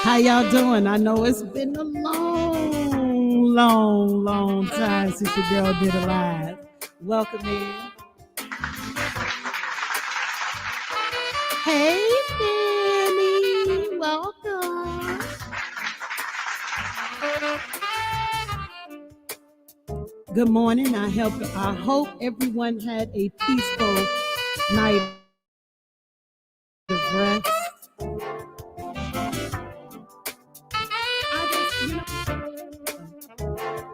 How y'all doing? I know it's been a long time since your girl did a live. Welcome in. Hey, Fanny. Welcome. Good morning. I hope everyone had a peaceful night of rest.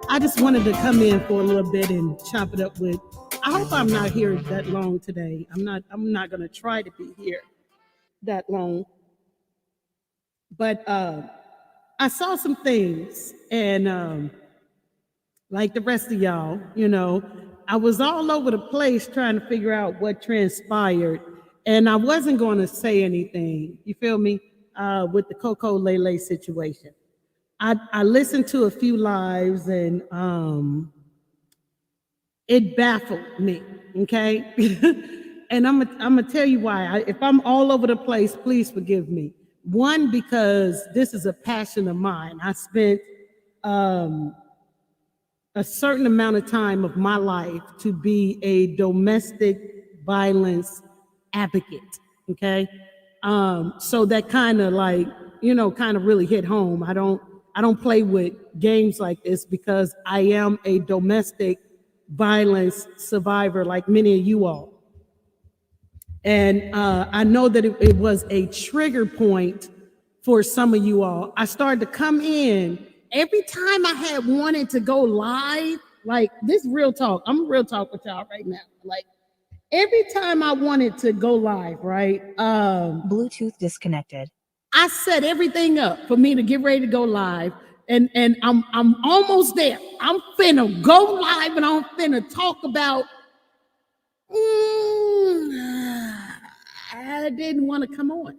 I just wanted to come in for a little bit and chop it up with. I hope I'm not here that long today. I'm not gonna try to be here that long. But I saw some things, and like the rest of y'all, I was all over the place trying to figure out what transpired, and I wasn't going to say anything. You feel me? With the Coco Lele situation. I listened to a few lives, and it baffled me. Okay, and I'm gonna tell you why. If I'm all over the place, please forgive me. One, because this is a passion of mine. I spent a certain amount of time of my life to be a domestic violence advocate. Okay, so that kind of kind of really hit home. I don't play with games like this because I am a domestic violence survivor, like many of you all. And I know that it was a trigger point for some of you all. I started to come in every time I had wanted to go live, like this real talk. I'm real talk with y'all right now. Like every time I wanted to go live, right? Bluetooth disconnected. I set everything up for me to get ready to go live. And I'm almost there. I'm finna go live and I'm finna talk about I didn't want to come on.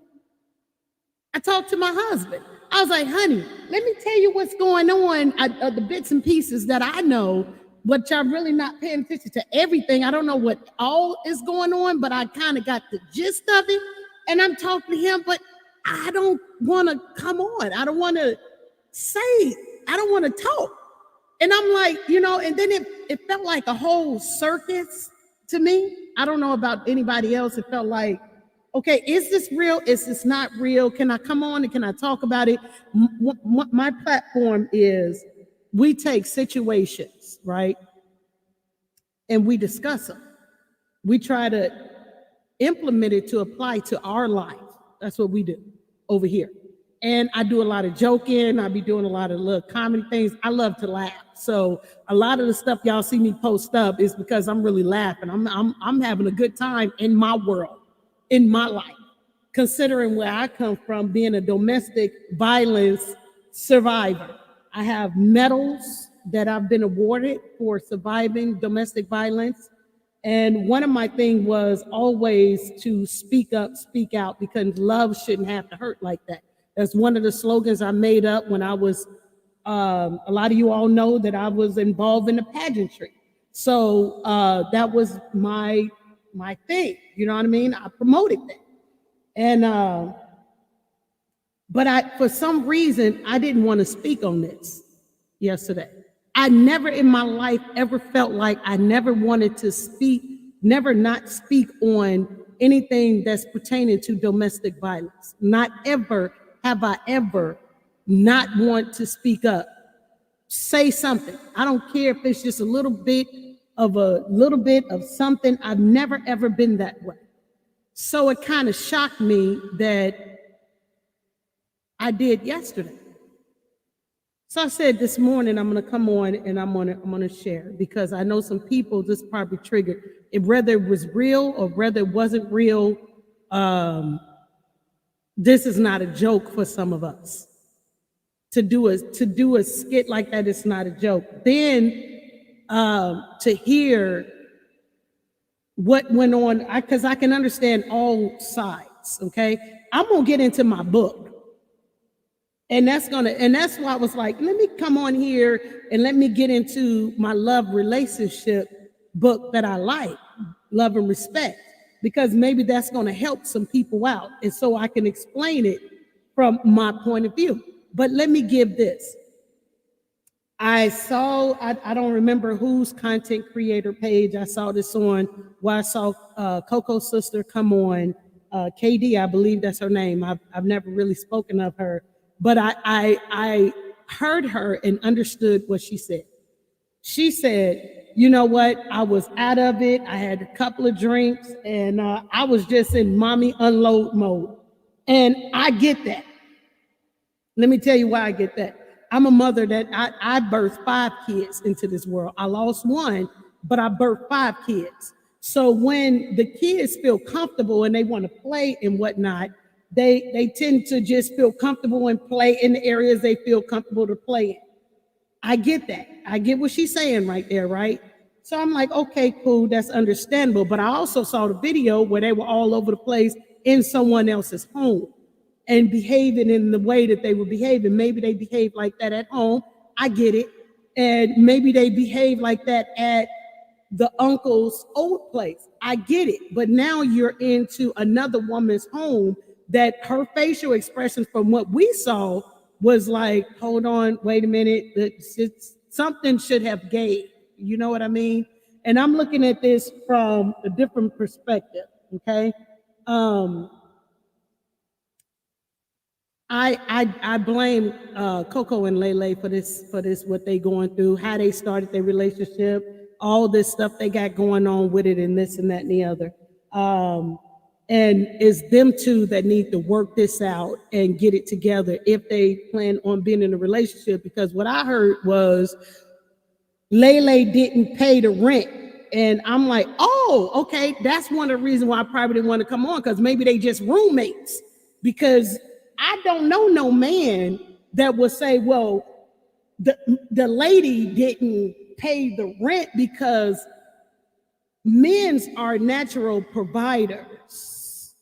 I talked to my husband. I was like, honey, let me tell you what's going on, the bits and pieces that I know, but y'all really not paying attention to everything. I don't know what all is going on, but I kind of got the gist of it. And I'm talking to him, but I don't want to come on. I don't want to say, I don't want to talk. And I'm like, and then it felt like a whole circus to me. I don't know about anybody else. It felt like, okay, is this real? Is this not real? Can I come on and can I talk about it? My platform is we take situations, right? And we discuss them. We try to implement it to apply to our life. That's what we do over here. And I do a lot of joking. I be doing a lot of little comedy things. I love to laugh. So a lot of the stuff y'all see me post up is because I'm really laughing. I'm having a good time in my world, in my life, considering where I come from, being a domestic violence survivor. I have medals that I've been awarded for surviving domestic violence. And one of my things was always to speak up, speak out, because love shouldn't have to hurt like that. That's one of the slogans I made up when I was, a lot of you all know that I was involved in the pageantry. So that was my thing, you know what I mean? I promoted that. And, but for some reason, I didn't want to speak on this yesterday. I never in my life ever felt like I never wanted to speak, never not speak on anything that's pertaining to domestic violence. Not ever have I ever not want to speak up, say something. I don't care if it's just a little bit of something. I've never ever been that way. So it kind of shocked me that I did yesterday. So I said this morning I'm going to come on and I'm going to share, because I know some people this probably triggered it, whether it was real or whether it wasn't real. This is not a joke for some of us. To do a skit like that, it's not a joke. Then to hear what went on, because I can understand all sides. Okay, I'm gonna get into my book. And that's why I was like, let me come on here and let me get into my love relationship book that I like, Love and Respect, because maybe that's going to help some people out. And so I can explain it from my point of view. But let me give this. I don't remember whose content creator page I saw this on, where I saw Coco's sister come on, KD, I believe that's her name. I've never really spoken of her, but I heard her and understood what she said. She said, you know what? I was out of it. I had a couple of drinks and I was just in mommy unload mode. And I get that. Let me tell you why I get that. I'm a mother that I birthed 5 kids into this world. I lost one, but I birthed 5 kids. So when the kids feel comfortable and they want to play and whatnot, they tend to just feel comfortable and play in the areas they feel comfortable to play in. I get that. I get what she's saying right there, right? So I'm like, okay, cool, that's understandable. But I also saw the video where they were all over the place in someone else's home and behaving in the way that they were behaving. Maybe they behave like that at home. I get it. And maybe they behave like that at the uncle's old place. I get it. But now you're into another woman's home that her facial expressions from what we saw was like, hold on, wait a minute. Something should have gave. You know what I mean? And I'm looking at this from a different perspective, okay? I blame Coco and Lele for this, what they going through, how they started their relationship, all this stuff they got going on with it, and this and that and the other. And it's them two that need to work this out and get it together if they plan on being in a relationship. Because what I heard was Lele didn't pay the rent. And I'm like, oh, okay, that's one of the reasons why I probably didn't want to come on, because maybe they just roommates. Because I don't know no man that would say, well, the lady didn't pay the rent, because men's are natural providers.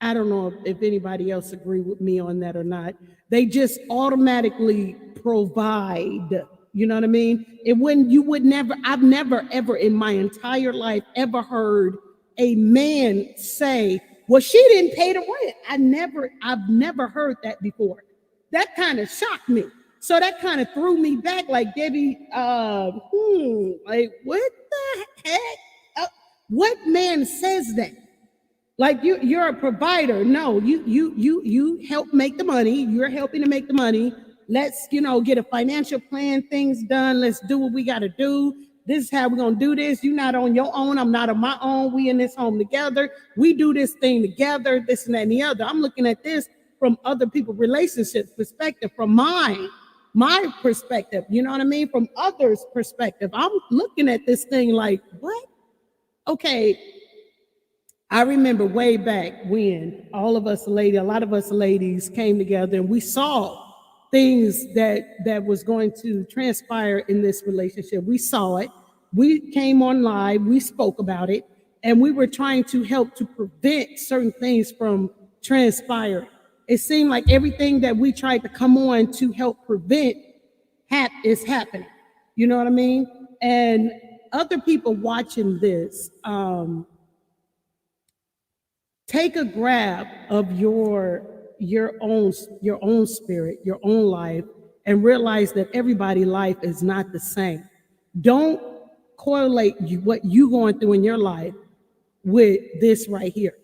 I don't know if anybody else agree with me on that or not. They just automatically provide. You know what I mean? I've never ever in my entire life ever heard a man say, well, she didn't pay the rent. I've never heard that before. That kind of shocked me. So that kind of threw me back, like, Debbie, like, what the heck? What man says that? Like, you're a provider. No, you help make the money. You're helping to make the money. Let's, get a financial plan, things done. Let's do what we got to do. This is how we're going to do this. You're not on your own. I'm not on my own. We in this home together. We do this thing together, this and that and the other. I'm looking at this from other people's relationships perspective, from my perspective, you know what I mean? From others' perspective. I'm looking at this thing like, what? Okay. I remember way back when a lot of us ladies came together and we saw things that was going to transpire in this relationship. We saw it. We came on live. We spoke about it. And we were trying to help to prevent certain things from transpiring. It seemed like everything that we tried to come on to help prevent is happening. You know what I mean? And other people watching this, take a grab of your own spirit, your own life, and realize that everybody's life is not the same. Don't correlate what you're going through in your life with this right here.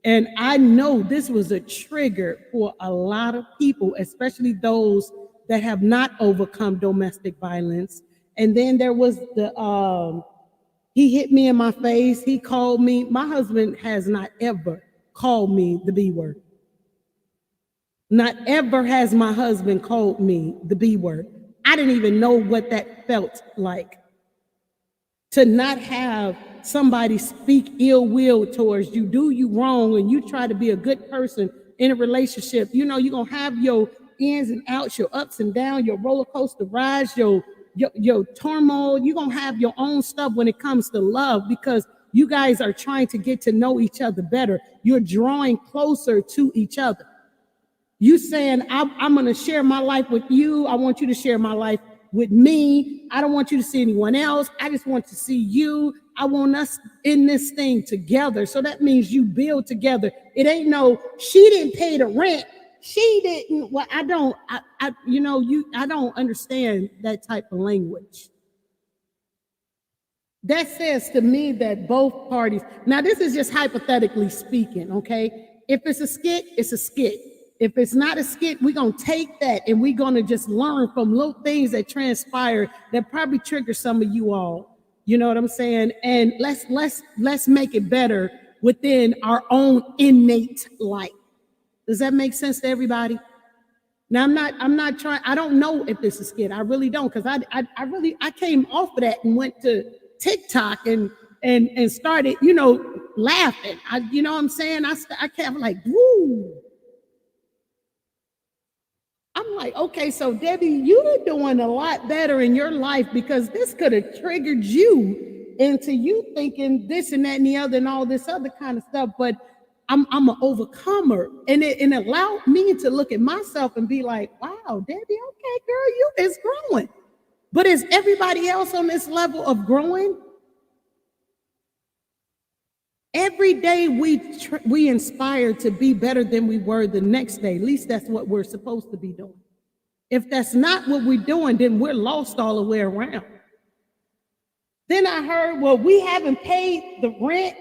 And I know this was a trigger for a lot of people, especially those that have not overcome domestic violence. And then there was he hit me in my face. He called me. My husband has not ever called me the B word. Not ever has my husband called me the B word. I didn't even know what that felt like. To not have somebody speak ill will towards you, do you wrong, and you try to be a good person in a relationship. You're going to have your ins and outs, your ups and downs, your roller coaster rides, your turmoil. You're going to have your own stuff when it comes to love, because you guys are trying to get to know each other better. You're drawing closer to each other. You saying, I'm going to share my life with you. I want you to share my life with me. I don't want you to see anyone else. I just want to see you. I want us in this thing together. So that means you build together. It ain't no, she didn't pay the rent. She didn't. Well, I don't. I don't understand that type of language. That says to me that both parties. Now, this is just hypothetically speaking. Okay, if it's a skit, it's a skit. If it's not a skit, we're gonna take that and we're gonna just learn from little things that transpire that probably trigger some of you all. You know what I'm saying? And let's make it better within our own innate life. Does that make sense to everybody? Now I'm not trying. I don't know if this is skit. I really don't, because I came off of that and went to TikTok and started laughing. You know what I'm saying? I kept like, woo. I'm like, okay, so Debbie, you're doing a lot better in your life, because this could have triggered you into you thinking this and that and the other and all this other kind of stuff. But I'm an overcomer, and it allowed me to look at myself and be like, wow, Debbie, okay, girl, you is growing. But is everybody else on this level of growing? Every day we inspire to be better than we were the next day. At least that's what we're supposed to be doing. If that's not what we're doing, then we're lost all the way around. Then I heard, well, we haven't paid the rent,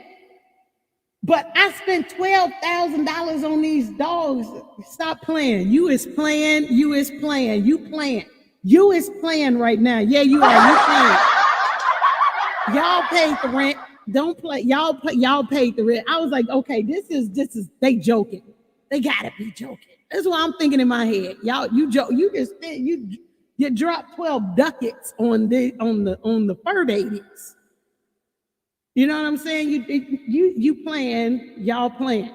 but I spent $12,000 on these dogs. Stop playing. You is playing. You is playing. You playing. You is playing right now. Yeah, you are. You playing. Y'all paid the rent. Don't play. Y'all paid the rent. I was like, okay, this is they joking. They gotta be joking. That's what I'm thinking in my head. Y'all, you joke. You dropped 12 ducats on the fur babies. You know what I'm saying? You playing, y'all playing.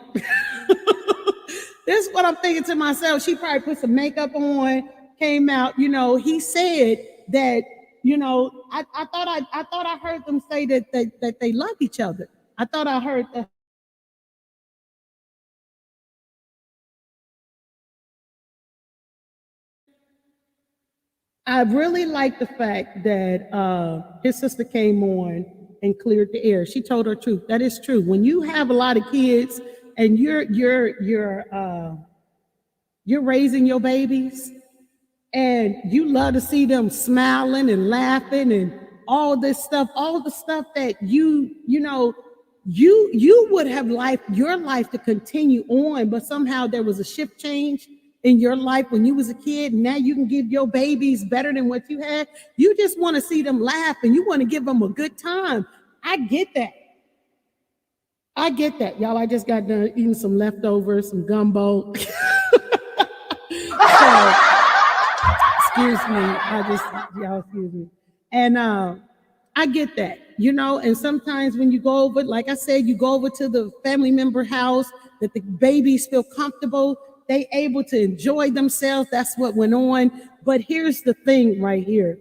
This is what I'm thinking to myself. She probably put some makeup on, came out. He said that. I thought I heard them say that they love each other. I thought I heard that. I really like the fact that his sister came on and cleared the air. She told her truth. That is true. When you have a lot of kids and you're raising your babies, and you love to see them smiling and laughing and all this stuff, all the stuff that you would have liked your life to continue on, but somehow there was a shift change in your life when you was a kid. And now you can give your babies better than what you had. You just want to see them laugh and you want to give them a good time. I get that. Y'all, I just got done eating some leftovers, some gumbo. Excuse me. Excuse me. And I get that, and sometimes when you go over, like I said, you go over to the family member house, that the babies feel comfortable, they able to enjoy themselves. That's what went on. But here's the thing right here.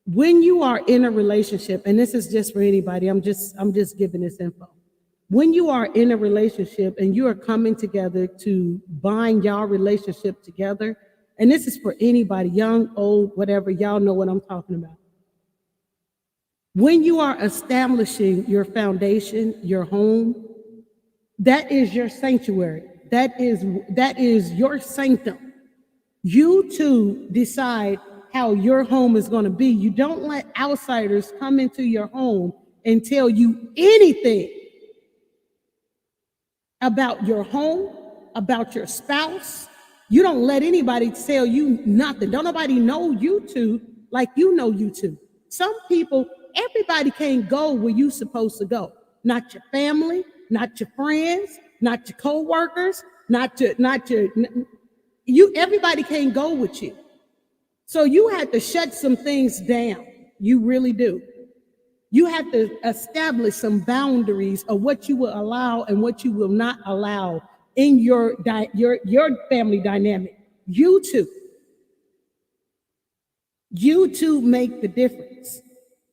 When you are in a relationship, and this is just for anybody, I'm just giving this info. When you are in a relationship and you are coming together to bind y'all relationship together, and this is for anybody, young, old, whatever, y'all know what I'm talking about. When you are establishing your foundation, your home, that is your sanctuary. That is your sanctum. You two decide how your home is going to be. You don't let outsiders come into your home and tell you anything about your home, about your spouse. You don't let anybody tell you nothing. Don't nobody know you two like you know you two. Some people, everybody can't go where you're supposed to go. Not your family, not your friends, not your co-workers, everybody can't go with you. So you have to shut some things down. You really do. You have to establish some boundaries of what you will allow and what you will not allow in your family dynamic. You two make the difference.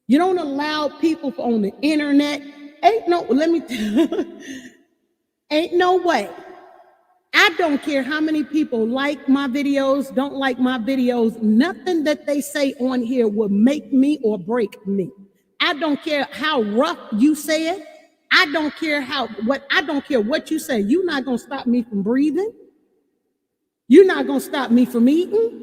You don't allow people on the internet. Ain't no way. I don't care how many people like my videos, don't like my videos. Nothing that they say on here will make me or break me. I don't care how rough you say it. I don't care what you say. You're not going to stop me from breathing. You're not going to stop me from eating.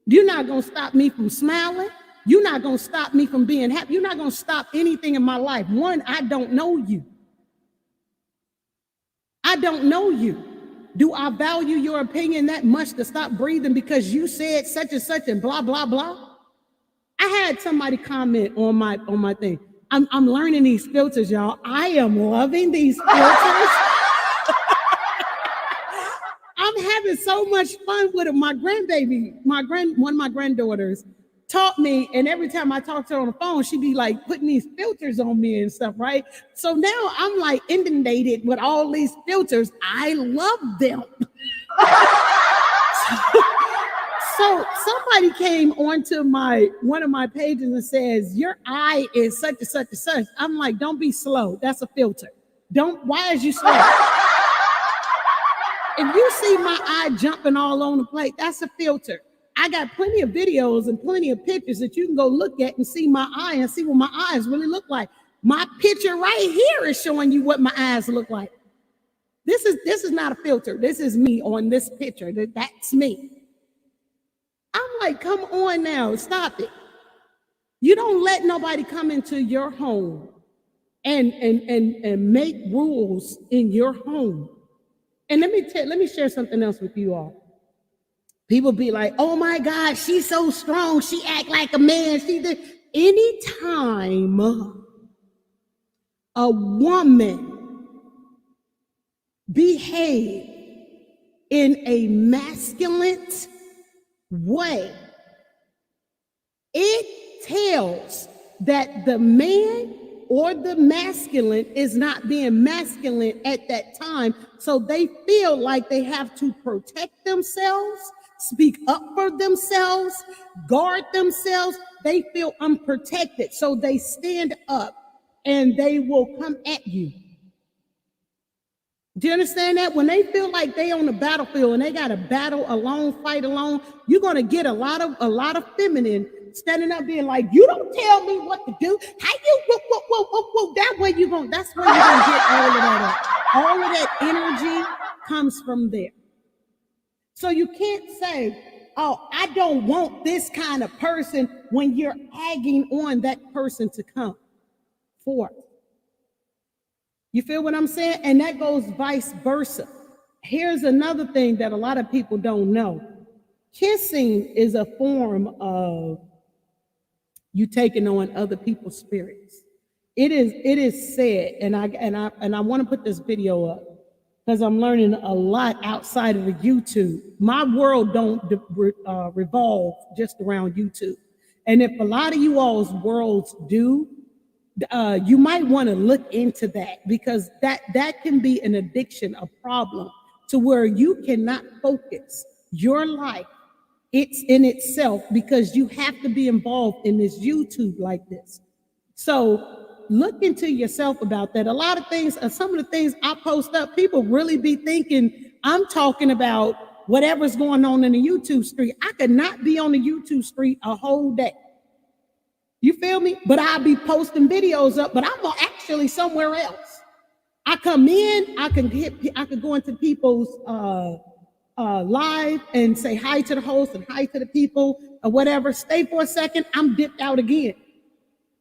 You're not going to stop me from smiling. You're not going to stop me from being happy. You're not going to stop anything in my life. One, I don't know you. I don't know you. Do I value your opinion that much to stop breathing because you said such and such and blah, blah, blah? I had somebody comment on my thing. I'm learning these filters, y'all. I am loving these filters. I'm having so much fun with it. My grandbaby, one of my granddaughters taught me, and every time I talk to her on the phone, she'd be like putting these filters on me and stuff, right? So now I'm like inundated with all these filters. I love them. So somebody came onto one of my pages and says, your eye is such and such and such. I'm like, don't be slow. That's a filter. Why is you slow? If you see my eye jumping all on the plate, that's a filter. I got plenty of videos and plenty of pictures that you can go look at and see my eye and see what my eyes really look like. My picture right here is showing you what my eyes look like. This is not a filter. This is me on this picture. That's me. I'm like, come on now, stop it. You don't let nobody come into your home and make rules in your home. And let me share something else with you all. People be like, oh my God, she's so strong. She act like a man. Anytime a woman behave in a masculine way, it tells that the man or the masculine is not being masculine at that time. So they feel like they have to protect themselves, speak up for themselves, guard themselves. They feel unprotected. So they stand up and they will come at you. Do you understand that? When they feel like they on the battlefield and they got to battle alone, fight alone, you're going to get a lot of feminine standing up being like, you don't tell me what to do. How you, whoa. That's where you're going to get all of that up. All of that energy comes from there. So you can't say, oh, I don't want this kind of person when you're egging on that person to come forth. You feel what I'm saying? And that goes vice versa. Here's another thing that a lot of people don't know. Kissing is a form of you taking on other people's spirits. It is said, and I want to put this video up because I'm learning a lot outside of the YouTube. My world don't revolve just around YouTube. And if a lot of you all's worlds do, you might want to look into that, because that can be an addiction, a problem, to where you cannot focus your life it's in itself, because you have to be involved in this YouTube like this. So look into yourself about that. A lot of things, some of the things I post up, people really be thinking I'm talking about whatever's going on in the YouTube street. I could not be on the YouTube street a whole day. You feel me? But I'll be posting videos up, but I'm actually somewhere else. I come in, I could go into people's live and say hi to the host and hi to the people or whatever. Stay for a second, I'm dipped out again.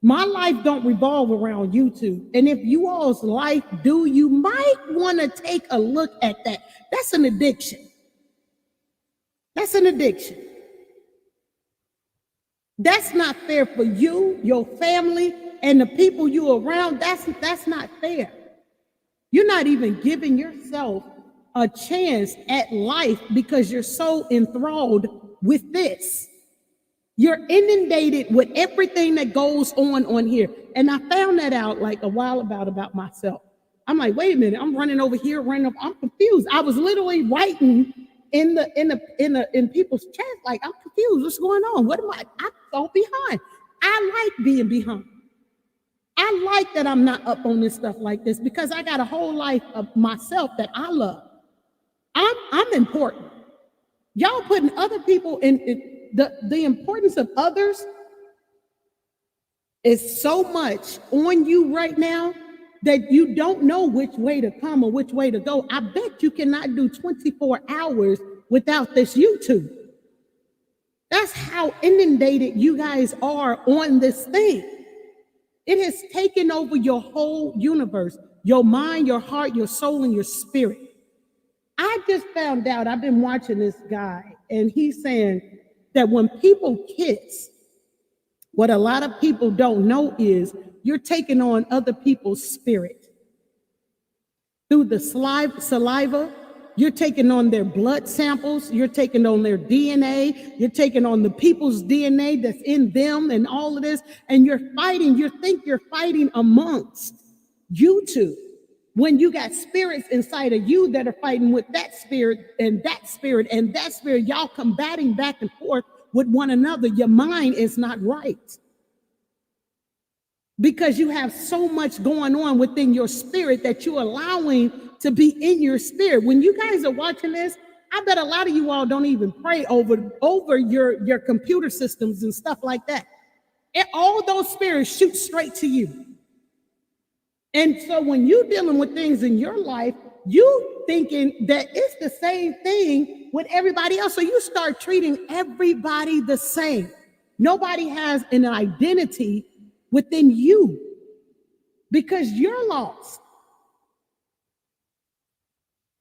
My life don't revolve around YouTube. And if you all's life do, you might want to take a look at that. That's an addiction. That's an addiction. That's not fair for you, your family, and the people you around. That's not fair. You're not even giving yourself a chance at life because you're so enthralled with this. You're inundated with everything that goes on here. And I found that out like a while about myself. I'm like, wait a minute, I'm running over here, I'm confused. I was literally writing in people's chat, like, I'm confused. What's going on? I'm so behind. I like being behind. I like that I'm not up on this stuff like this, because I got a whole life of myself that I love. I'm important. Y'all putting other people in the importance of others is so much on you right now that you don't know which way to come or which way to go. I bet you cannot do 24 hours without this YouTube. That's how inundated you guys are on this thing. It has taken over your whole universe, your mind, your heart, your soul, and your spirit. I just found out, I've been watching this guy, and he's saying that when people kiss, what a lot of people don't know is you're taking on other people's spirit. Through the saliva, you're taking on their blood samples, you're taking on their DNA, you're taking on the people's DNA that's in them and all of this, and you're fighting, you think you're fighting amongst you two. When you got spirits inside of you that are fighting with that spirit and that spirit and that spirit, y'all combating back and forth with one another, your mind is not right. Because you have so much going on within your spirit that you're allowing to be in your spirit. When you guys are watching this, I bet a lot of you all don't even pray over your computer systems and stuff like that. And all those spirits shoot straight to you. And so when you're dealing with things in your life, you thinking that it's the same thing with everybody else. So you start treating everybody the same. Nobody has an identity within you because you're lost.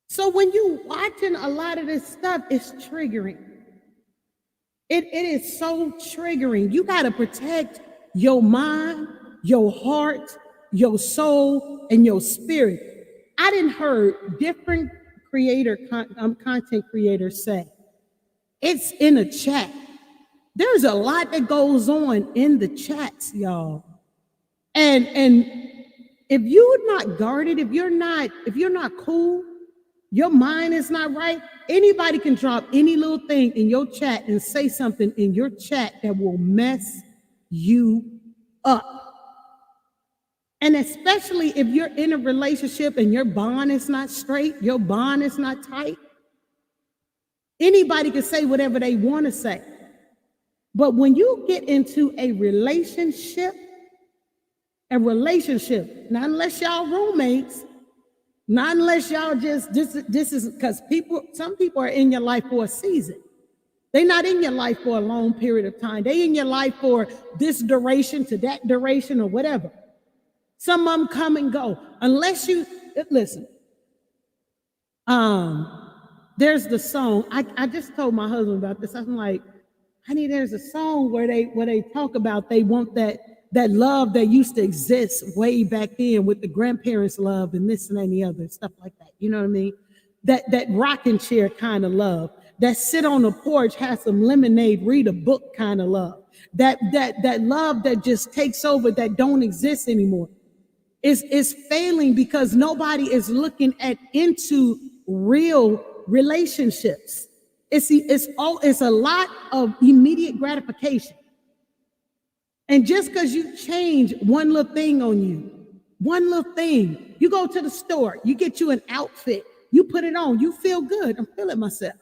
So when you watching a lot of this stuff, it's triggering. It is so triggering. You got to protect your mind, your heart, your soul, and your spirit. I didn't heard different content creators say, it's in a chat. There's a lot that goes on in the chats, y'all. And if you're not guarded, if you're not cool, your mind is not right, anybody can drop any little thing in your chat and say something in your chat that will mess you up. And especially if you're in a relationship and your bond is not straight, your bond is not tight, anybody can say whatever they want to say. But when you get into a relationship, not unless y'all roommates, not unless y'all just, this is because some people are in your life for a season. They're not in your life for a long period of time. They in your life for this duration to that duration or whatever. Some of them come and go. Unless you, listen, there's the song, I just told my husband about this. I'm like, honey, there's a song where they talk about they want that love that used to exist way back then with the grandparents' love and this and the other, stuff like that. You know what I mean? That rocking chair kind of love, that sit on the porch, have some lemonade, read a book kind of love, that love that just takes over, that don't exist anymore. Is failing because nobody is looking into real relationships. It's a lot of immediate gratification. And just because you change one little thing on you, one little thing, you go to the store, you get you an outfit, you put it on, you feel good. I'm feeling myself.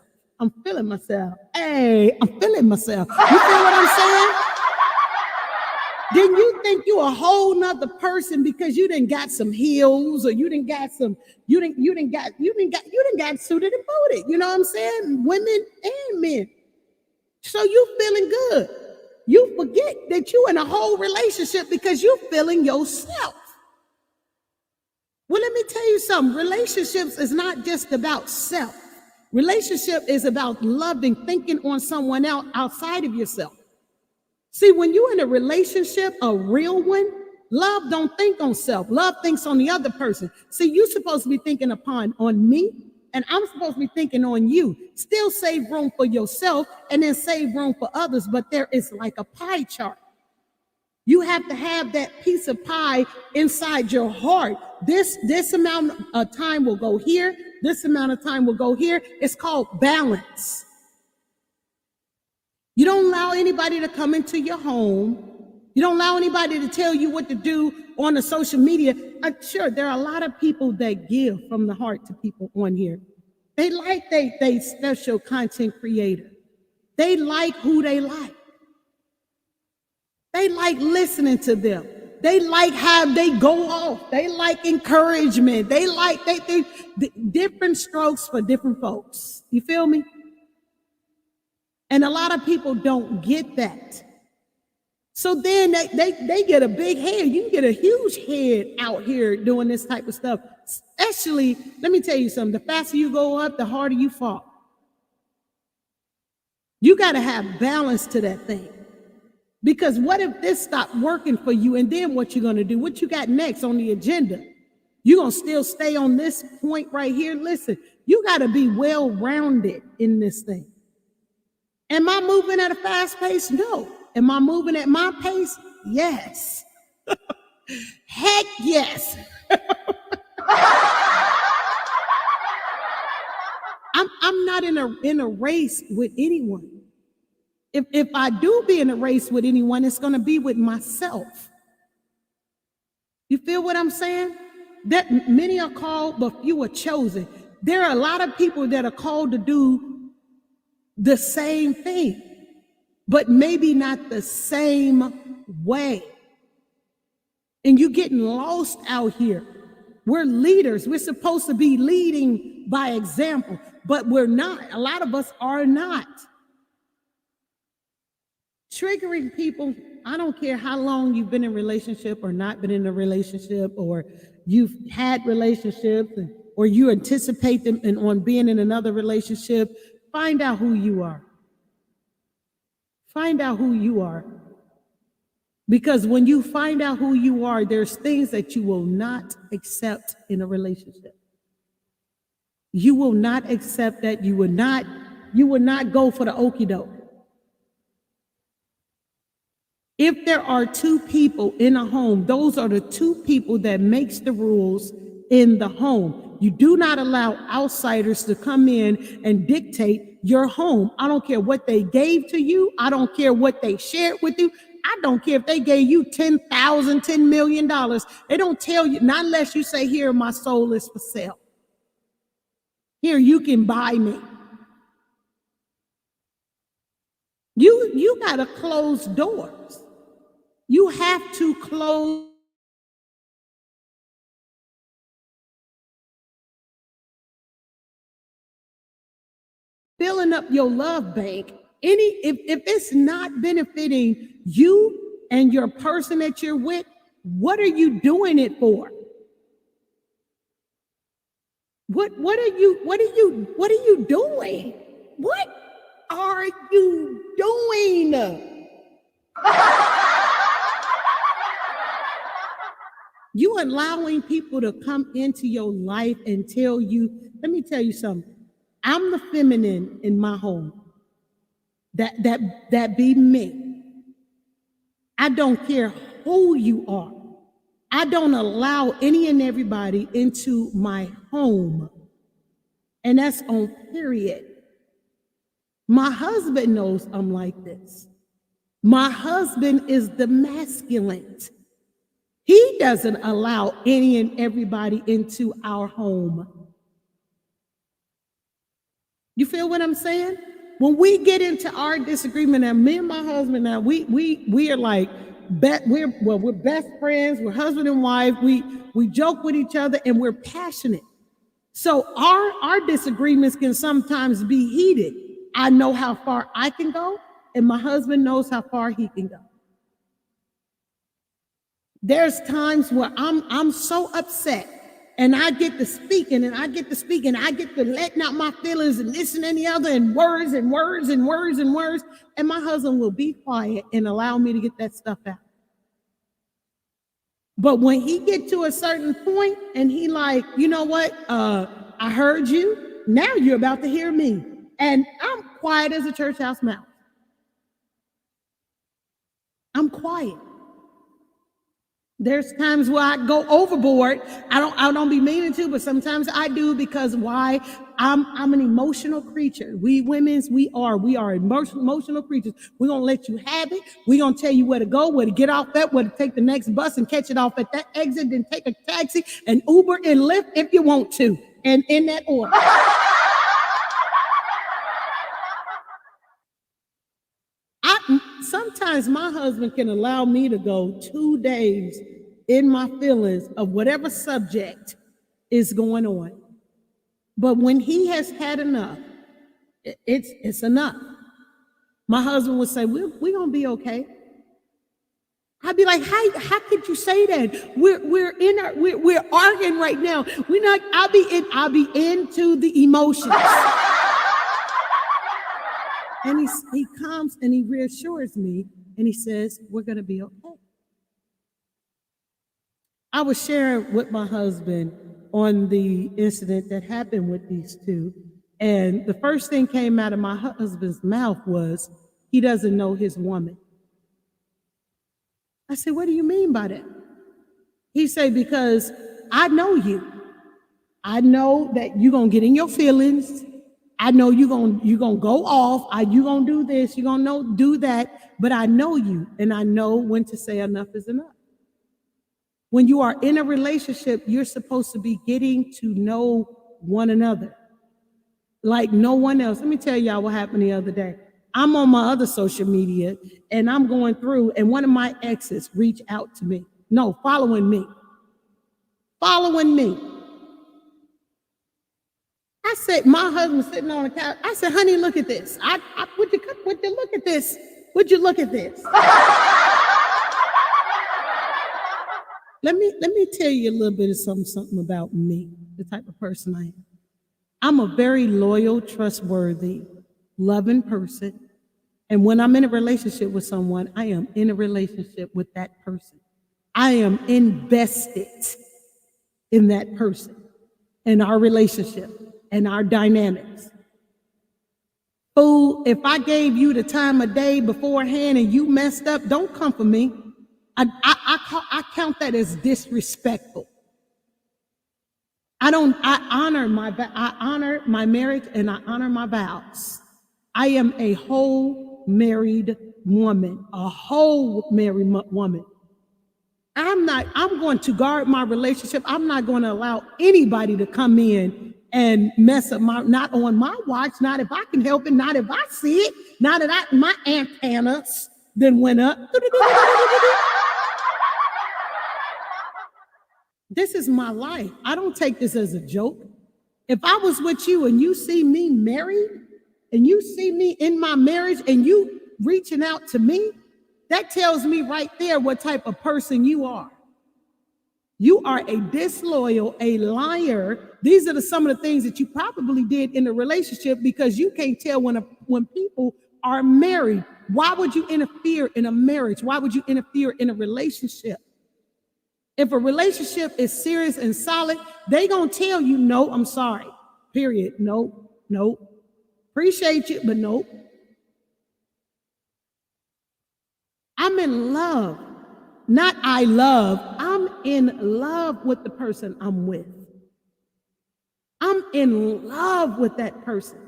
Hey, I'm feeling myself. You feel what I'm saying? Then you think you a whole nother person because you done got some heels or you done got suited and booted. You know what I'm saying? Women and men. So you feeling good. You forget that you in a whole relationship because you feeling yourself. Well, let me tell you something. Relationships is not just about self. Relationship is about loving, thinking on someone else outside of yourself. See, when you're in a relationship, a real one, love don't think on self. Love thinks on the other person. See, you're supposed to be thinking on me, and I'm supposed to be thinking on you. Still save room for yourself and then save room for others, but there is like a pie chart. You have to have that piece of pie inside your heart. This amount of time will go here. This amount of time will go here. It's called balance. You don't allow anybody to come into your home. You don't allow anybody to tell you what to do on the social media. Sure, there are a lot of people that give from the heart to people on here. They like they special content creator. They like who they like. They like listening to them. They like how they go off. They like encouragement. They different strokes for different folks. You feel me? And a lot of people don't get that. So then they get a big head. You can get a huge head out here doing this type of stuff. Especially, let me tell you something, the faster you go up, the harder you fall. You got to have balance to that thing. Because what if this stopped working for you, and then what you going to do? What you got next on the agenda? You going to still stay on this point right here? Listen, you got to be well-rounded in this thing. Am I moving at a fast pace? No. Am I moving at my pace? Yes. Heck yes. I'm not in a race with anyone. If I do be in a race with anyone, it's going to be with myself. You feel what I'm saying? That many are called, but few are chosen. There are a lot of people that are called to do the same thing, but maybe not the same way. And you're getting lost out here. We're leaders. We're supposed to be leading by example, but we're not. A lot of us are not. Triggering people, I don't care how long you've been in a relationship or not been in a relationship, or you've had relationships, or you anticipate them on being in another relationship. Find out who you are. Find out who you are. Because when you find out who you are, there's things that you will not accept in a relationship. You will not accept that. You will not go for the okie doke. If there are two people in a home, those are the two people that makes the rules in the home. You do not allow outsiders to come in and dictate your home. I don't care what they gave to you. I don't care what they shared with you. I don't care if they gave you $10 million. They don't tell you, not unless you say, here, my soul is for sale. Here, you can buy me. You got to close doors. You have to close. Filling up your love bank. If it's not benefiting you and your person that you're with, what are you doing it for? What are you doing? What are you doing? You allowing people to come into your life and tell you, let me tell you something. I'm the feminine in my home. That be me. I don't care who you are. I don't allow any and everybody into my home. And that's on period. My husband knows I'm like this. My husband is the masculine. He doesn't allow any and everybody into our home. You feel what I'm saying? When we get into our disagreement, and me and my husband now, we are like, we're best friends, we're husband and wife, we joke with each other, and we're passionate. So our disagreements can sometimes be heated. I know how far I can go, and my husband knows how far he can go. There's times where I'm so upset, and I get to speaking, and I get to letting out my feelings and this and the other, and words, and my husband will be quiet and allow me to get that stuff out. But when he get to a certain point and he like, you know what, I heard you, now you're about to hear me. And I'm quiet as a church house mouse. I'm quiet. There's times where I go overboard. I don't be meaning to, but sometimes I do, because why? I'm an emotional creature. We are emotional creatures. We're gonna let you have it. We're gonna tell you where to go, where to get off at, where to take the next bus and catch it off at that exit, then take a taxi and Uber and Lyft if you want to, and in that order. Sometimes my husband can allow me to go 2 days in my feelings of whatever subject is going on. But when he has had enough, it's enough. My husband would say, we're going to be okay. I'd be like, how could you say that? We're arguing right now. I'll be into the emotions. And he comes and he reassures me and he says, we're going to be okay. I was sharing with my husband on the incident that happened with these two. And the first thing came out of my husband's mouth was, he doesn't know his woman. I said, what do you mean by that? He said, because I know you. I know that you're going to get in your feelings. I know you're going to go off. You're going to do this. You're going to do that. But I know you, and I know when to say enough is enough. When you are in a relationship, you're supposed to be getting to know one another like no one else. Let me tell y'all what happened the other day. I'm on my other social media, and I'm going through, and one of my exes reached out to me. No, following me. I said, my husband sitting on the couch. I said, honey, look at this. Would you look at this? Would you look at this? Let me tell you a little bit of something about me, the type of person I am. I'm a very loyal, trustworthy, loving person. And when I'm in a relationship with someone, I am in a relationship with that person. I am invested in that person, in our relationship, and our dynamics. Fool, if I gave you the time of day beforehand and you messed up, don't come for me. I count that as disrespectful. I honor my marriage and I honor my vows. I am a whole married woman, I'm going to guard my relationship. I'm not going to allow anybody to come in and mess up not on my watch, not if I can help it, not if I see it, not that my antennas then went up. This is my life. I don't take this as a joke. If I was with you and you see me married and you see me in my marriage and you reaching out to me, that tells me right there what type of person you are. You are a disloyal, a liar. These are some of the things that you probably did in a relationship because you can't tell when people are married. Why would you interfere in a marriage? Why would you interfere in a relationship? If a relationship is serious and solid, they gonna tell you, no, I'm sorry, period. No. Appreciate you, but nope. I'm in love, not I love. I'm in love with the person I'm with. I'm in love with that person.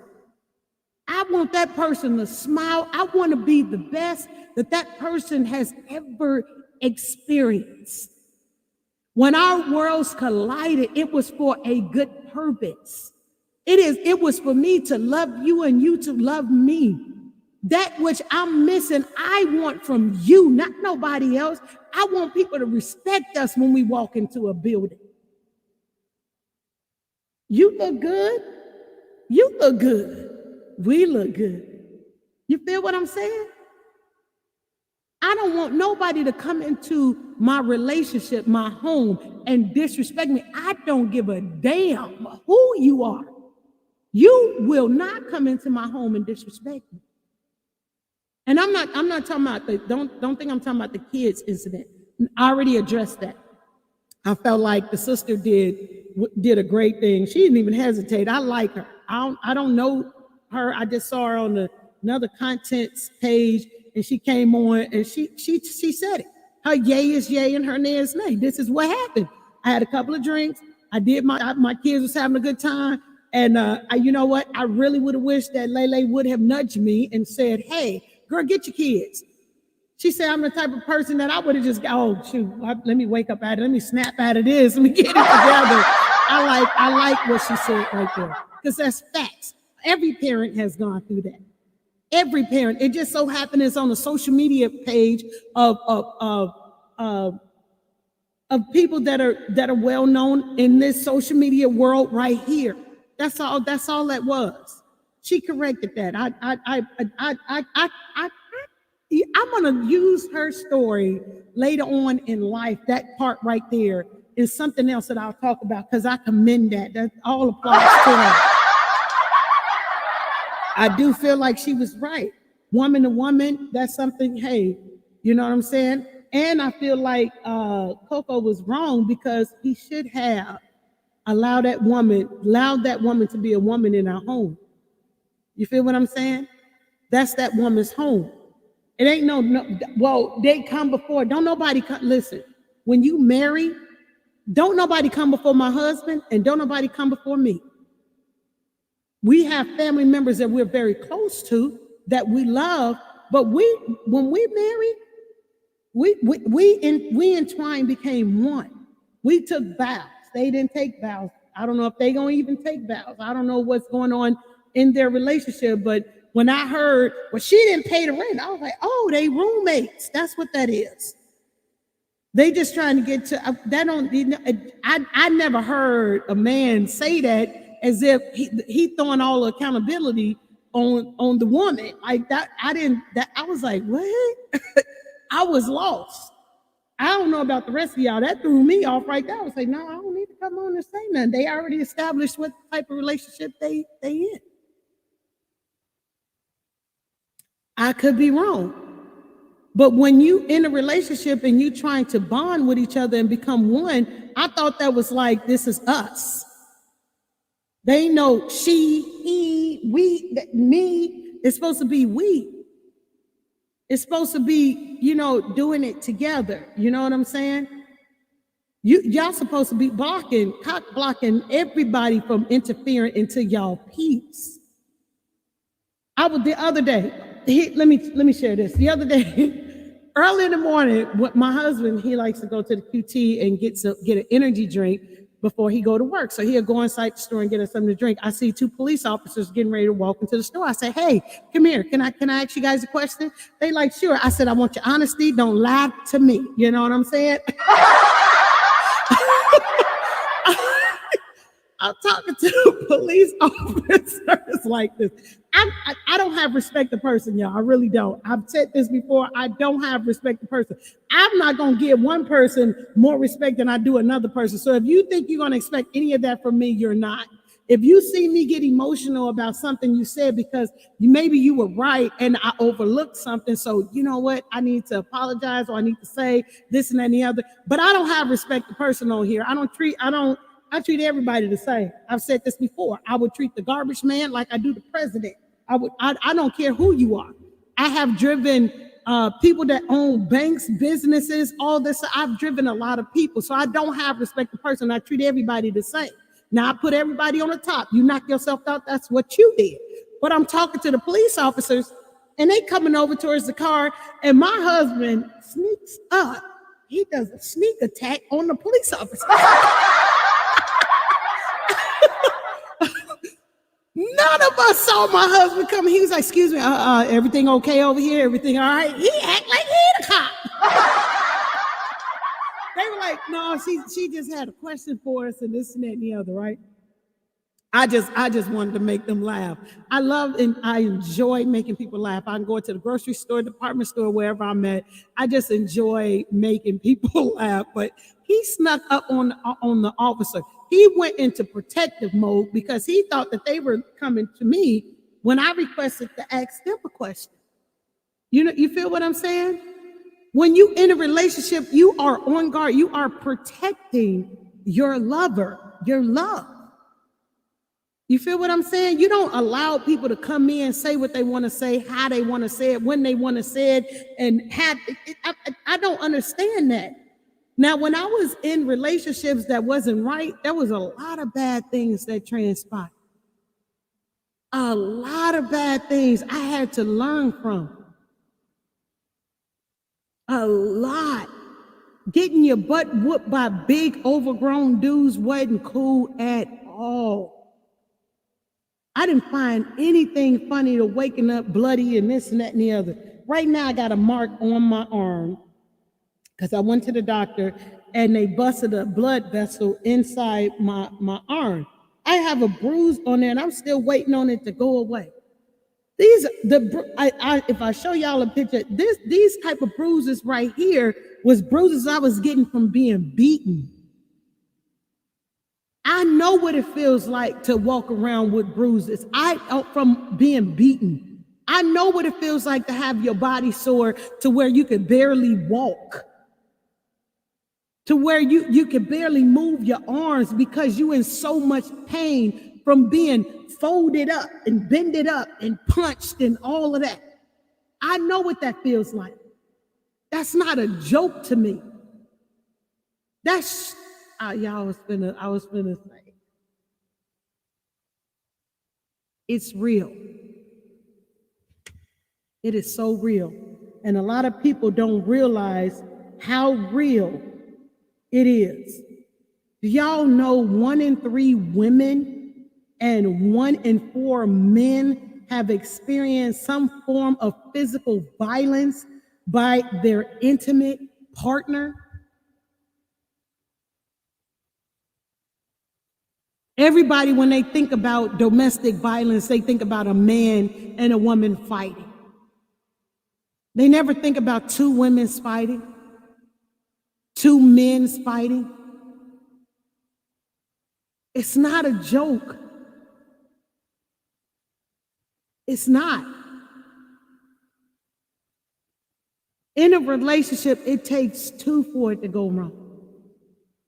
I want that person to smile. I want to be the best that person has ever experienced. When our worlds collided, it was for a good purpose. It was for me to love you and you to love me. That which I'm missing, I want from you, not nobody else. I want people to respect us when we walk into a building. You look good. You look good. We look good. You feel what I'm saying? I don't want nobody to come into my relationship, my home, and disrespect me. I don't give a damn who you are. You will not come into my home and disrespect me. And I'm not talking about don't think I'm talking about the kids incident. I already addressed that. I felt like the sister did a great thing. She didn't even hesitate. I like her. I don't know her. I just saw her on another contents page, and she came on and she said it. Her yay is yay and her nay is nay. This is what happened. I had a couple of drinks. I did my kids was having a good time. And you know what? I really would have wished that Lele would have nudged me and said, hey, girl, get your kids. She said, I'm the type of person that I would have just, oh, shoot, let me wake up at it. Let me snap out of this. Let me get it together. I like what she said right there, because that's facts. Every parent has gone through that. Every parent. It just so happened it's on the social media page of people that are well known in this social media world right here. That's all that was. She corrected that. I'm gonna use her story later on in life. That part right there is something else that I'll talk about because I commend that. That all applies to her. I do feel like she was right. Woman to woman, that's something, hey, you know what I'm saying? And I feel like Coco was wrong because he should have allowed that woman to be a woman in our home. You feel what I'm saying? That's that woman's home. It ain't well, they come before. Don't nobody listen. When you marry, don't nobody come before my husband and don't nobody come before me. We have family members that we're very close to that we love, but when we marry, we entwined, became one. We took vows. They didn't take vows. I don't know if they gonna even take vows. I don't know what's going on in their relationship, but when I heard, well, she didn't pay the rent, I was like, oh, they roommates. That's what that is. They just trying to get to that. I never heard a man say that as if he throwing all the accountability on the woman like that. I was like, what? I was lost. I don't know about the rest of y'all. That threw me off right there. I was like, no, I don't need to come on and say nothing. They already established what type of relationship they in. I could be wrong. But when you in a relationship and you trying to bond with each other and become one, I thought that was like, this is us. They know she, he, we, me. It's supposed to be we. It's supposed to be, doing it together. You know what I'm saying? Y'all supposed to be cock blocking everybody from interfering into y'all peace. I was the other day. Let me share this. The other day, early in the morning, my husband, he likes to go to the QT and get an energy drink before he go to work. So he'll go inside the store and get us something to drink. I see two police officers getting ready to walk into the store. I say, hey, come here. Can I ask you guys a question? They like, sure. I said, I want your honesty. Don't lie to me. You know what I'm saying? I'm talking to the police officers like this. I don't have respect to person, y'all. I really don't. I've said this before. I don't have respect to person. I'm not going to give one person more respect than I do another person. So if you think you're going to expect any of that from me, you're not. If you see me get emotional about something you said because maybe you were right and I overlooked something, so you know what? I need to apologize or I need to say this and that and the other. But I don't have respect to person on here. I treat everybody the same. I've said this before. I would treat the garbage man like I do the president. I don't care who you are. I have driven people that own banks, businesses, all this. I've driven a lot of people. So I don't have respect to person. I treat everybody the same. Now I put everybody on the top. You knock yourself out, that's what you did. But I'm talking to the police officers and they coming over towards the car and my husband sneaks up. He does a sneak attack on the police officer. None of us saw my husband coming. He was like, excuse me, everything okay over here? Everything all right? He act like he the cop. They were like, no, she just had a question for us and this and that and the other, right? I just wanted to make them laugh. I love and I enjoy making people laugh. I can go to the grocery store, department store, wherever I'm at. I just enjoy making people laugh. But he snuck up on the officer. He went into protective mode because he thought that they were coming to me when I requested to ask them a question. You feel what I'm saying? When you in a relationship, you are on guard. You are protecting your lover, your love. You feel what I'm saying? You don't allow people to come in and say what they want to say, how they want to say it, when they want to say it, and I don't understand that. Now, when I was in relationships that wasn't right, there was a lot of bad things that transpired. A lot of bad things I had to learn from. A lot. Getting your butt whooped by big overgrown dudes wasn't cool at all. I didn't find anything funny to waking up bloody and this and that and the other. Right now, I got a mark on my arm because I went to the doctor and they busted a blood vessel inside my arm. I have a bruise on there and I'm still waiting on it to go away. If I show y'all a picture, these type of bruises right here was bruises I was getting from being beaten. I know what it feels like to walk around with bruises. From being beaten. I know what it feels like to have your body sore to where you can barely walk. To where you can barely move your arms because you in so much pain from being folded up and bended up and punched and all of that. I know what that feels like. That's not a joke to me. That's I was finna say. It's real. It is so real. And a lot of people don't realize how real it is. Do y'all know 1 in 3 women and 1 in 4 men have experienced some form of physical violence by their intimate partner? Everybody, when they think about domestic violence, they think about a man and a woman fighting. They never think about 2 women fighting, 2 men fighting. It's not a joke. It's not. In a relationship, it takes 2 for it to go wrong.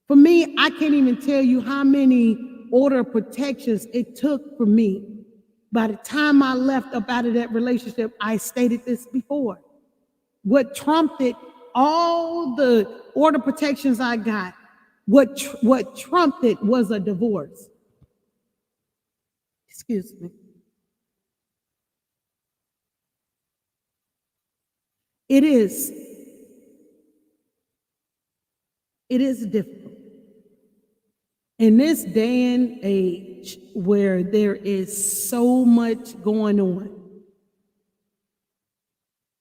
For me, I can't even tell you how many order of protections it took for me. By the time I left up out of that relationship, I stated this before. What trumped it, all the order protections I got, what trumped it was a divorce. Excuse me. It is difficult. In this day and age where there is so much going on,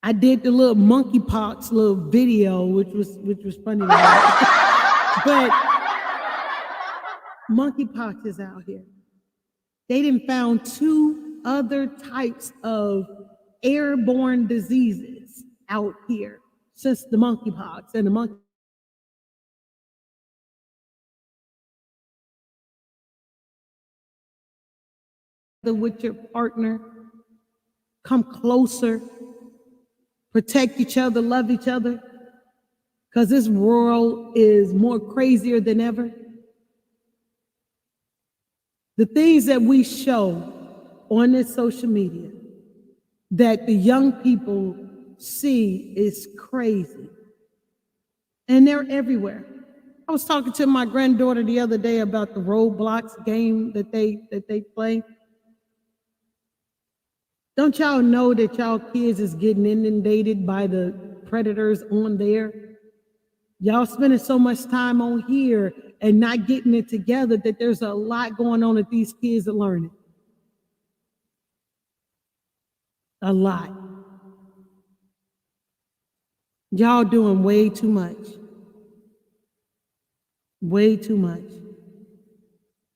I did the little monkeypox little video, which was funny, but monkeypox is out here. They done found 2 other types of airborne diseases out here since the monkeypox and the monkey. With your partner, come closer, protect each other, love each other, because this world is more crazier than ever. The things that we show on this social media that the young people see is crazy, and they're everywhere. I was talking to my granddaughter the other day about the Roblox game that they play. Don't y'all know that y'all kids is getting inundated by the predators on there? Y'all spending so much time on here and not getting it together that there's a lot going on that these kids are learning. A lot. Y'all doing way too much. Way too much.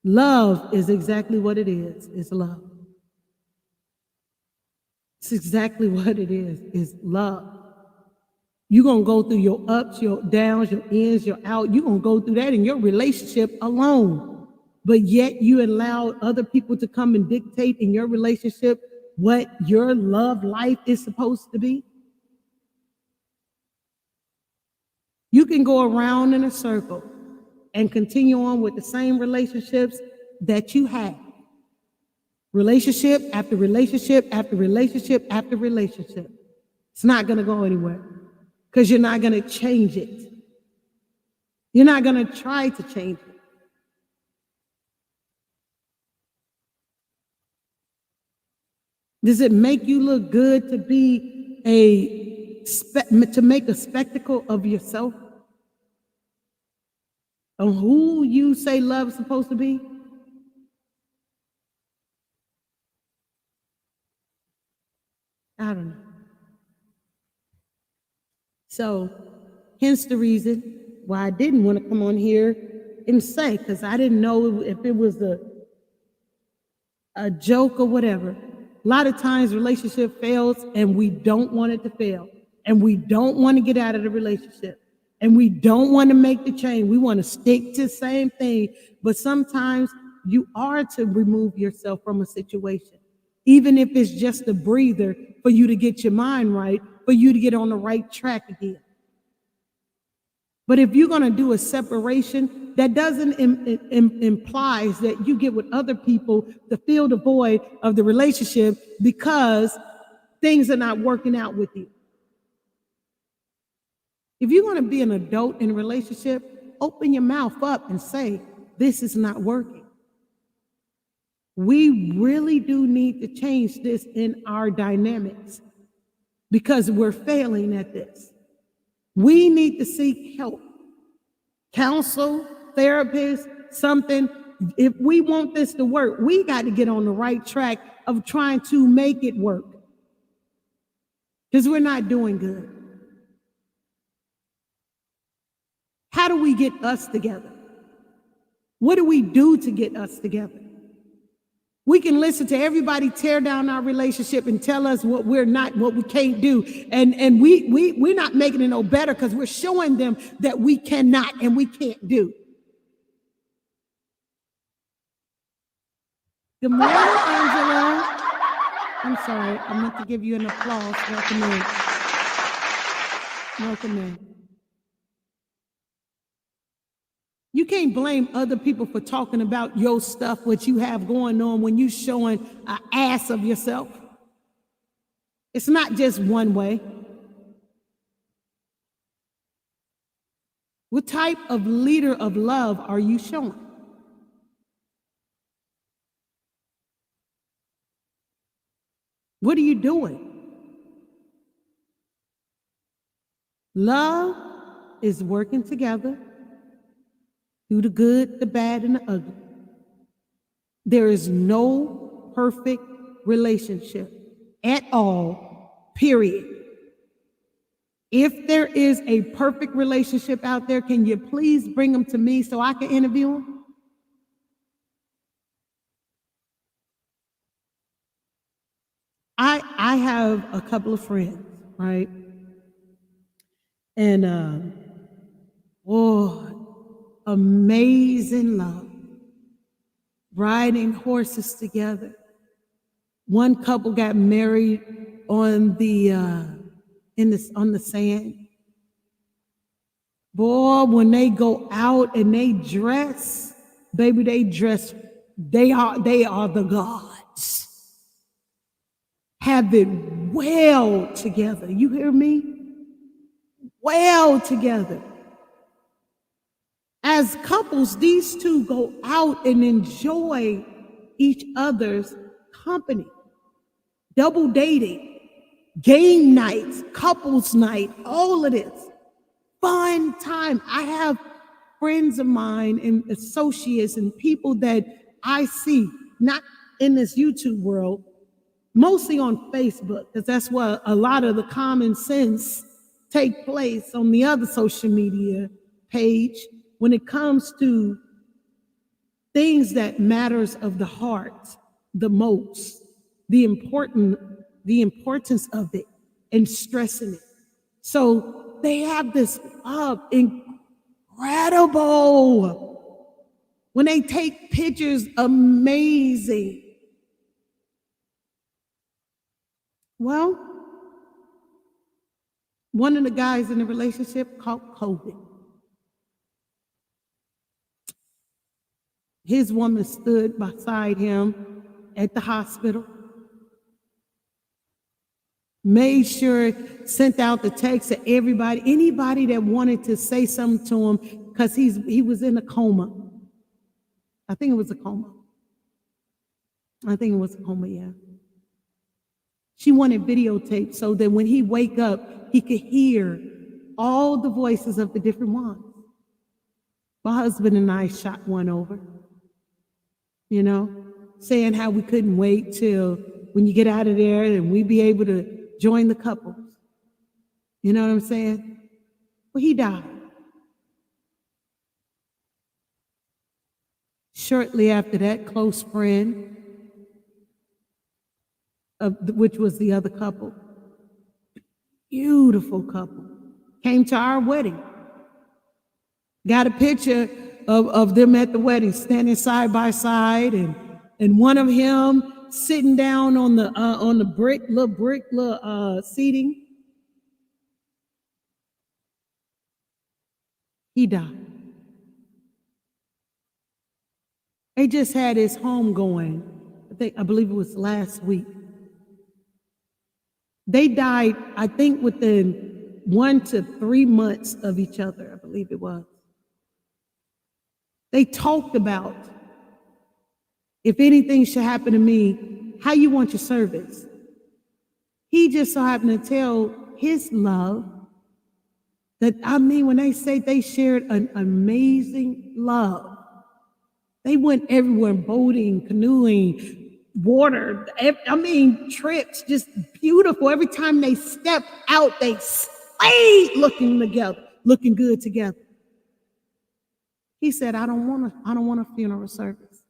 Love is exactly what it is. It's love. It's exactly what it is love. You're going to go through your ups, your downs, your ins, your outs. You're going to go through that in your relationship alone. But yet you allow other people to come and dictate in your relationship what your love life is supposed to be. You can go around in a circle and continue on with the same relationships that you had. Relationship after relationship after relationship after relationship. It's not going to go anywhere because you're not going to change it. You're not going to try to change it. Does it make you look good to be to make a spectacle of yourself? On who you say love is supposed to be? I don't know. So, hence the reason why I didn't want to come on here and say, because I didn't know if it was a joke or whatever. A lot of times relationship fails and we don't want it to fail. And we don't want to get out of the relationship. And we don't want to make the change. We want to stick to the same thing. But sometimes you are to remove yourself from a situation, even if it's just a breather for you to get your mind right, for you to get on the right track again. But if you're going to do a separation, that doesn't implies that you get with other people to fill the void of the relationship because things are not working out with you. If you're going to be an adult in a relationship, open your mouth up and say, this is not working. We really do need to change this in our dynamics because we're failing at this. We need to seek help, counsel, therapist, something. If we want this to work, we got to get on the right track of trying to make it work because we're not doing good. How do we get us together? What do we do to get us together? We can listen to everybody tear down our relationship and tell us what we're not, what we can't do. And we're not making it no better because we're showing them that we cannot and we can't do. Good morning, Angela. I'm sorry. I meant to give you an applause. Welcome in. Welcome in. You can't blame other people for talking about your stuff, what you have going on when you're showing an ass of yourself. It's not just one way. What type of leader of love are you showing? What are you doing? Love is working together through the good, the bad, and the ugly. There is no perfect relationship at all, period. If there is a perfect relationship out there, can you please bring them to me so I can interview them? I have a couple of friends, right? And amazing love, riding horses together. One couple got married on the on the sand. Boy, when they go out and they dress, baby, they dress. They are the gods. Have it well together. You hear me? Well together. As couples, these two go out and enjoy each other's company. Double dating, game nights, couples night, all of this. Fun time. I have friends of mine and associates and people that I see, not in this YouTube world, mostly on Facebook, because that's where a lot of the common sense take place on the other social media page. When it comes to things that matters of the heart the most, the importance of it and stressing it. So they have this incredible. When they take pictures, amazing. Well, one of the guys in the relationship caught COVID. His woman stood beside him at the hospital, made sure, sent out the text to everybody, anybody that wanted to say something to him, because he was in a coma. I think it was a coma. Yeah. She wanted videotape so that when he wake up, he could hear all the voices of the different ones. My husband and I shot one over. You know, saying how we couldn't wait till when you get out of there and we be able to join the couples. You know what I'm saying? Well, he died. Shortly after that, close friend, which was the other couple. Beautiful couple. Came to our wedding. Got a picture of them at the wedding, standing side by side, and one of him sitting down on the brick seating. He died. They just had his home going. I believe it was last week. They died, I think, within 1 to 3 months of each other, I believe it was. They talked about, if anything should happen to me, how you want your service. He just so happened to tell his love that, when they say they shared an amazing love, they went everywhere, boating, canoeing, water, trips, just beautiful. Every time they stepped out, they stayed looking good together. He said, I don't want a funeral service.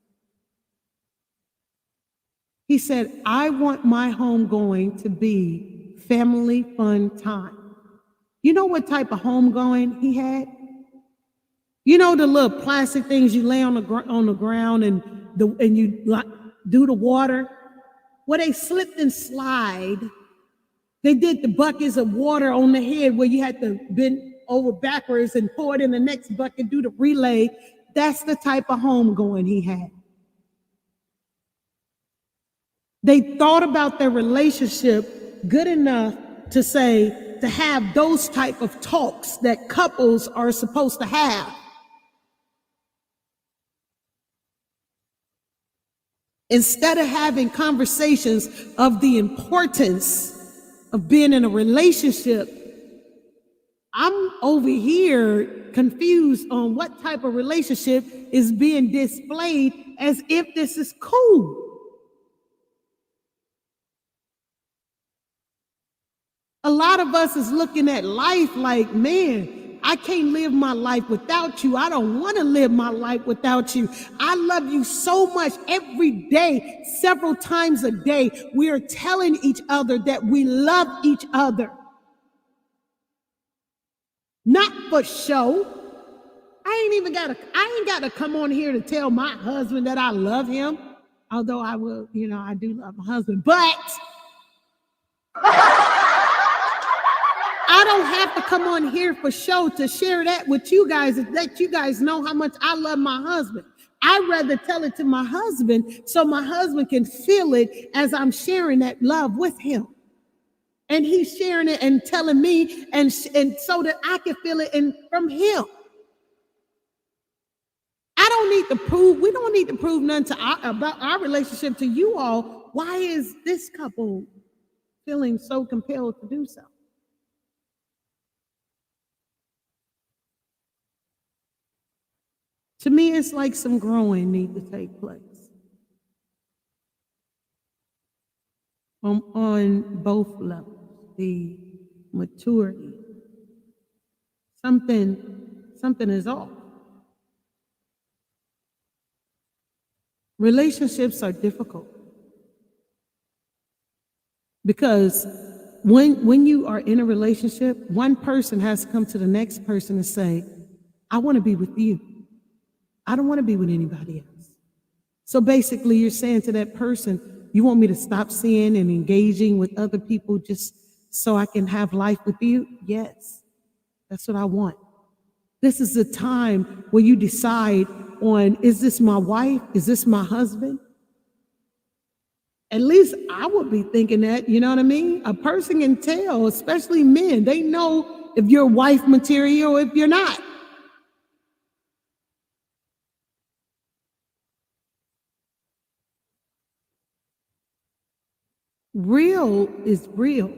He said, I want my homegoing to be family fun time. You know what type of homegoing he had? You know the little plastic things you lay on the ground and you do the water? Well, they slipped and slide. They did the buckets of water on the head where you had to bend over backwards and pour it in the next bucket, do the relay. That's the type of homegoing he had. They thought about their relationship good enough to have those type of talks that couples are supposed to have. Instead of having conversations of the importance of being in a relationship, I'm over here confused on what type of relationship is being displayed as if this is cool. A lot of us is looking at life like, man, I can't live my life without you. I don't want to live my life without you. I love you so much. Every day, several times a day, we are telling each other that we love each other. Not for show. I ain't got to come on here to tell my husband that I love him. Although I will, I do love my husband, but I don't have to come on here for show to share that with you guys, let you guys know how much I love my husband. I'd rather tell it to my husband so my husband can feel it as I'm sharing that love with him. And he's sharing it and telling me, and so that I can feel it from him. We don't need to prove nothing about our relationship to you all. Why is this couple feeling so compelled to do so? To me, it's like some growing needs to take place on both levels, the maturity. Something is off. Relationships are difficult because when you are in a relationship, one person has to come to the next person and say, I want to be with you. I don't want to be with anybody else. So basically, you're saying to that person, you want me to stop seeing and engaging with other people just so I can have life with you? Yes, that's what I want. This is the time where you decide on, is this my wife? Is this my husband? At least I would be thinking that, you know what I mean? A person can tell, especially men, they know if you're wife material or if you're not. Real is real.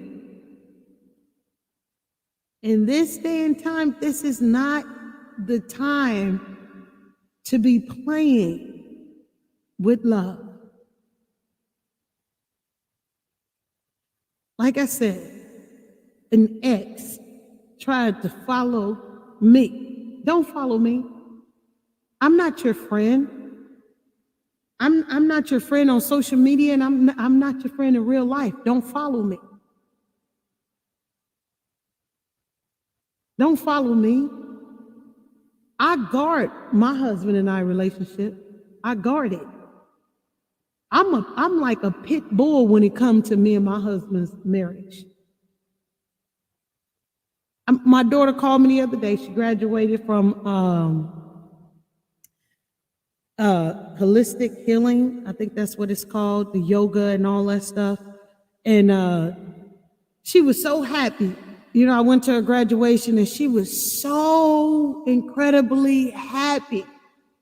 In this day and time, this is not the time to be playing with love. Like I said, an ex tried to follow me. Don't follow me. I'm not your friend. I'm not your friend on social media, and I'm not your friend in real life. Don't follow me. Don't follow me. I guard my husband and I relationship. I guard it. I'm like a pit bull when it comes to me and my husband's marriage. My daughter called me the other day. She graduated from holistic healing. I think that's what it's called, the yoga and all that stuff. And she was so happy. You know, I went to her graduation and she was so incredibly happy.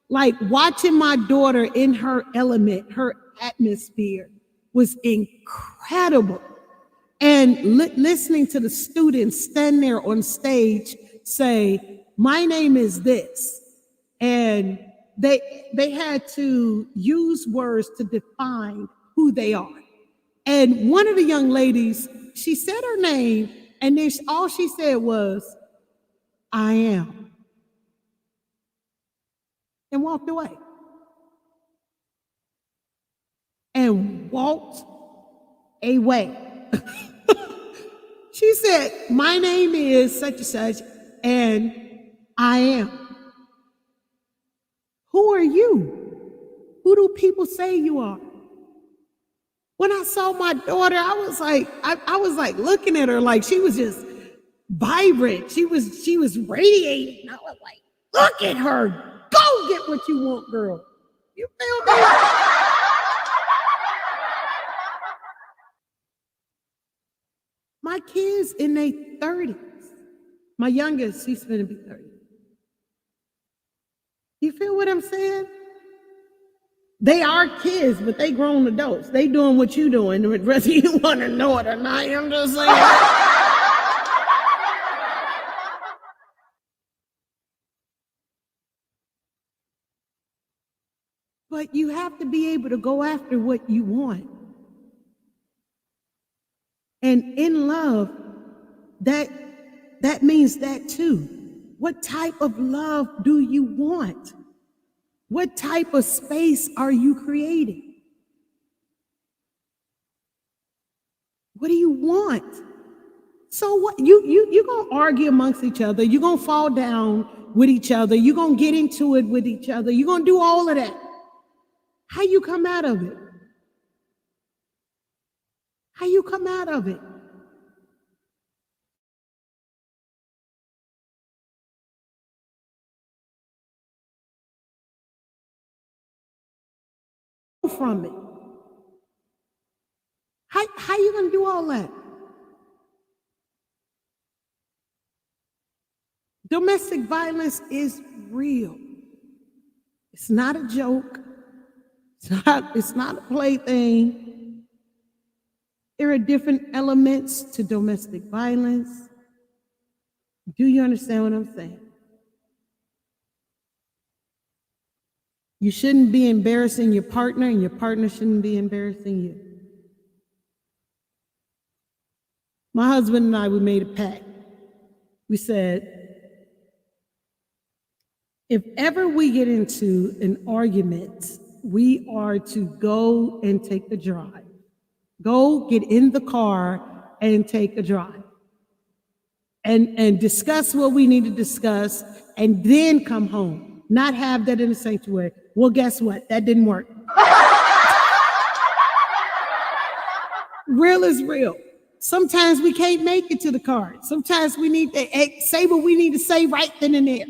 Like watching my daughter in her element, her atmosphere was incredible. And listening to the students stand there on stage say, my name is this. And they had to use words to define who they are. And one of the young ladies, she said her name, and then all she said was, I am. And walked away. And walked away. She said, my name is such and such, and I am. Who are you? Who do people say you are? When I saw my daughter, I was like looking at her like she was just vibrant. She was radiating. I was like, look at her. Go get what you want, girl. You feel me? My kids in their 30s. My youngest, she's gonna be 30. You feel what I'm saying? They are kids, but they grown adults. They doing what you doing, whether you want to know it or not. I'm just saying. But you have to be able to go after what you want. And in love, that means that too. What type of love do you want? What type of space are you creating? What do you want? So what you're gonna argue amongst each other, you're gonna fall down with each other, you're gonna get into it with each other, you're gonna do all of that. How you come out of it? How you come out of it? From it. How you gonna do all that? Domestic violence is real. It's not a joke. It's not a plaything. There are different elements to domestic violence. Do you understand what I'm saying? You shouldn't be embarrassing your partner, and your partner shouldn't be embarrassing you. My husband and I, we made a pact. We said, if ever we get into an argument, we are to go and take a drive. Go get in the car and take a drive. And discuss what we need to discuss, and then come home. Not have that in the sanctuary. Well, guess what? That didn't work. Real is real. Sometimes we can't make it to the car. Sometimes we need to say what we need to say right then and there.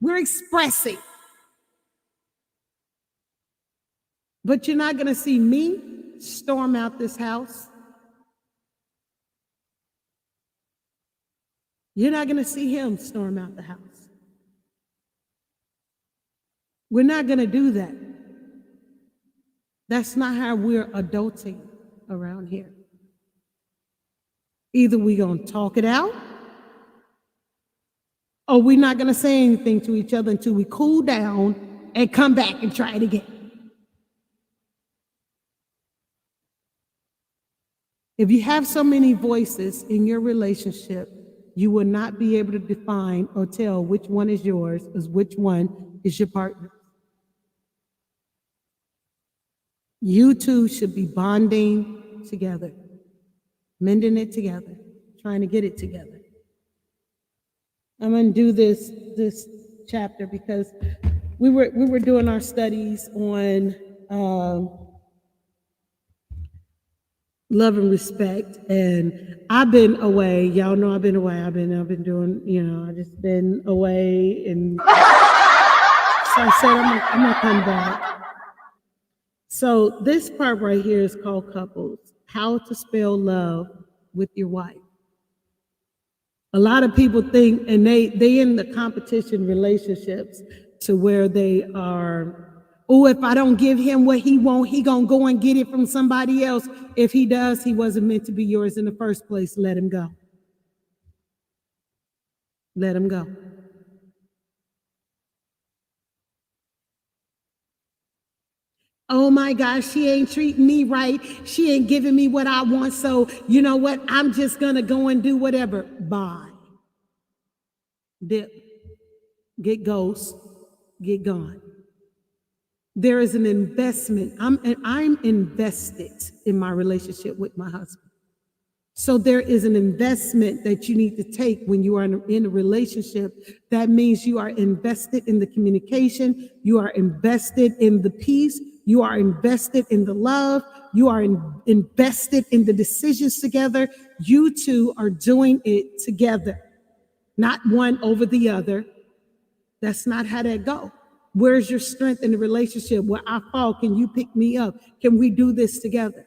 We're expressing. But you're not going to see me storm out this house. You're not going to see him storm out the house. We're not going to do that. That's not how we're adulting around here. Either we're going to talk it out, or we're not going to say anything to each other until we cool down and come back and try it again. If you have so many voices in your relationship, you will not be able to define or tell which one is yours, or which one is your partner. You two should be bonding together, mending it together, trying to get it together. I'm going to do this chapter because we were doing our studies on love and respect, and I've been away. Y'all know I've been away. I've been doing, I just been away, and so I said I'm gonna come back. So this part right here is called couples: how to spell love with your wife. A lot of people think, and they in the competition relationships to where they are, oh, if I don't give him what he want, he gonna go and get it from somebody else. If he does, he wasn't meant to be yours in the first place. Let him go. Let him go. Oh my gosh, she ain't treating me right. She ain't giving me what I want. So you know what? I'm just gonna go and do whatever. Bye. Dip. Get ghost. Get gone. There is an investment. I'm invested in my relationship with my husband. So there is an investment that you need to take when you are in a relationship. That means you are invested in the communication. You are invested in the peace. You are invested in the love. You are invested in the decisions together. You two are doing it together, not one over the other. That's not how that goes. Where's your strength in the relationship? Where I fall, can you pick me up? Can we do this together?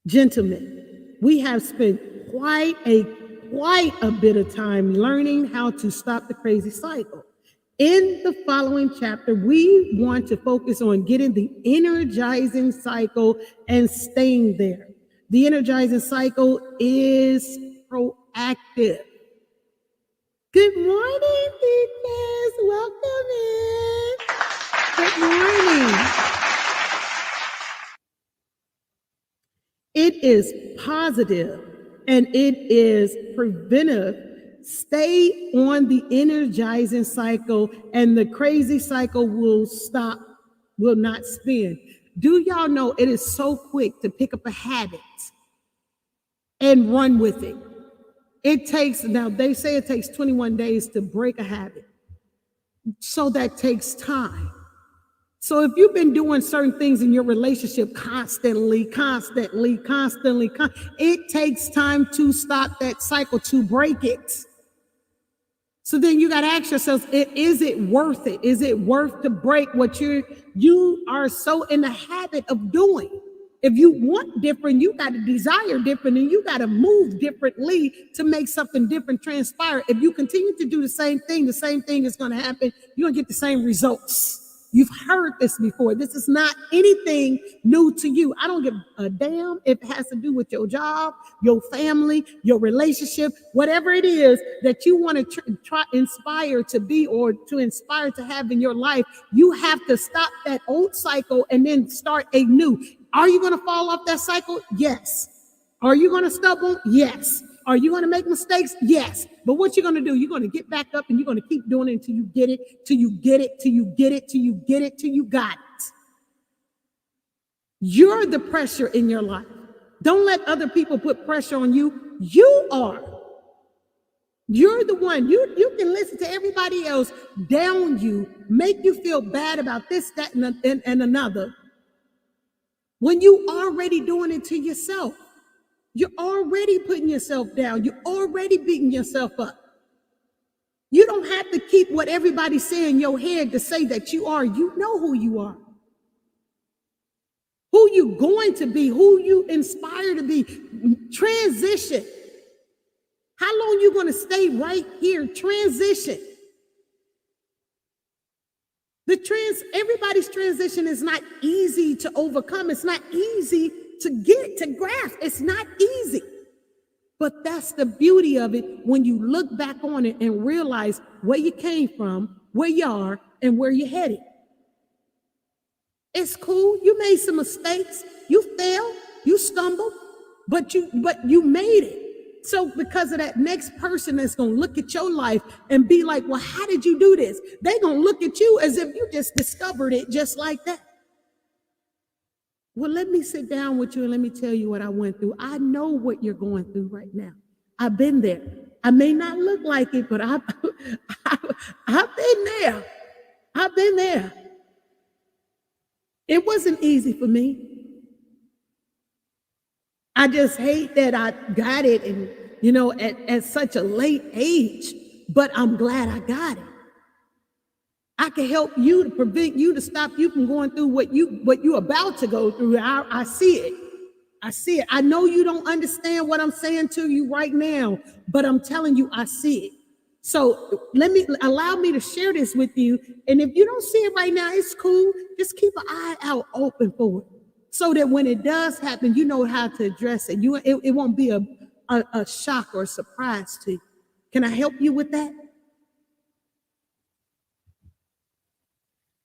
Gentlemen, we have spent quite a bit of time learning how to stop the crazy cycle. In the following chapter, we want to focus on getting the energizing cycle and staying there. The energizing cycle is proactive. Good morning, teachers. Welcome in. Good morning. It is positive and it is preventive. Stay on the energizing cycle and the crazy cycle will stop, will not spin. Do y'all know it is so quick to pick up a habit and run with it? It takes, now they say it takes 21 days to break a habit. So that takes time. So if you've been doing certain things in your relationship constantly, it takes time to stop that cycle, to break it. So then you got to ask yourselves, is it worth it? Is it worth to break what you are so in the habit of doing? If you want different, you got to desire different, and you got to move differently to make something different transpire. If you continue to do the same thing is going to happen. You're going to get the same results. You've heard this before. This is not anything new to you. I don't give a damn if it has to do with your job, your family, your relationship, whatever it is that you want to try inspire to be or to inspire to have in your life. You have to stop that old cycle and then start a new. Are you going to fall off that cycle? Yes. Are you going to stumble? Yes. Are you going to make mistakes? Yes. But what you're going to do, you're going to get back up and you're going to keep doing it until you get it, till you get it, till you get it, till you get it, till you got it. You're the pressure in your life. Don't let other people put pressure on you. You are. You're the one. You can listen to everybody else down you, make you feel bad about this, that, and another, when you already doing it to yourself. You're already putting yourself down. You're already beating yourself up. You don't have to keep what everybody's saying in your head to say that you are. You know who you are. Who you going to be, who you inspire to be. Transition. How long you going to stay right here? Transition. Everybody's transition is not easy to overcome. It's not easy to grasp. It's not easy. But that's the beauty of it when you look back on it and realize where you came from, where you are, and where you're headed. It's cool. You made some mistakes. You failed. You stumbled, but you made it. So because of that, next person that's going to look at your life and be like, well, how did you do this? They're going to look at you as if you just discovered it just like that. Well, let me sit down with you and let me tell you what I went through. I know what you're going through right now. I've been there. I may not look like it, but I've been there. I've been there. It wasn't easy for me. I just hate that I got it and, at such a late age, but I'm glad I got it. I can help you to prevent you to stop you from going through what you're about to go through. I see it. I see it. I know you don't understand what I'm saying to you right now, but I'm telling you, I see it. So allow me to share this with you. And if you don't see it right now, it's cool. Just keep an eye out open for it, so that when it does happen, you know how to address it. It won't be a shock or a surprise to you. Can I help you with that?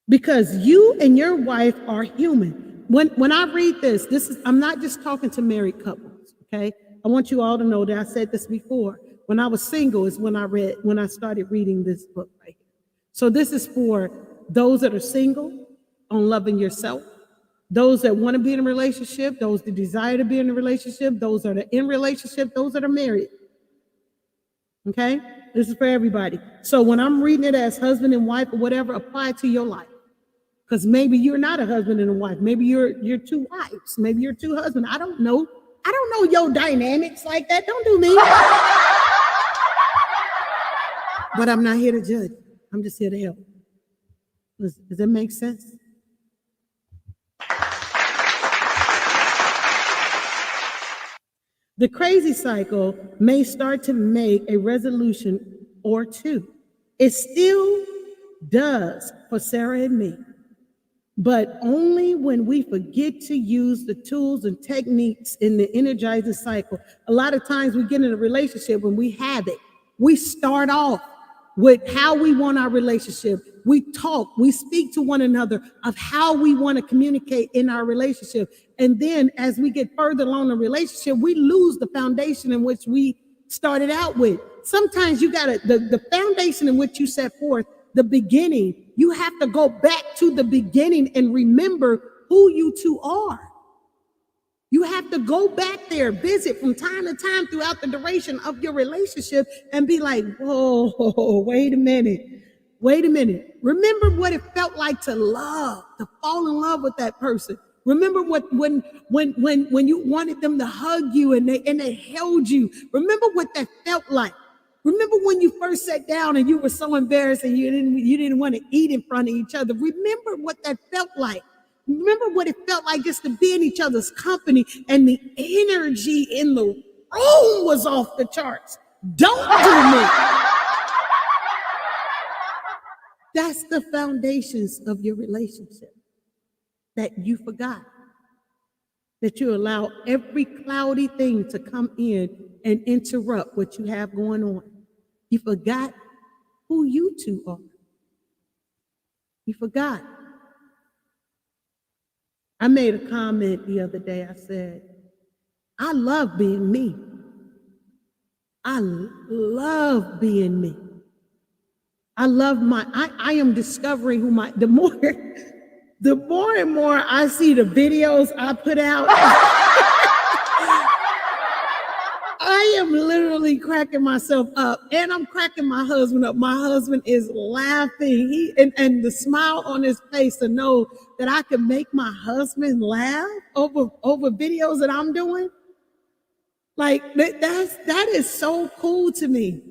Because you and your wife are human. When I read this I'm not just talking to married couples, okay? I want you all to know that I said this before. When I was single is when I started reading this book right here. So this is for those that are single, on loving yourself, those that want to be in a relationship, those that desire to be in a relationship, those that are in relationship, those that are married. Okay? This is for everybody. So when I'm reading it as husband and wife or whatever, apply it to your life. Because maybe you're not a husband and a wife. Maybe you're two wives. Maybe you're two husbands. I don't know. I don't know your dynamics like that. Don't do me. But I'm not here to judge. I'm just here to help. Does that make sense? The crazy cycle may start to make a resolution or two. It still does for Sarah and me, but only when we forget to use the tools and techniques in the energizing cycle. A lot of times we get in a relationship when we have it. We start off with how we want our relationship. We talk, we speak to one another of how we want to communicate in our relationship. And then as we get further along the relationship, we lose the foundation in which we started out with. Sometimes you got the foundation in which you set forth, the beginning, you have to go back to the beginning and remember who you two are. You have to go back there, visit from time to time throughout the duration of your relationship and be like, whoa, wait a minute. Remember what it felt like to love, to fall in love with that person. Remember when you wanted them to hug you and they held you. Remember what that felt like. Remember when you first sat down and you were so embarrassed and you didn't want to eat in front of each other. Remember what that felt like. Remember what it felt like just to be in each other's company and the energy in the room was off the charts. Don't do me. That's the foundations of your relationship that you forgot. That you allow every cloudy thing to come in and interrupt what you have going on. You forgot who you two are. You forgot. I made a comment the other day. I said, I love being me. I love being me. I am discovering who the more and more I see the videos I put out, I am literally cracking myself up, and I'm cracking my husband up. My husband is laughing, and the smile on his face to know that I can make my husband laugh over videos that I'm doing. Like that is so cool to me.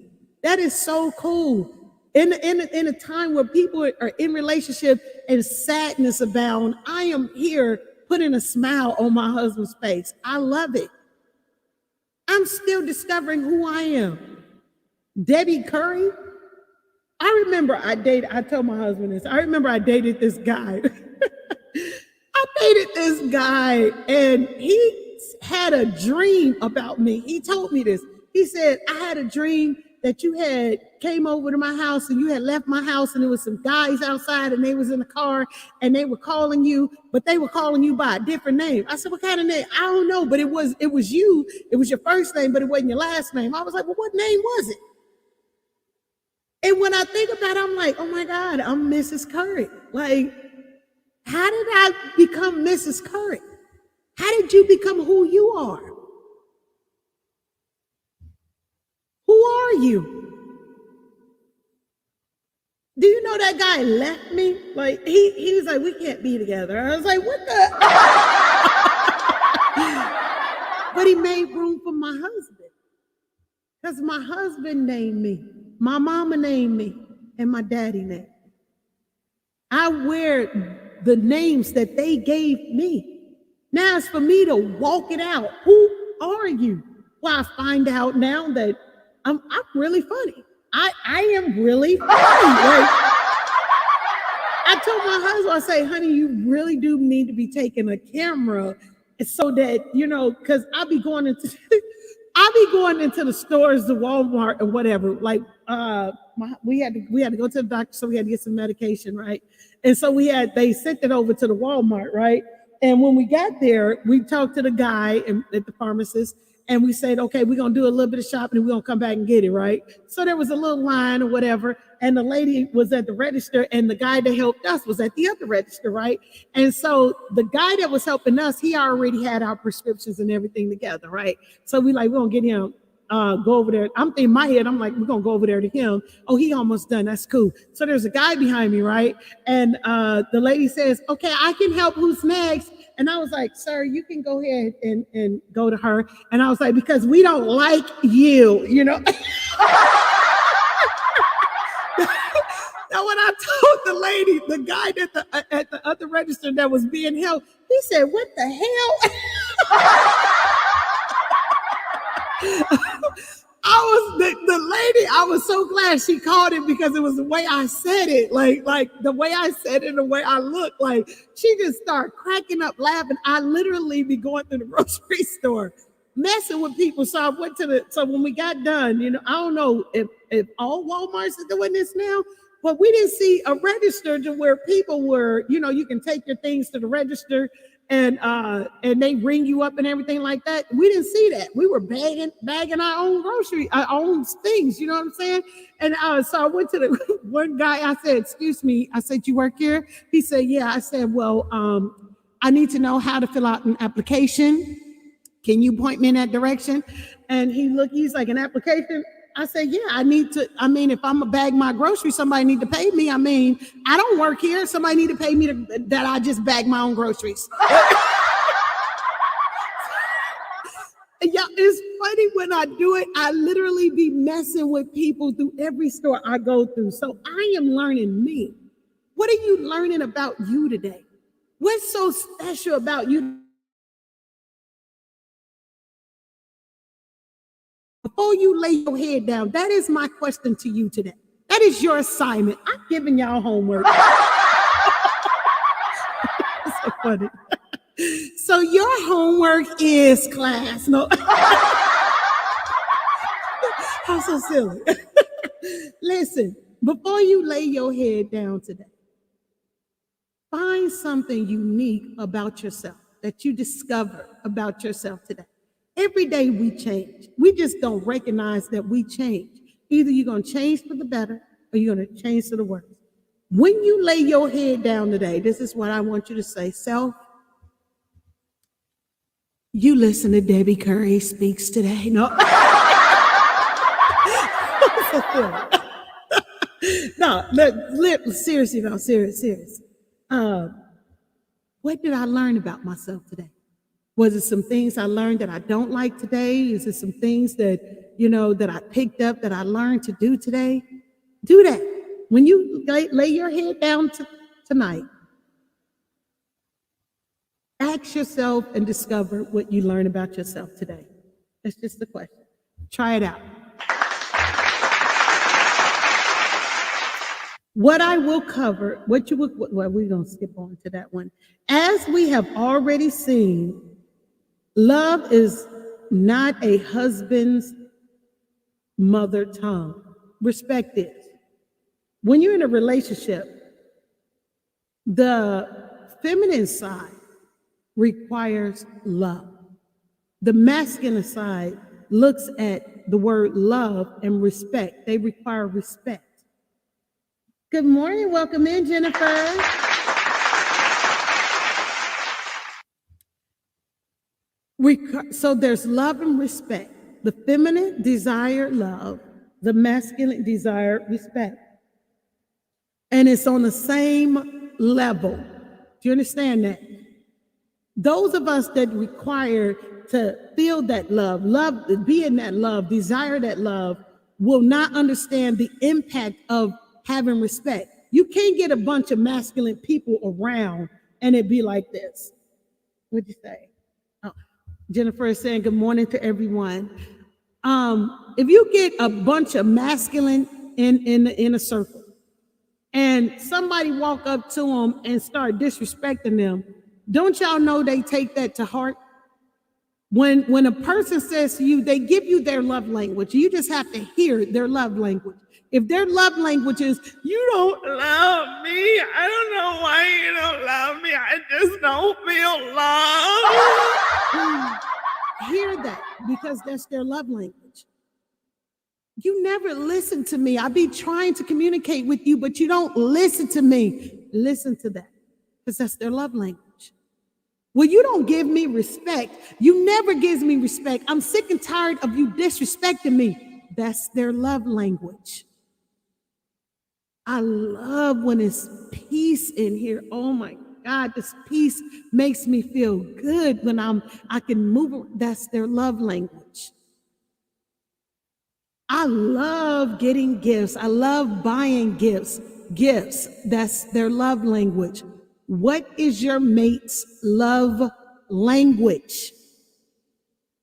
That is so cool. In a time where people are in relationship and sadness abound, I am here putting a smile on my husband's face. I love it. I'm still discovering who I am. Debbie Curry. I remember I told my husband this. I remember I dated this guy. And he had a dream about me. He told me this. He said, I had a dream that you had came over to my house and you had left my house and there was some guys outside and they was in the car and they were calling you, but they were calling you by a different name. I said, what kind of name? I don't know, but it was you. It was your first name, but it wasn't your last name. I was like, well, what name was it? And when I think about it, I'm like, oh my God, I'm Mrs. Curry. Like, how did I become Mrs. Curry? How did you become who you are? Who are you? Do you know that guy left me? Like, he was like, we can't be together. I was like, what the? But he made room for my husband. Because my husband named me. My mama named me. And my daddy named me. I wear the names that they gave me. Now it's for me to walk it out. Who are you? Well, I find out now that I'm really funny. I am really funny. Like, I told my husband, I say, honey, you really do need to be taking a camera so that, you know, because I'll be going into the stores, the Walmart or whatever. Like we had to go to the doctor, so we had to get some medication, right? And so they sent it over to the Walmart, right? And when we got there, we talked to the guy at the pharmacist, and we said, okay, we're going to do a little bit of shopping and we're going to come back and get it, right? So there was a little line or whatever, and the lady was at the register, and the guy that helped us was at the other register, right? And so the guy that was helping us, he already had our prescriptions and everything together, right? So we're going to get him, go over there. I'm thinking in my head, I'm like, we're going to go over there to him. Oh, he almost done. That's cool. So there's a guy behind me, right? And the lady says, okay, I can help. Who's next? And I was like, sir, you can go ahead and go to her. And I was like, because we don't like you, you know. Now, when I told the lady, the guy at the other register that was being held, he said, what the hell? I was so glad she called it because it was the way I said it, like the way I said it, the way I looked, like she just started cracking up laughing. I literally be going through the grocery store messing with people. So I went so when we got done, you know, I don't know if all Walmarts are doing this now, but we didn't see a register to where people were, you know, you can take your things to the register and they ring you up and everything like that. We didn't see that. We were bagging our own our own things, you know what I'm saying? And so I went to the one guy, I said, excuse me, I said, you work here? He said, yeah. I said, well, I need to know how to fill out an application. Can you point me in that direction? And he's like, an application? I said, yeah, if I'm gonna bag my groceries, somebody need to pay me. I mean, I don't work here. Somebody need to pay me that I just bag my own groceries. Yeah, it's funny when I do it. I literally be messing with people through every store I go through. So I am learning me. What are you learning about you today? What's so special about you? Before you lay your head down, that is my question to you today. That is your assignment. I'm giving y'all homework. So funny. So your homework is class. No. I'm so silly. Listen, before you lay your head down today, find something unique about yourself that you discover about yourself today. Every day we change. We just don't recognize that we change. Either you're going to change for the better or you're going to change for the worse. When you lay your head down today, this is what I want you to say. Self, you listen to Debbie Curry Speaks Today. No. Seriously. What did I learn about myself today? Was it some things I learned that I don't like today? Is it some things that, you know, that I picked up that I learned to do today? Do that. When you lay your head down tonight, ask yourself and discover what you learn about yourself today. That's just the question. Try it out. What I will cover, we're going to skip on to that one. As we have already seen, love is not a husband's mother tongue. Respect this. When you're in a relationship, the feminine side requires love. The masculine side looks at the word love and respect. They require respect. Good morning. Welcome in, Jennifer. So there's love and respect. The feminine desire love, the masculine desire respect. And it's on the same level. Do you understand that? Those of us that require to feel that love, be in that love, desire that love, will not understand the impact of having respect. You can't get a bunch of masculine people around and it be like this. What'd you say? Oh, Jennifer is saying good morning to everyone. If you get a bunch of masculine in a circle and somebody walk up to them and start disrespecting them, don't y'all know they take that to heart? When a person says to you, they give you their love language. You just have to hear their love language. If their love language is, you don't love me, I don't know why you don't love me, I just don't feel love. Hear that, because that's their love language. You never listen to me. I be trying to communicate with you, but you don't listen to me. Listen to that, because that's their love language. Well, you don't give me respect. You never gives me respect. I'm sick and tired of you disrespecting me. That's their love language. I love when it's peace in here. Oh my God, this peace makes me feel good when I can move. That's their love language. I love getting gifts. I love buying gifts. That's their love language. What is your mate's love language?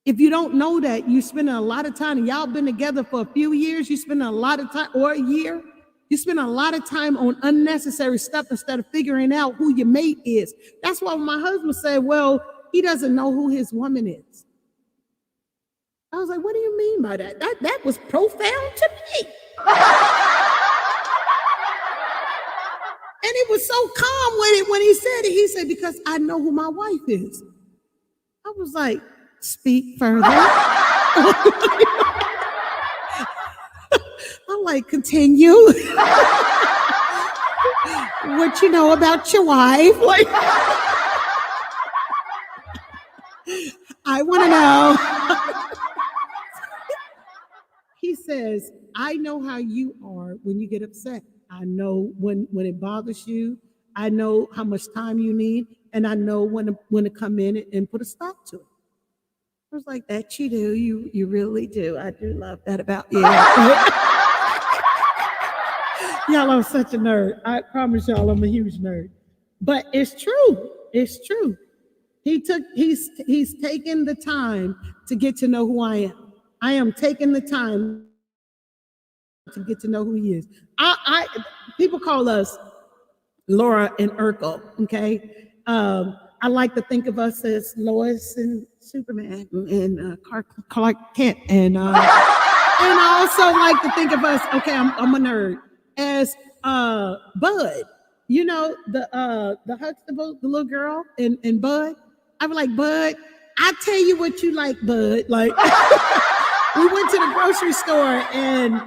If you don't know that, you spend a lot of time, and y'all been together for a few years, you spend a lot of time, or a year, you spend a lot of time on unnecessary stuff instead of figuring out who your mate is. That's why my husband said, well, he doesn't know who his woman is. I was like, what do you mean by that? That was profound to me. And it was so calm with it when he said it. He said, because I know who my wife is. I was like, speak further. I'm like, continue. What you know about your wife? Like, I want to know. He says, I know how you are when you get upset. I know when it bothers you. I know how much time you need, and I know when to come in and put a stop to it. I was like, that you do. You really do. I do love that about you. Y'all, I'm such a nerd. I promise y'all I'm a huge nerd. But it's true. It's true. He's taken the time to get to know who I am. I am taking the time to get to know who he is. People call us Laura and Urkel, okay? I like to think of us as Lois and Superman and Clark Kent. And I also like to think of us, okay, I'm a nerd, as Bud. You know, the Huxtable, the little girl and Bud. I was like, Bud, I tell you what you like, Bud. Like, we went to the grocery store and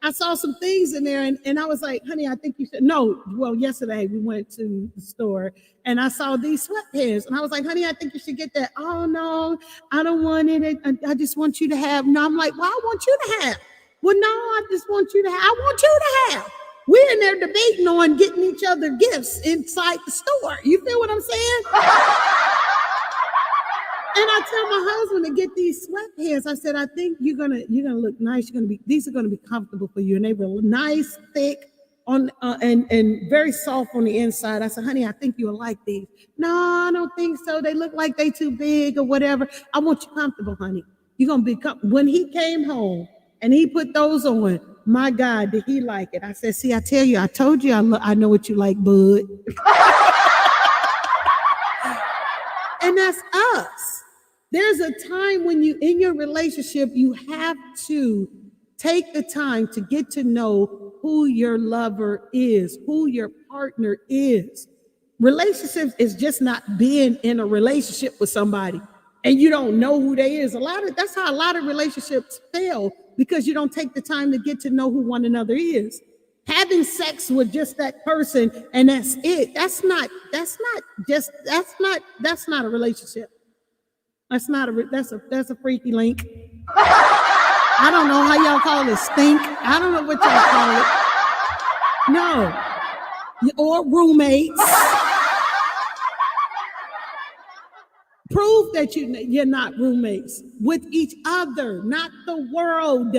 I saw some things in there and I was like, honey, I think you should. No, well, yesterday we went to the store and I saw these sweatpants and I was like, honey, I think you should get that. Oh, no, I don't want it. I just want you to have. No, I'm like, well, I want you to have. Well, no, I just want you to have. I want you to have. We're in there debating on getting each other gifts inside the store. You feel what I'm saying? And I tell my husband to get these sweatpants. I said, I think you're gonna look nice. These are gonna be comfortable for you. And they were nice, thick, on and very soft on the inside. I said, honey, I think you'll like these. No, I don't think so. They look like they too big or whatever. I want you comfortable, honey. You're gonna be when he came home and he put those on, my God, did he like it? I said, see, I told you I know what you like, Bud. And that's us. There's a time when in your relationship, you have to Take the time to get to know who your lover is, who your partner is. Relationships is just not being in a relationship with somebody and you don't know who they is. That's how a lot of relationships fail, because you don't take the time to get to know who one another is. Having sex with just that person and that's it. That's not a relationship. That's a freaky link. I don't know how y'all call it, stink. I don't know what y'all call it. No. Or roommates. Prove that you're not roommates with each other, not the world.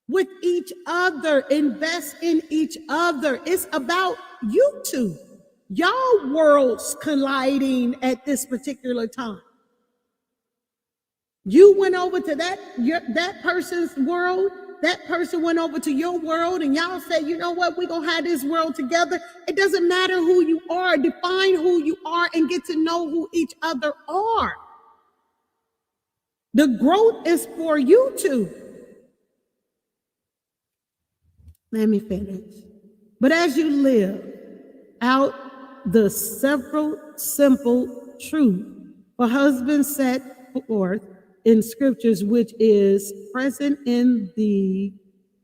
With each other, invest in each other. It's about you two. Y'all worlds colliding at this particular time. You went over to that person's world. That person went over to your world, and y'all said, you know what, we're going to have this world together. It doesn't matter who you are. Define who you are and get to know who each other are. The growth is for you two. Let me finish. But as you live out the several simple truths for husbands set forth in scriptures, which is present in the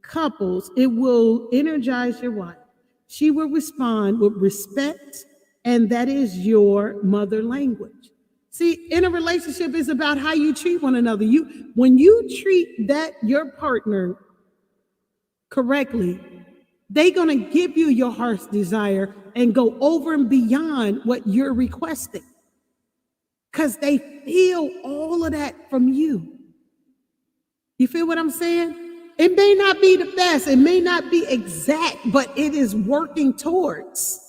couples, it will energize your wife. She will respond with respect, and that is your mother language. See, in a relationship, it's about how you treat one another. When you treat your partner correctly, they're going to give you your heart's desire and go over and beyond what you're requesting, because they feel all of that from you. You feel what I'm saying? It may not be the best, it may not be exact, but it is working towards.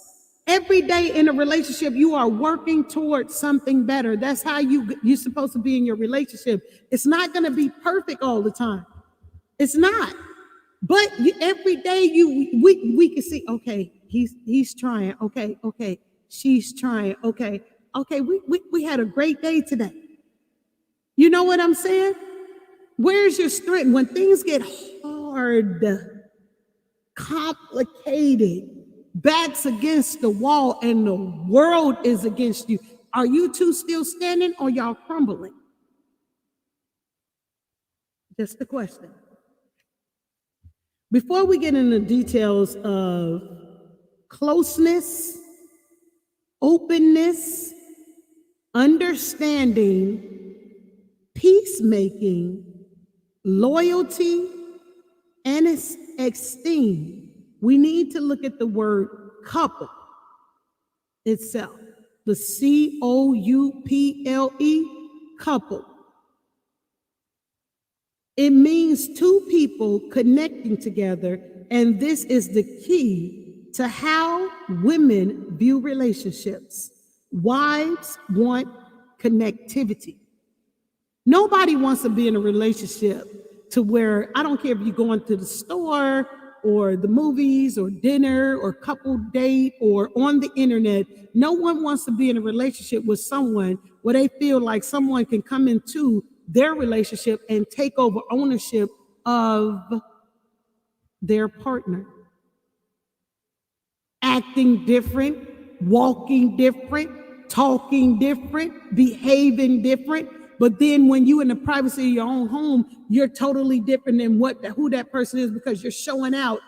Every day in a relationship, you are working towards something better. That's how you're supposed to be in your relationship. It's not going to be perfect all the time. It's not. But every day we can see, okay, he's trying. Okay, she's trying. Okay, we had a great day today. You know what I'm saying? Where's your strength when things get hard, complicated, backs against the wall, and the world is against you? Are you two still standing, or y'all crumbling? Just a question. Before we get into details of closeness, openness, understanding, peacemaking, loyalty, and esteem, we need to look at the word couple itself. The COUPLE, couple. It means two people connecting together, and this is the key to how women view relationships. Wives want connectivity. Nobody wants to be in a relationship to where, I don't care if you're going to the store or the movies or dinner or couple date or on the internet. No one wants to be in a relationship with someone where they feel like someone can come into their relationship and take over ownership of their partner. Acting different, walking different, talking different, behaving different. But then when you in the privacy of your own home, you're totally different than who that person is, because you're showing out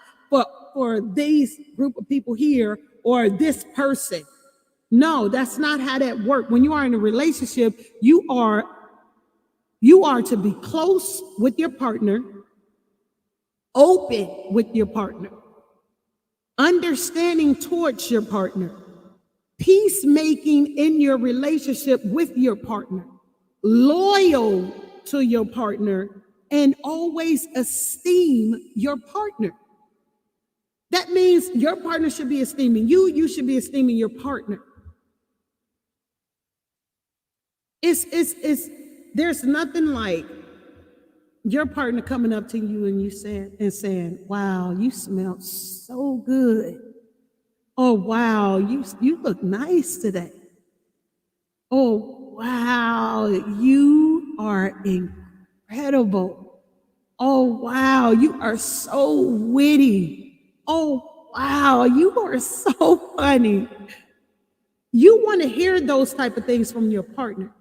for these group of people here or this person. No, that's not how that works. When you are in a relationship, you are to be close with your partner, open with your partner, understanding towards your partner, peacemaking in your relationship with your partner, loyal to your partner, and always esteem your partner. That means your partner should be esteeming you, you should be esteeming your partner. There's nothing like your partner coming up to you and you saying, wow, you smell so good. Oh, wow, you look nice today. Oh, wow, you are incredible. Oh, wow, you are so witty. Oh, wow, you are so funny. You want to hear those type of things from your partner.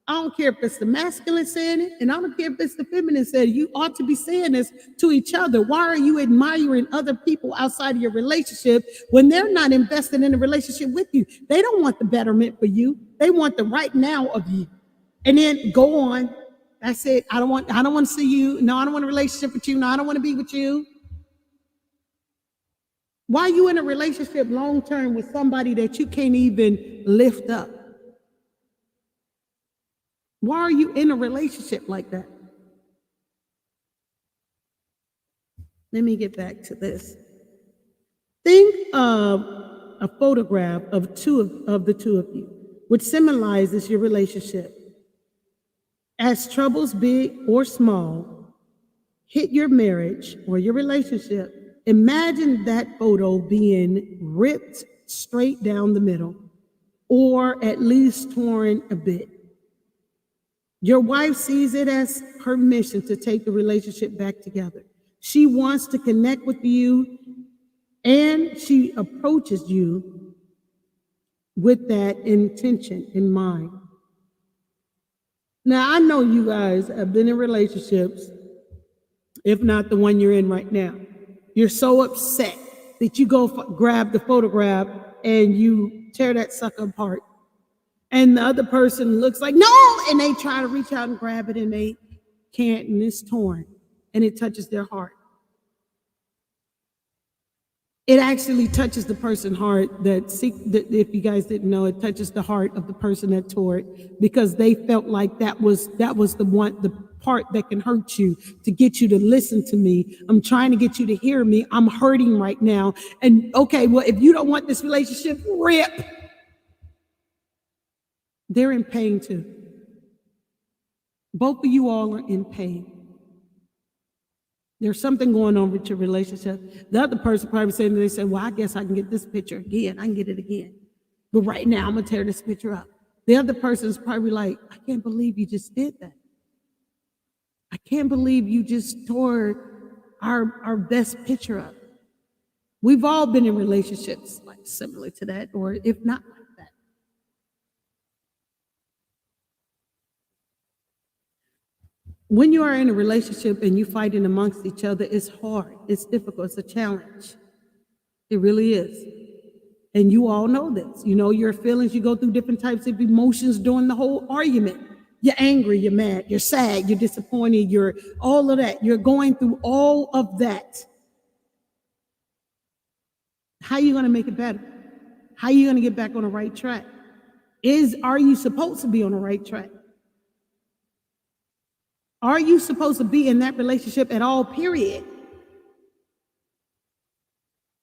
I don't care if it's the masculine saying it, and I don't care if it's the feminine saying it. You ought to be saying this to each other. Why are you admiring other people outside of your relationship when they're not invested in a relationship with you? They don't want the betterment for you. They want the right now of you. And then go on. That's it. I don't want to see you. No, I don't want a relationship with you. No, I don't want to be with you. Why are you in a relationship long term with somebody that you can't even lift up? Why are you in a relationship like that? Let me get back to this. Think of a photograph of the two of you, which symbolizes your relationship. As troubles, big or small, hit your marriage or your relationship, imagine that photo being ripped straight down the middle, or at least torn a bit. Your wife sees it as her mission to take the relationship back together. She wants to connect with you, and she approaches you with that intention in mind. Now, I know you guys have been in relationships, if not the one you're in right now. You're so upset that you go grab the photograph and you tear that sucker apart. And the other person looks like, no, and they try to reach out and grab it and they can't, and it's torn, and it touches their heart. It actually touches the person's heart that, if you guys didn't know, it touches the heart of the person that tore it, because they felt like that was the part that can hurt you, to get you to listen to me. I'm trying to get you to hear me. I'm hurting right now. And okay, well, if you don't want this relationship, rip. They're in pain too. Both of you all are in pain. There's something going on with your relationship. The other person probably saying, they say, well, I guess I can get this picture again. I can get it again. But right now, I'm going to tear this picture up. The other person is probably like, I can't believe you just did that. I can't believe you just tore our best picture up. We've all been in relationships like similar to that, or if not like that. When you are in a relationship and you fighting amongst each other, it's hard, it's difficult, it's a challenge. It really is. And you all know this. You know your feelings, you go through different types of emotions during the whole argument. You're angry, you're mad, you're sad, you're disappointed, you're all of that. You're going through all of that. How are you going to make it better? How are you going to get back on the right track? Are you supposed to be on the right track? Are you supposed to be in that relationship at all, period?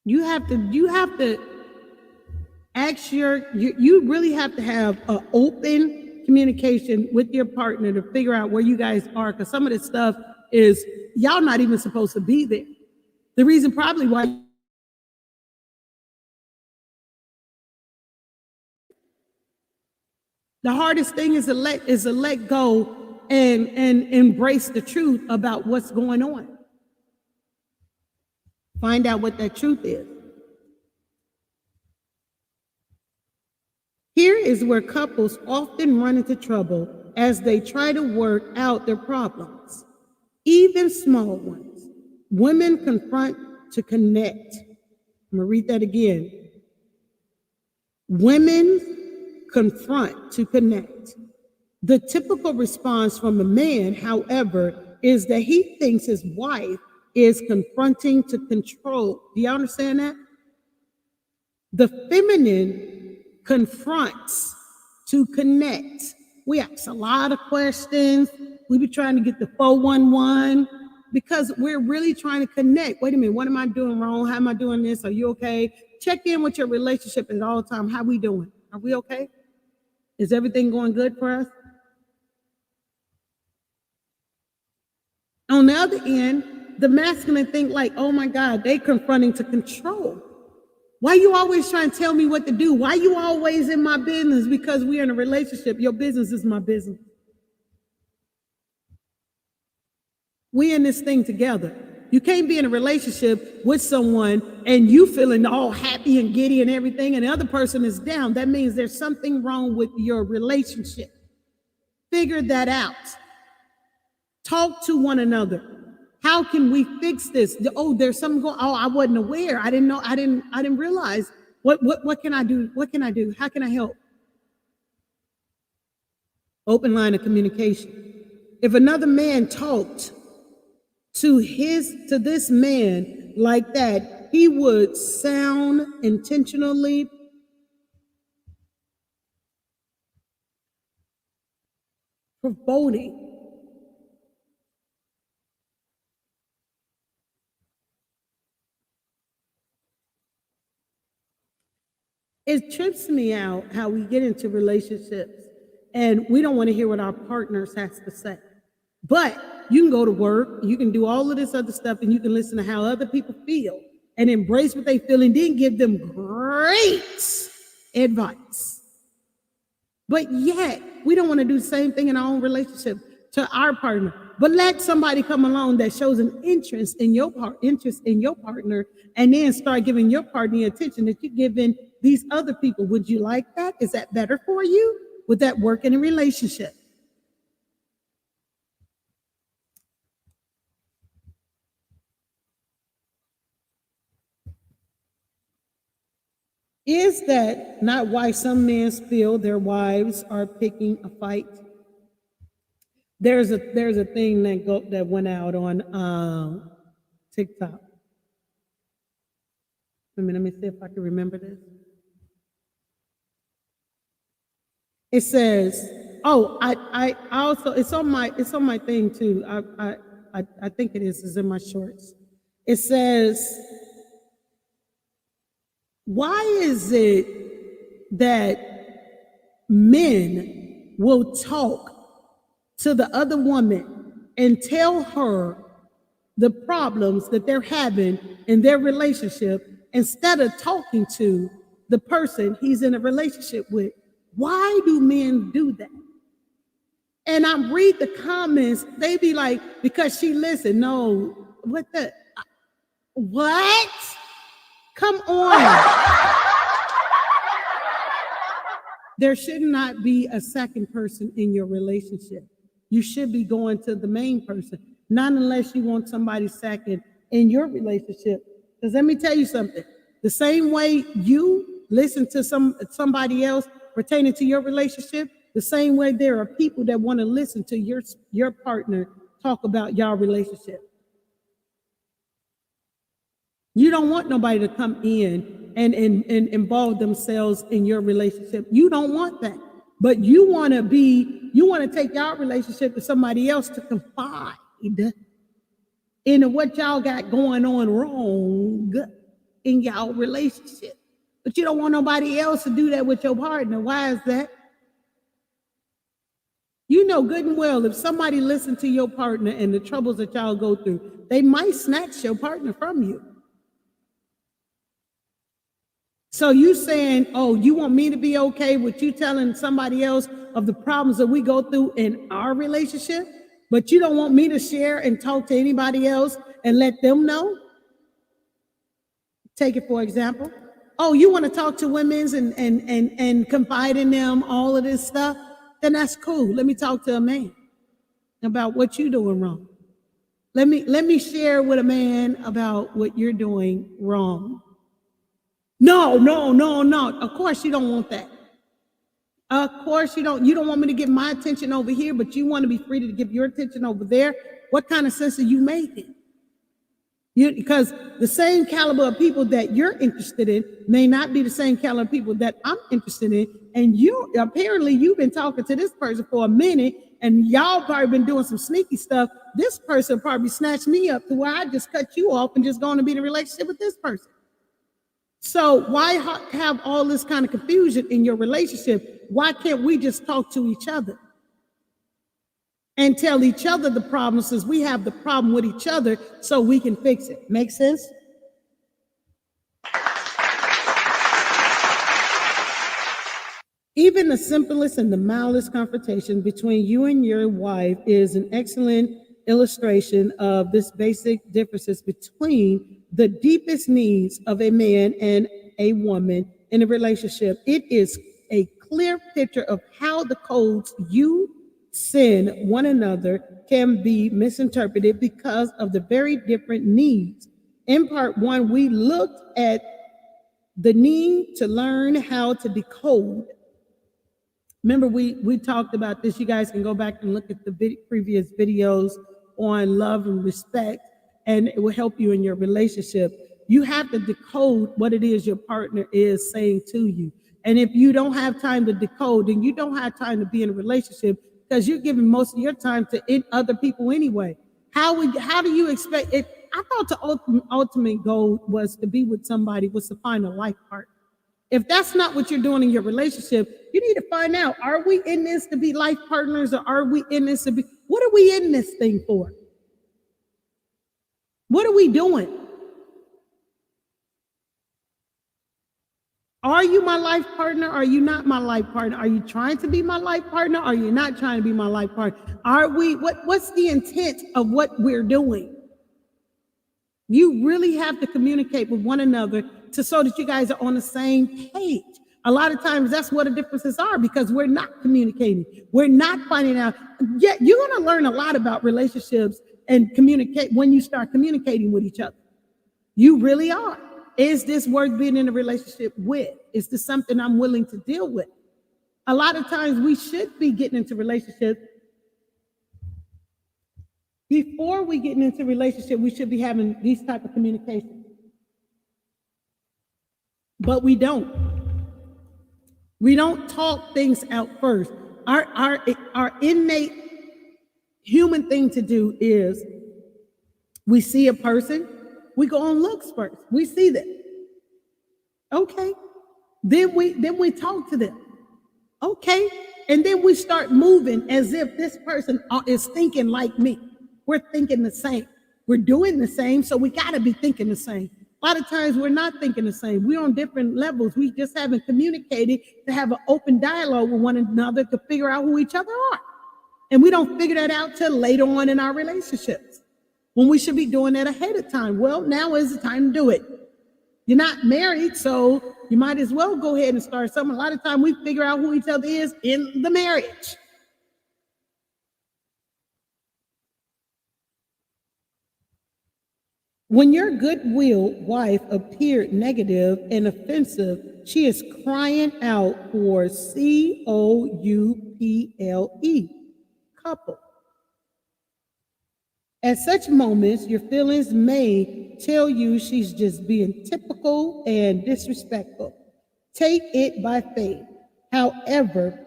You have to ask you really have to have an open communication with your partner to figure out where you guys are, because some of this stuff is y'all not even supposed to be there. The reason probably why the hardest thing is to let go and embrace the truth about what's going on. Find out what that truth is. Here is where couples often run into trouble as they try to work out their problems, even small ones. Women confront to connect. I'm going to read that again. Women confront to connect. The typical response from a man, however, is that he thinks his wife is confronting to control. Do you understand that? The feminine confronts to connect. We ask a lot of questions. We be trying to get the 411 because we're really trying to connect. Wait a minute, what am I doing wrong? How am I doing this? Are you okay? Check in with your relationship at all times. How we doing? Are we okay? Is everything going good for us? On the other end, the masculine think like, oh my God, they confronting to control. Why you always trying to tell me what to do? Why you always in my business? Because we're in a relationship. Your business is my business. We in this thing together. You can't be in a relationship with someone and you feeling all happy and giddy and everything, and the other person is down. That means there's something wrong with your relationship. Figure that out. Talk to one another. How can we fix this? Oh, there's something going. Oh, I wasn't aware. I didn't know. I didn't realize. What can I do? What can I do? How can I help? Open line of communication. If another man talked to this man like that, he would sound intentionally foreboding. It trips me out how we get into relationships and we don't want to hear what our partners has to say. But you can go to work, you can do all of this other stuff, and you can listen to how other people feel and embrace what they feel and then give them great advice. But yet, we don't want to do the same thing in our own relationship to our partner. But let somebody come along that shows an interest in your partner, and then start giving your partner the attention that you're giving these other people. Would you like that? Is that better for you? Would that work in a relationship? Is that not why some men feel their wives are picking a fight? There's a thing that went out on TikTok. Let me see if I can remember this. It says, oh, I also, it's on my thing too. I think it's in my shorts. It says, why is it that men will talk to the other woman and tell her the problems that they're having in their relationship instead of talking to the person he's in a relationship with? Why do men do that? And I read the comments, they be like, because she listened. No, what? Come on. There should not be a second person in your relationship. You should be going to the main person, not unless you want somebody second in your relationship. Because let me tell you something, the same way you listen to somebody else pertaining to your relationship, the same way there are people that want to listen to your partner talk about your relationship. You don't want nobody to come in and involve themselves in your relationship. You don't want that. But you want to take your relationship to somebody else to confide in what y'all got going on wrong in y'all relationship. But you don't want nobody else to do that with your partner. Why is that? You know good and well, if somebody listened to your partner and the troubles that y'all go through, they might snatch your partner from you. So you saying, oh, you want me to be okay with you telling somebody else of the problems that we go through in our relationship, but you don't want me to share and talk to anybody else and let them know? Take it for example. Oh, you want to talk to women and confide in them, all of this stuff? Then that's cool. Let me talk to a man about what you're doing wrong. Let me share with a man about what you're doing wrong. No. Of course you don't want that. Of course you don't want me to give my attention over here, but you want to be free to give your attention over there. What kind of sense are you making? Because the same caliber of people that you're interested in may not be the same caliber of people that I'm interested in. And you've been talking to this person for a minute and y'all probably been doing some sneaky stuff. This person probably snatched me up to where I just cut you off and just going to be in a relationship with this person. So why have all this kind of confusion in your relationship? Why can't we just talk to each other and tell each other the problems, since we have the problem with each other, so we can fix it? Make sense? Even the simplest and the mildest confrontation between you and your wife is an excellent illustration of this basic differences between the deepest needs of a man and a woman in a relationship. It is a clear picture of how the codes you send one another can be misinterpreted because of the very different needs. In part one, we looked at the need to learn how to decode. Remember, we talked about this. You guys can go back and look at the previous videos on love and respect, and it will help you in your relationship. You have to decode what it is your partner is saying to you. And if you don't have time to decode, then you don't have time to be in a relationship, because you're giving most of your time to other people anyway. How do you expect it? I thought the ultimate goal was to be with somebody, was to find a life partner. If that's not what you're doing in your relationship, you need to find out, are we in this to be life partners, or are we in this to be, what are we in this thing for? What are we doing? Are you my life partner? Are you not my life partner? Are you trying to be my life partner? Are you not trying to be my life partner? Are we, what's the intent of what we're doing? You really have to communicate with one another so that you guys are on the same page. A lot of times that's what the differences are, because we're not communicating. We're not finding out. Yeah, you're going to learn a lot about relationships and communicate when you start communicating with each other. You really are. Is this worth being in a relationship with? Is this something I'm willing to deal with? A lot of times we should be getting into relationships. Before we get into relationship, we should be having these type of communications. But we don't. We don't talk things out first. Our innate human thing to do is, we see a person, we go on looks first. We see them. Okay. Then we talk to them. Okay. And then we start moving as if this person is thinking like me. We're thinking the same. We're doing the same, so we got to be thinking the same. A lot of times we're not thinking the same. We're on different levels. We just haven't communicated to have an open dialogue with one another to figure out who each other are. And we don't figure that out till later on in our relationships, when we should be doing that ahead of time. Well, now is the time to do it. You're not married, so you might as well go ahead and start something. A lot of time we figure out who each other is in the marriage. When your good-willed wife appeared negative and offensive, she is crying out for couple, couple. At such moments, your feelings may tell you she's just being typical and disrespectful. Take it by faith. However,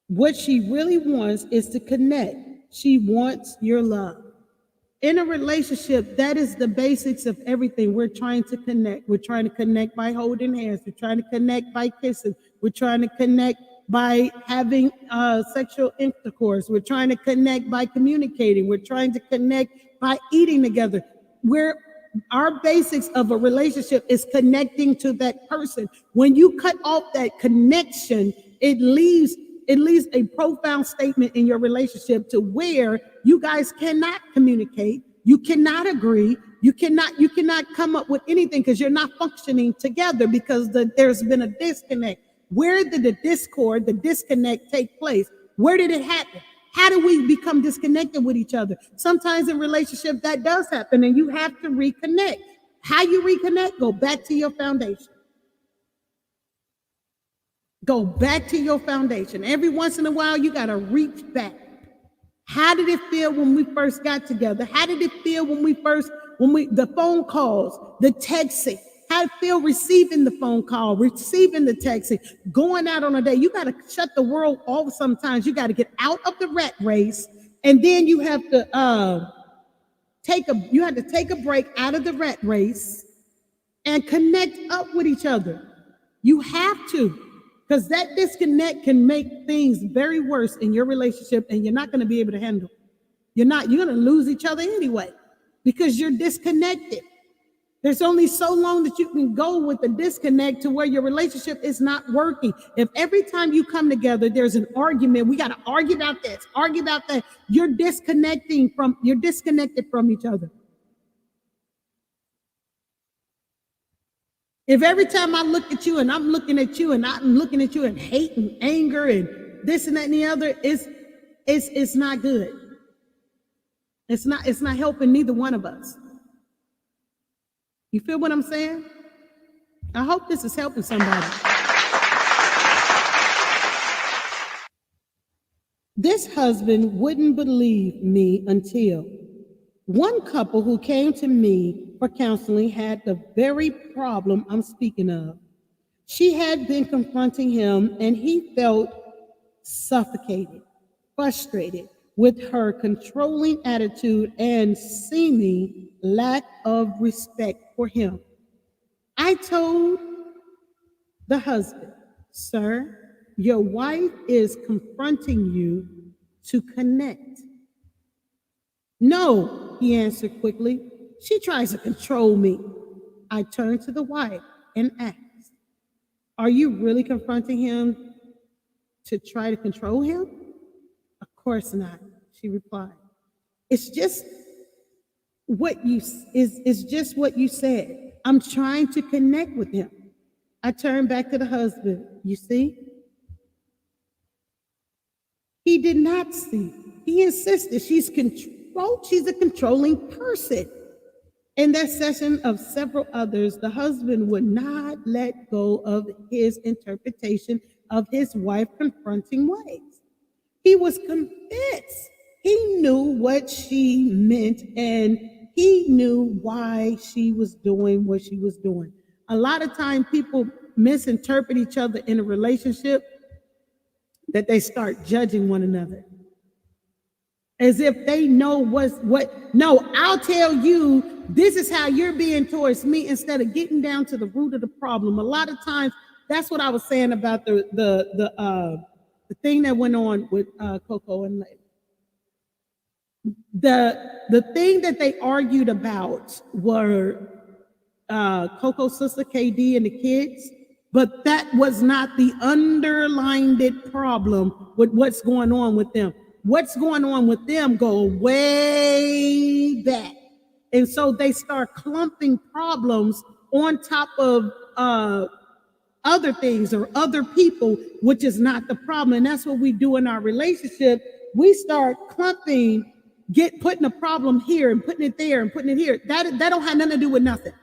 what she really wants is to connect. She wants your love. In a relationship, that is the basics of everything. We're trying to connect. We're trying to connect by holding hands. We're trying to connect by kissing. We're trying to connect by having sexual intercourse. We're trying to connect by communicating. We're trying to connect by eating together. Our basics of a relationship is connecting to that person. When you cut off that connection, it leaves a profound statement in your relationship to where you guys cannot communicate. You cannot agree. You cannot come up with anything, because you're not functioning together, because there's been a disconnect. Where did the discord, the disconnect take place? Where did it happen? How do we become disconnected with each other? Sometimes in relationship that does happen, and you have to reconnect. How you reconnect? Go back to your foundation. Go back to your foundation. Every once in a while, you got to reach back. How did it feel when we first got together? How did it feel when the phone calls, the texting? How did it feel receiving the phone call, receiving the texting, going out on a date? You got to shut the world off sometimes. You got to get out of the rat race, and then you have to take a break out of the rat race and connect up with each other. You have to. Because that disconnect can make things very worse in your relationship, and you're not going to be able to handle it. You're going to lose each other anyway, because you're disconnected. There's only so long that you can go with the disconnect to where your relationship is not working. If every time you come together, there's an argument, we got to argue about this, argue about that, you're disconnected from each other. If every time I look at you and I'm looking at you and I'm looking at you and hate and anger and this and that and the other, it's not good. It's not helping neither one of us. You feel what I'm saying? I hope this is helping somebody. This husband wouldn't believe me until one couple who came to me for counseling had the very problem I'm speaking of. She had been confronting him and he felt suffocated, frustrated with her controlling attitude and seeming lack of respect for him. I told the husband, "Sir, your wife is confronting you to connect." "No," he answered quickly. "She tries to control me." I turned to the wife and asked, "Are you really confronting him to try to control him?" "Of course not," she replied. It's just what you said. I'm trying to connect with him." I turned back to the husband. "You see?" He did not see. He insisted she's a controlling person. In that session of several others, the husband would not let go of his interpretation of his wife confronting ways. He was convinced. He knew what she meant and he knew why she was doing what she was doing. A lot of times people misinterpret each other in a relationship that they start judging one another. As if they know no, I'll tell you, this is how you're being towards me, instead of getting down to the root of the problem. A lot of times, that's what I was saying about the thing that went on with Coco and Layla. The thing that they argued about were Coco's sister KD and the kids, but that was not the underlying problem with what's going on with them. What's going on with them go way back. And so they start clumping problems on top of other things or other people, which is not the problem. And that's what we do in our relationship. We start clumping, putting a problem here and putting it there and putting it here. That don't have nothing to do with nothing.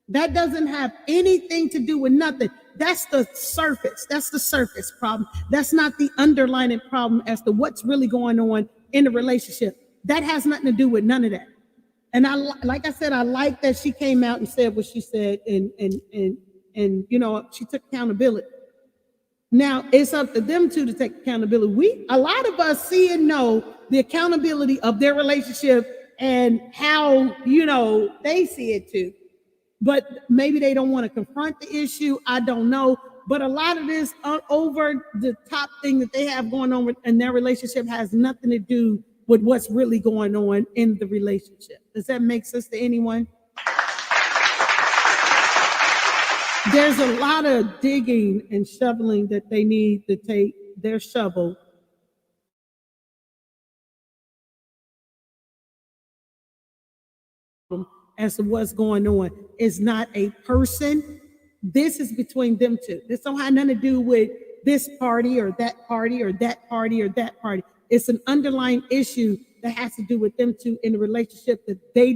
That doesn't have anything to do with nothing. That's the surface. That's the surface problem. That's not the underlying problem as to what's really going on in the relationship. That has nothing to do with none of that. And like I said, I like that she came out and said what she said, and she took accountability. Now it's up to them two to take accountability. A lot of us see and know the accountability of their relationship and how they see it too. But maybe they don't want to confront the issue. I don't know. But a lot of this over the top thing that they have going on in their relationship has nothing to do with what's really going on in the relationship. Does that make sense to anyone? There's a lot of digging and shoveling that they need to take their shovel as to what's going on. It's not a person. This is between them two. This don't have nothing to do with this party or that party or that party or that party. It's an underlying issue that has to do with them two in the relationship that they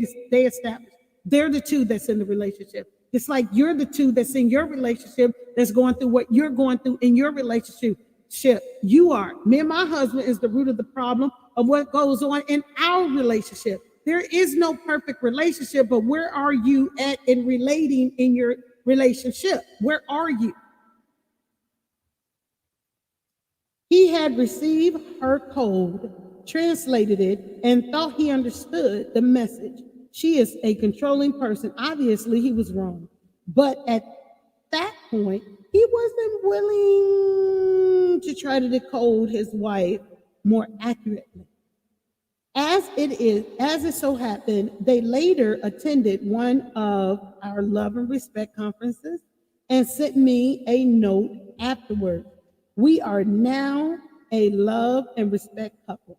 established. They're the two that's in the relationship. It's like you're the two that's in your relationship that's going through what you're going through in your relationship. You are. Me and my husband is the root of the problem of what goes on in our relationship. There is no perfect relationship, but where are you at in relating in your relationship? Where are you? He had received her code, translated it, and thought he understood the message. She is a controlling person. Obviously, he was wrong. But at that point, he wasn't willing to try to decode his wife more accurately. As it so happened, they later attended one of our love and respect conferences and sent me a note afterward. We are now a love and respect couple.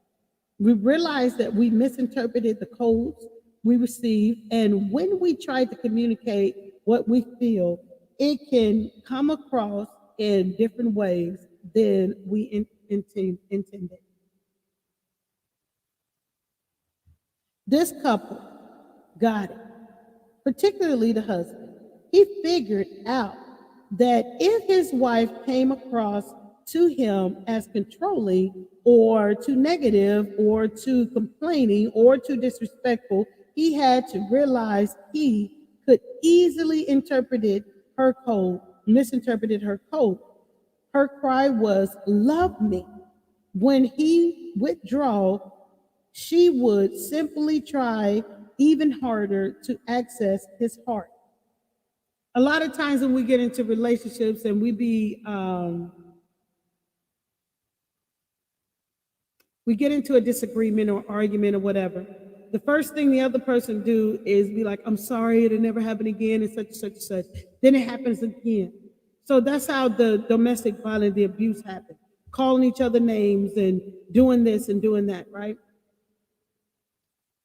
We realized that we misinterpreted the codes we received, and when we try to communicate what we feel, it can come across in different ways than we intended. This couple got it, particularly the husband. He figured out that if his wife came across to him as controlling or too negative or too complaining or too disrespectful, he had to realize he could easily misinterpreted her code. Her cry was, "Love me." When he withdrew, she would simply try even harder to access his heart. A lot of times when we get into relationships and we get into a disagreement or argument or whatever, the first thing the other person do is be like, "I'm sorry, it'll never happen again," and such and such and such. Then it happens again. So that's how the domestic violence, the abuse happens. Calling each other names and doing this and doing that, right?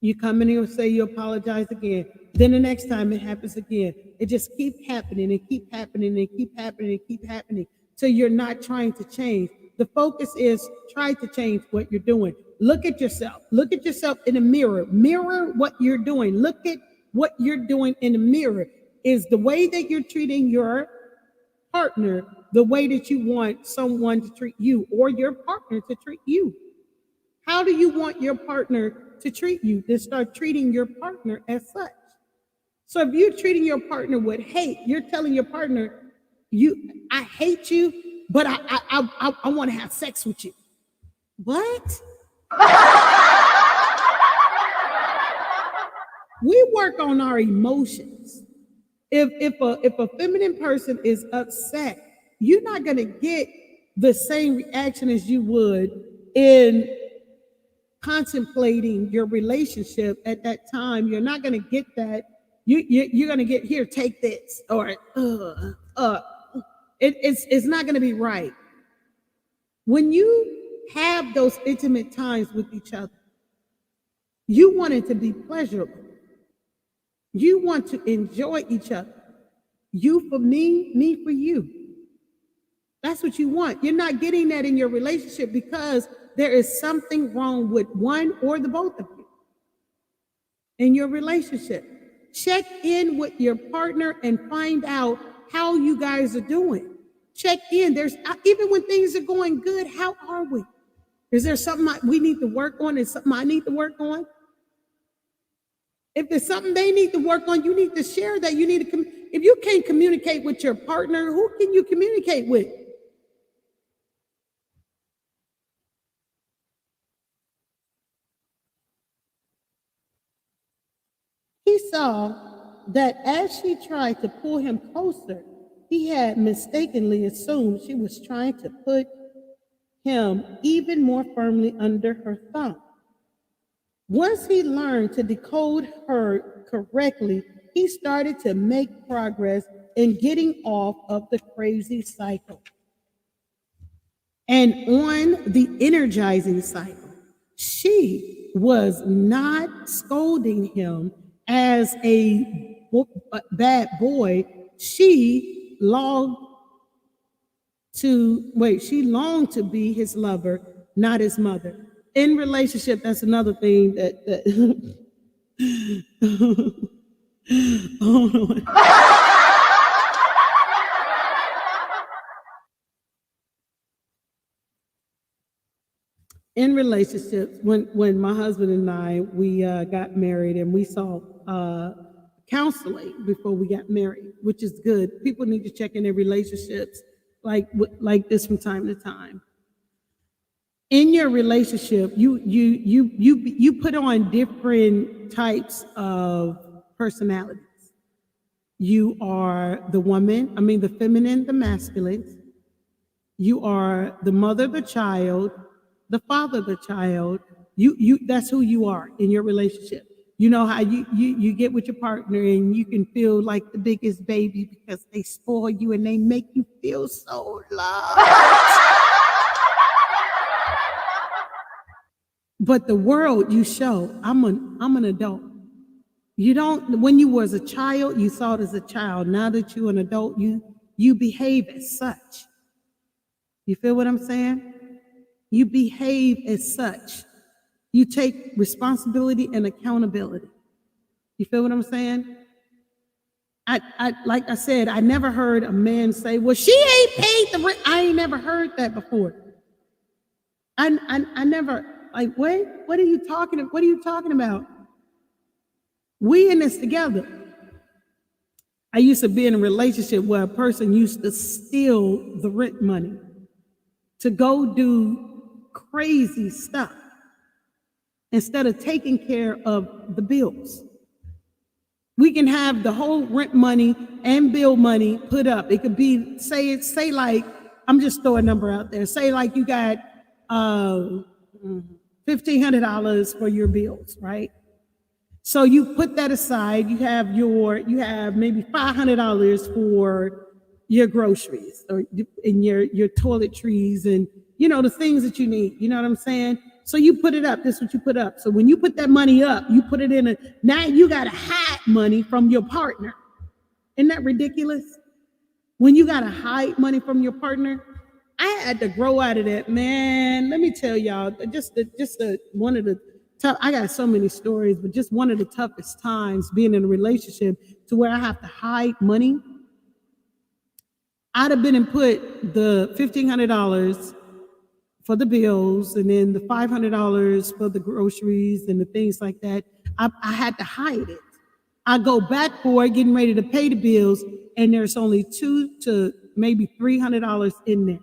You come in and say you apologize again. Then the next time it happens again. It just keeps happening and keep happening and keep happening and keep happening. So you're not trying to change. The focus is try to change what you're doing. Look at yourself. Look at yourself in the mirror. Mirror what you're doing. Look at what you're doing in the mirror. Is the way that you're treating your partner the way that you want someone to treat you or your partner to treat you? How do you want your partner to treat you? Then start treating your partner as such. So if you're treating your partner with hate, you're telling your partner, I hate you, but I want to have sex with you. What? We work on our emotions. If a feminine person is upset, you're not going to get the same reaction as you would in contemplating your relationship at that time. You're not going to get that. You're going to get, "Here, take this," or it's not going to be right. When you have those intimate times with each other, you want it to be pleasurable. You want to enjoy each other. You for me, me for you. That's what you want. You're not getting that in your relationship because there is something wrong with one or the both of you in your relationship. Check in with your partner and find out how you guys are doing. Check in. Even when things are going good, how are we? Is there something we need to work on? Is something I need to work on? If there's something they need to work on, you need to share that. You need to. If you can't communicate with your partner, who can you communicate with? He saw that as she tried to pull him closer, he had mistakenly assumed she was trying to put him even more firmly under her thumb. Once he learned to decode her correctly, he started to make progress in getting off of the crazy cycle and on the energizing cycle. She was not scolding him as a bad boy. She longed to be his lover, not his mother. In relationship, that's another thing that in relationships, when my husband and I got married, and we saw counseling before we got married, which is good. People need to check in their relationships like this from time to time. In your relationship, you put on different types of personalities. You are the feminine, the masculine. You are the mother, the child, the father, the child. You that's who you are in your relationship. You know how you get with your partner and you can feel like the biggest baby because they spoil you and they make you feel so loved. But the world you show, I'm an adult. You don't, when you was a child, you thought as a child. Now that you're an adult, you behave as such. You feel what I'm saying? You behave as such. You take responsibility and accountability. You feel what I'm saying? I like I said, I never heard a man say, "Well, she ain't paid the rent." I ain't never heard that before. I never like, wait, what are you talking about? We in this together. I used to be in a relationship where a person used to steal the rent money to go do crazy stuff instead of taking care of the bills. We can have the whole rent money and bill money put up. It could be, say like, I'm just throwing a number out there. Say like you got $1,500 for your bills, right? So you put that aside. You have maybe $500 for your groceries or in your toiletries and the things that you need. You know what I'm saying? So you put it up. This is what you put up. So when you put that money up, you put it in now you got to hide money from your partner. Isn't that ridiculous? When you got to hide money from your partner, I had to grow out of that, man. Let me tell y'all, one of the tough, I got so many stories, but just one of the toughest times being in a relationship to where I have to hide money. I'd have been and put the $1,500 for the bills and then the $500 for the groceries and the things like that. I had to hide it. I go back for it, getting ready to pay the bills, and there's only $200 to maybe $300 in there.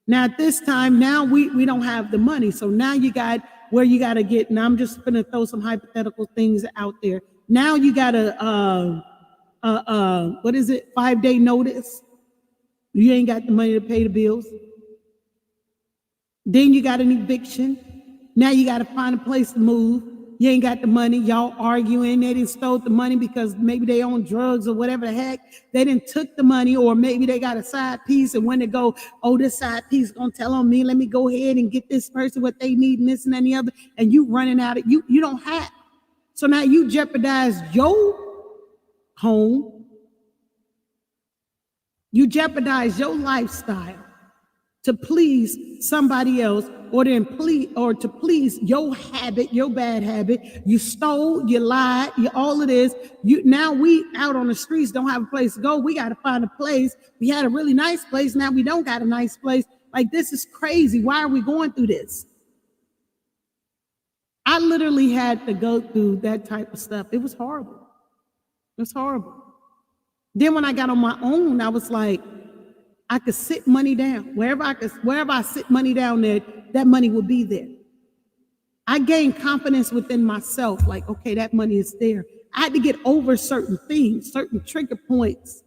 Now at this time, now we don't have the money. So now you got where you got to get, and I'm just going to throw some hypothetical things out there. Now you got a, 5-day notice. You ain't got the money to pay the bills. Then you got an eviction. Now you got to find a place to move. You ain't got the money. Y'all arguing. They didn't stole the money because maybe they own drugs or whatever the heck. They didn't took the money, or maybe they got a side piece, and when they go, oh, this side piece is gonna tell on me. Let me go ahead and get this person what they need and this and the other. And you running out of you don't have. So now you jeopardize your home. You jeopardize your lifestyle to please somebody else, or to please your habit, your bad habit. You stole, you lied, all of this. Now we out on the streets, don't have a place to go. We got to find a place. We had a really nice place. Now we don't got a nice place. Like, this is crazy. Why are we going through this? I literally had to go through that type of stuff. It was horrible. It was horrible. Then when I got on my own, I was like, I could sit money down. Wherever I sit money down there, that money will be there. I gained confidence within myself, like, okay, that money is there. I had to get over certain things, certain trigger points.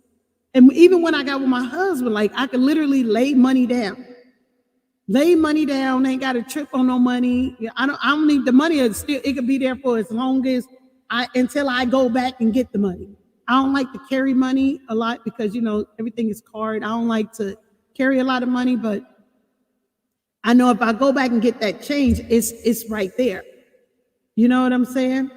And even when I got with my husband, like, I could literally lay money down. Ain't got to trip on no money. I don't need the money. It could be there for as long as until I go back and get the money. I don't like to carry money a lot because, everything is card. I don't like to carry a lot of money, but I know if I go back and get that change, it's right there. You know what I'm saying?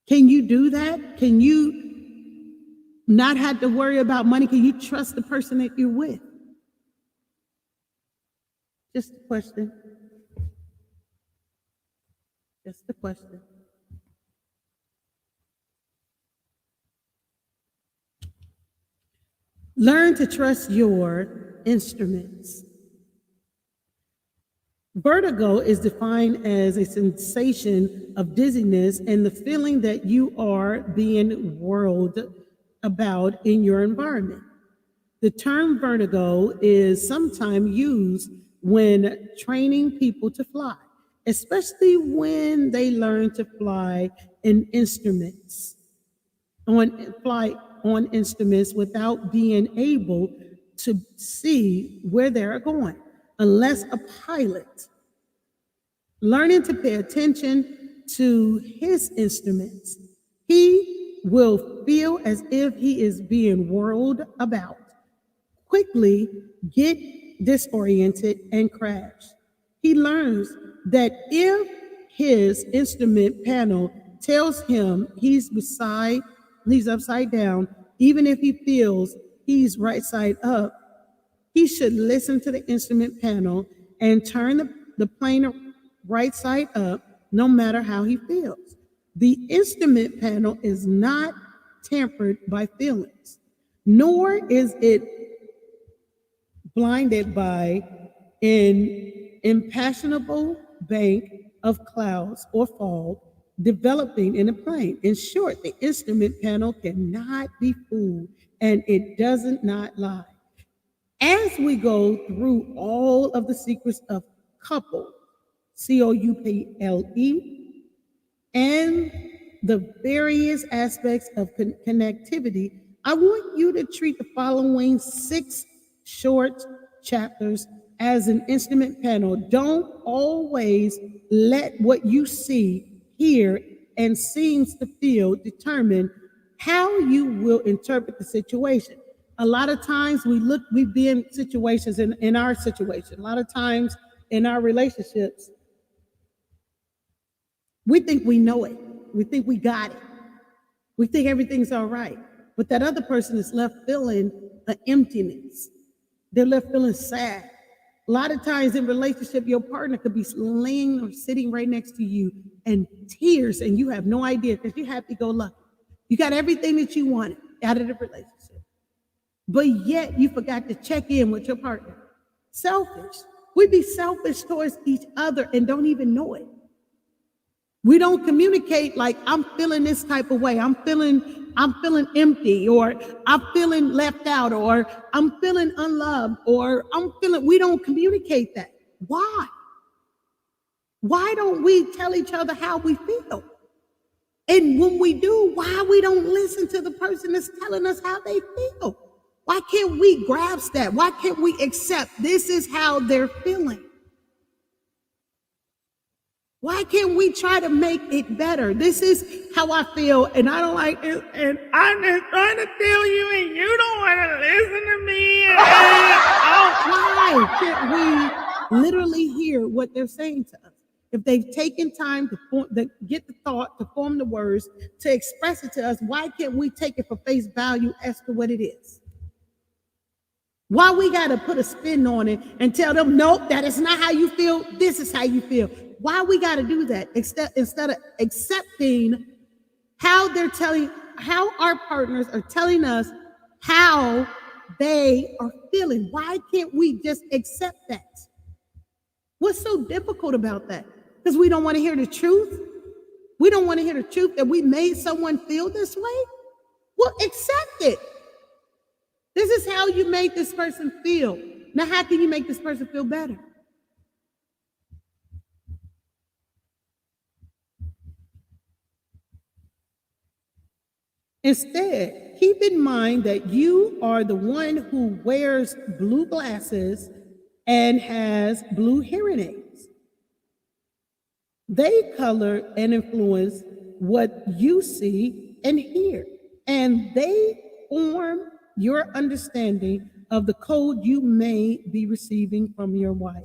Can you do that? Can you not have to worry about money? Can you trust the person that you're with? Just a question. Just a question. Learn to trust your instruments. Vertigo is defined as a sensation of dizziness and the feeling that you are being whirled about in your environment. The term vertigo is sometimes used when training people to fly, especially when they learn to fly on instruments without being able to see where they're going. unless a pilot. Learning to pay attention to his instruments, he will feel as if he is being whirled about, quickly get disoriented and crash. He learns that if his instrument panel tells him he's upside down, even if he feels he's right side up, he should listen to the instrument panel and turn the plane right side up, no matter how he feels. The instrument panel is not tampered by feelings, nor is it blinded by an impassionable bank of clouds or fog developing in a plane. In short, the instrument panel cannot be fooled, and it does not lie. As we go through all of the secrets of couple, COUPLE, and the various aspects of connectivity, I want you to treat the following 6 short chapters as an instrument panel. Don't always let what you see, hear, and seems to feel determine how you will interpret the situation. A lot of times we be in situations, in our situation, a lot of times in our relationships, we think we know it. We think we got it. We think everything's all right. But that other person is left feeling an emptiness. They're left feeling sad. A lot of times in relationship, your partner could be laying or sitting right next to you and tears, and you have no idea because you're happy-go-lucky. You got everything that you wanted out of the relationship. But yet you forgot to check in with your partner. Selfish. We be selfish towards each other and don't even know it. We don't communicate like, I'm feeling this type of way. I'm feeling empty, or I'm feeling left out, or I'm feeling unloved, or we don't communicate that. Why? Why don't we tell each other how we feel? And when we do, why we don't listen to the person that's telling us how they feel? Why can't we grasp that? Why can't we accept this is how they're feeling? Why can't we try to make it better? This is how I feel, and I don't like it, and I'm just trying to tell you, and you don't want to listen to me. Why can't we literally hear what they're saying to us? If they've taken time to get the thought, to form the words, to express it to us, why can't we take it for face value as to what it is? Why we got to put a spin on it and tell them, nope, that is not how you feel. This is how you feel. Why we got to do that instead of accepting how our partners are telling us how they are feeling? Why can't we just accept that? What's so difficult about that? Because we don't want to hear the truth. We don't want to hear the truth that we made someone feel this way. Well, accept it. This is how you made this person feel. Now, how can you make this person feel better? Instead, keep in mind that you are the one who wears blue glasses and has blue hearing aids. They color and influence what you see and hear, and they form your understanding of the code you may be receiving from your wife.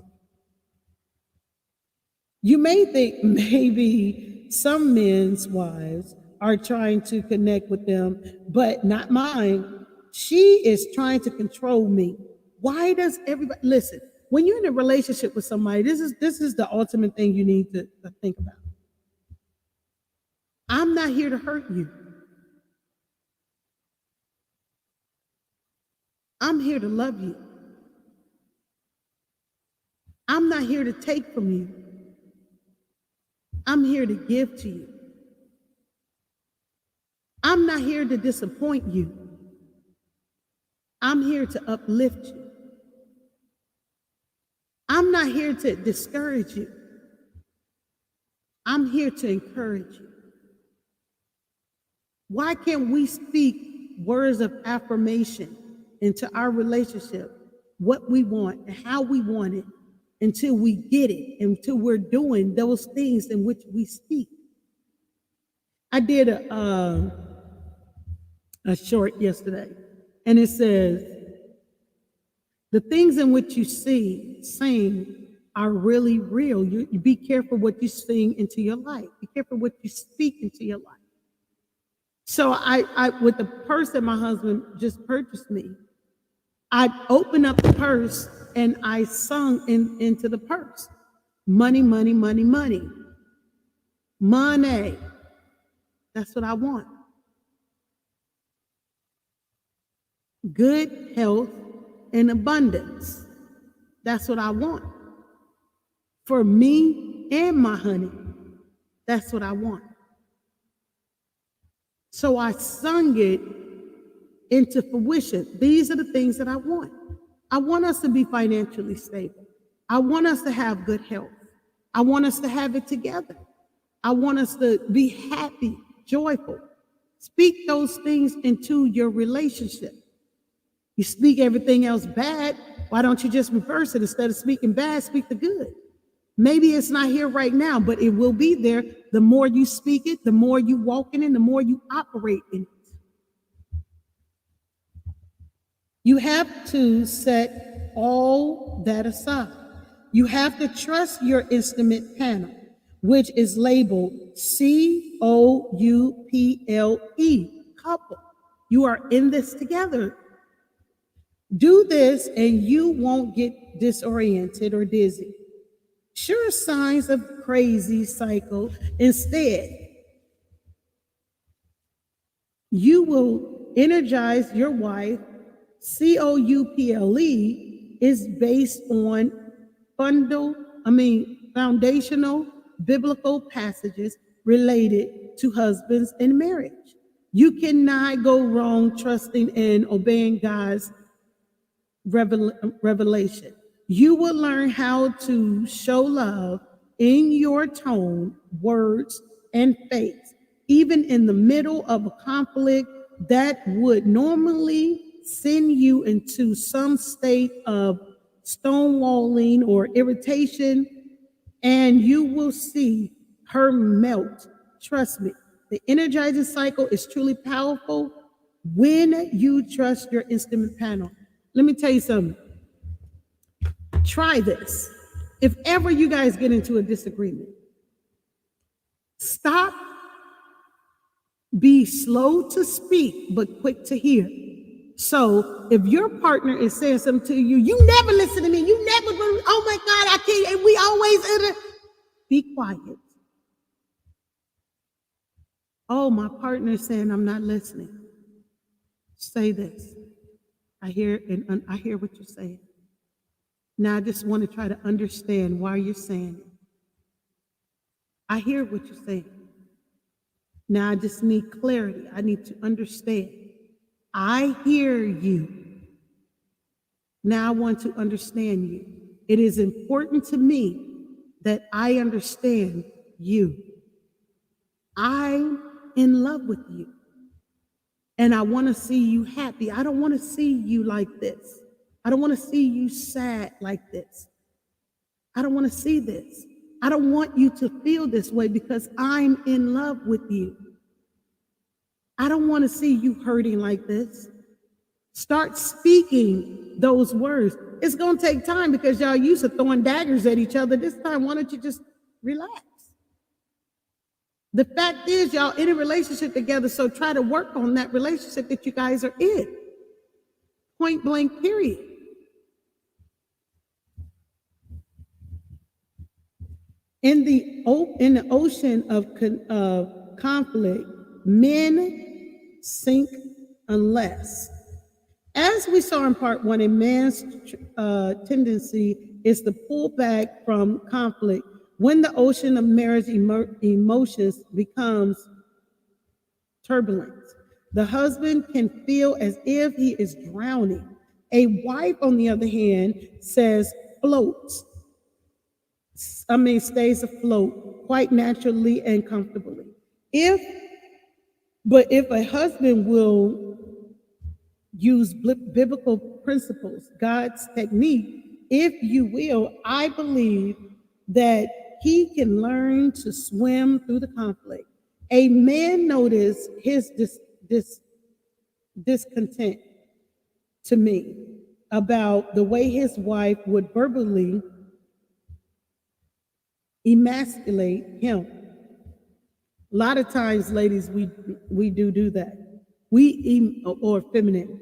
You may think maybe some men's wives are trying to connect with them, but not mine. She is trying to control me. Why does everybody listen? When you're in a relationship with somebody, this is the ultimate thing you need to think about. I'm not here to hurt you. I'm here to love you. I'm not here to take from you. I'm here to give to you. I'm not here to disappoint you. I'm here to uplift you. I'm not here to discourage you. I'm here to encourage you. Why can't we speak words of affirmation into our relationship, what we want and how we want it, until we get it, until we're doing those things in which we speak. I did a short yesterday, and it says, the things in which you sing are really real. You be careful what you sing into your life. Be careful what you speak into your life. So I with the purse that my husband just purchased me, I opened up the purse and I sung into the purse. Money, money, money, money. Money. That's what I want. Good health and abundance. That's what I want. For me and my honey. That's what I want. So I sung it into fruition. These are the things that I want. I want us to be financially stable. I want us to have good health. I want us to have it together. I want us to be happy, joyful. Speak those things into your relationship. You speak everything else bad, why don't you just reverse it? Instead of speaking bad, speak the good. Maybe it's not here right now, but it will be there. The more you speak it, the more you walk in it, the more you operate in it. You have to set all that aside. You have to trust your instrument panel, which is labeled COUPLE, couple. You are in this together. Do this and you won't get disoriented or dizzy. Sure signs of crazy cycle. Instead, you will energize your wife. COUPLE is based on foundational biblical passages related to husbands and marriage. You cannot go wrong trusting and obeying God's revelation. You will learn how to show love in your tone, words, and face, even in the middle of a conflict that would normally send you into some state of stonewalling or irritation, and you will see her melt. Trust me, the energizing cycle is truly powerful when you trust your instrument panel. Let me tell you something. Try this. If ever you guys get into a disagreement, stop. Be slow to speak, but quick to hear. So if your partner is saying something to you, you never listen to me. You never, oh my God, I can't, and we always, be quiet. Oh, my partner is saying I'm not listening. Say this. I hear what you're saying. Now I just want to try to understand why you're saying it. I hear what you're saying. Now I just need clarity. I need to understand. I hear you. Now I want to understand you. It is important to me that I understand you. I'm in love with you. And I want to see you happy. I don't want to see you like this. I don't want to see you sad like this. I don't want to see this. I don't want you to feel this way because I'm in love with you. I don't want to see you hurting like this. Start speaking those words. It's going to take time because y'all used to throwing daggers at each other. This time, why don't you just relax? The fact is, y'all in a relationship together, so try to work on that relationship that you guys are in. Point blank, period. In the ocean of conflict, men sink unless, as we saw in part one, a man's tendency is to pull back from conflict when the ocean of marriage emotions becomes turbulent. The husband can feel as if he is drowning. A wife, on the other hand, stays afloat quite naturally and comfortably. If a husband will use biblical principles, God's technique, if you will, I believe that he can learn to swim through the conflict. A man noticed his discontent to me about the way his wife would verbally emasculate him. A lot of times, ladies, we do that. Or feminine,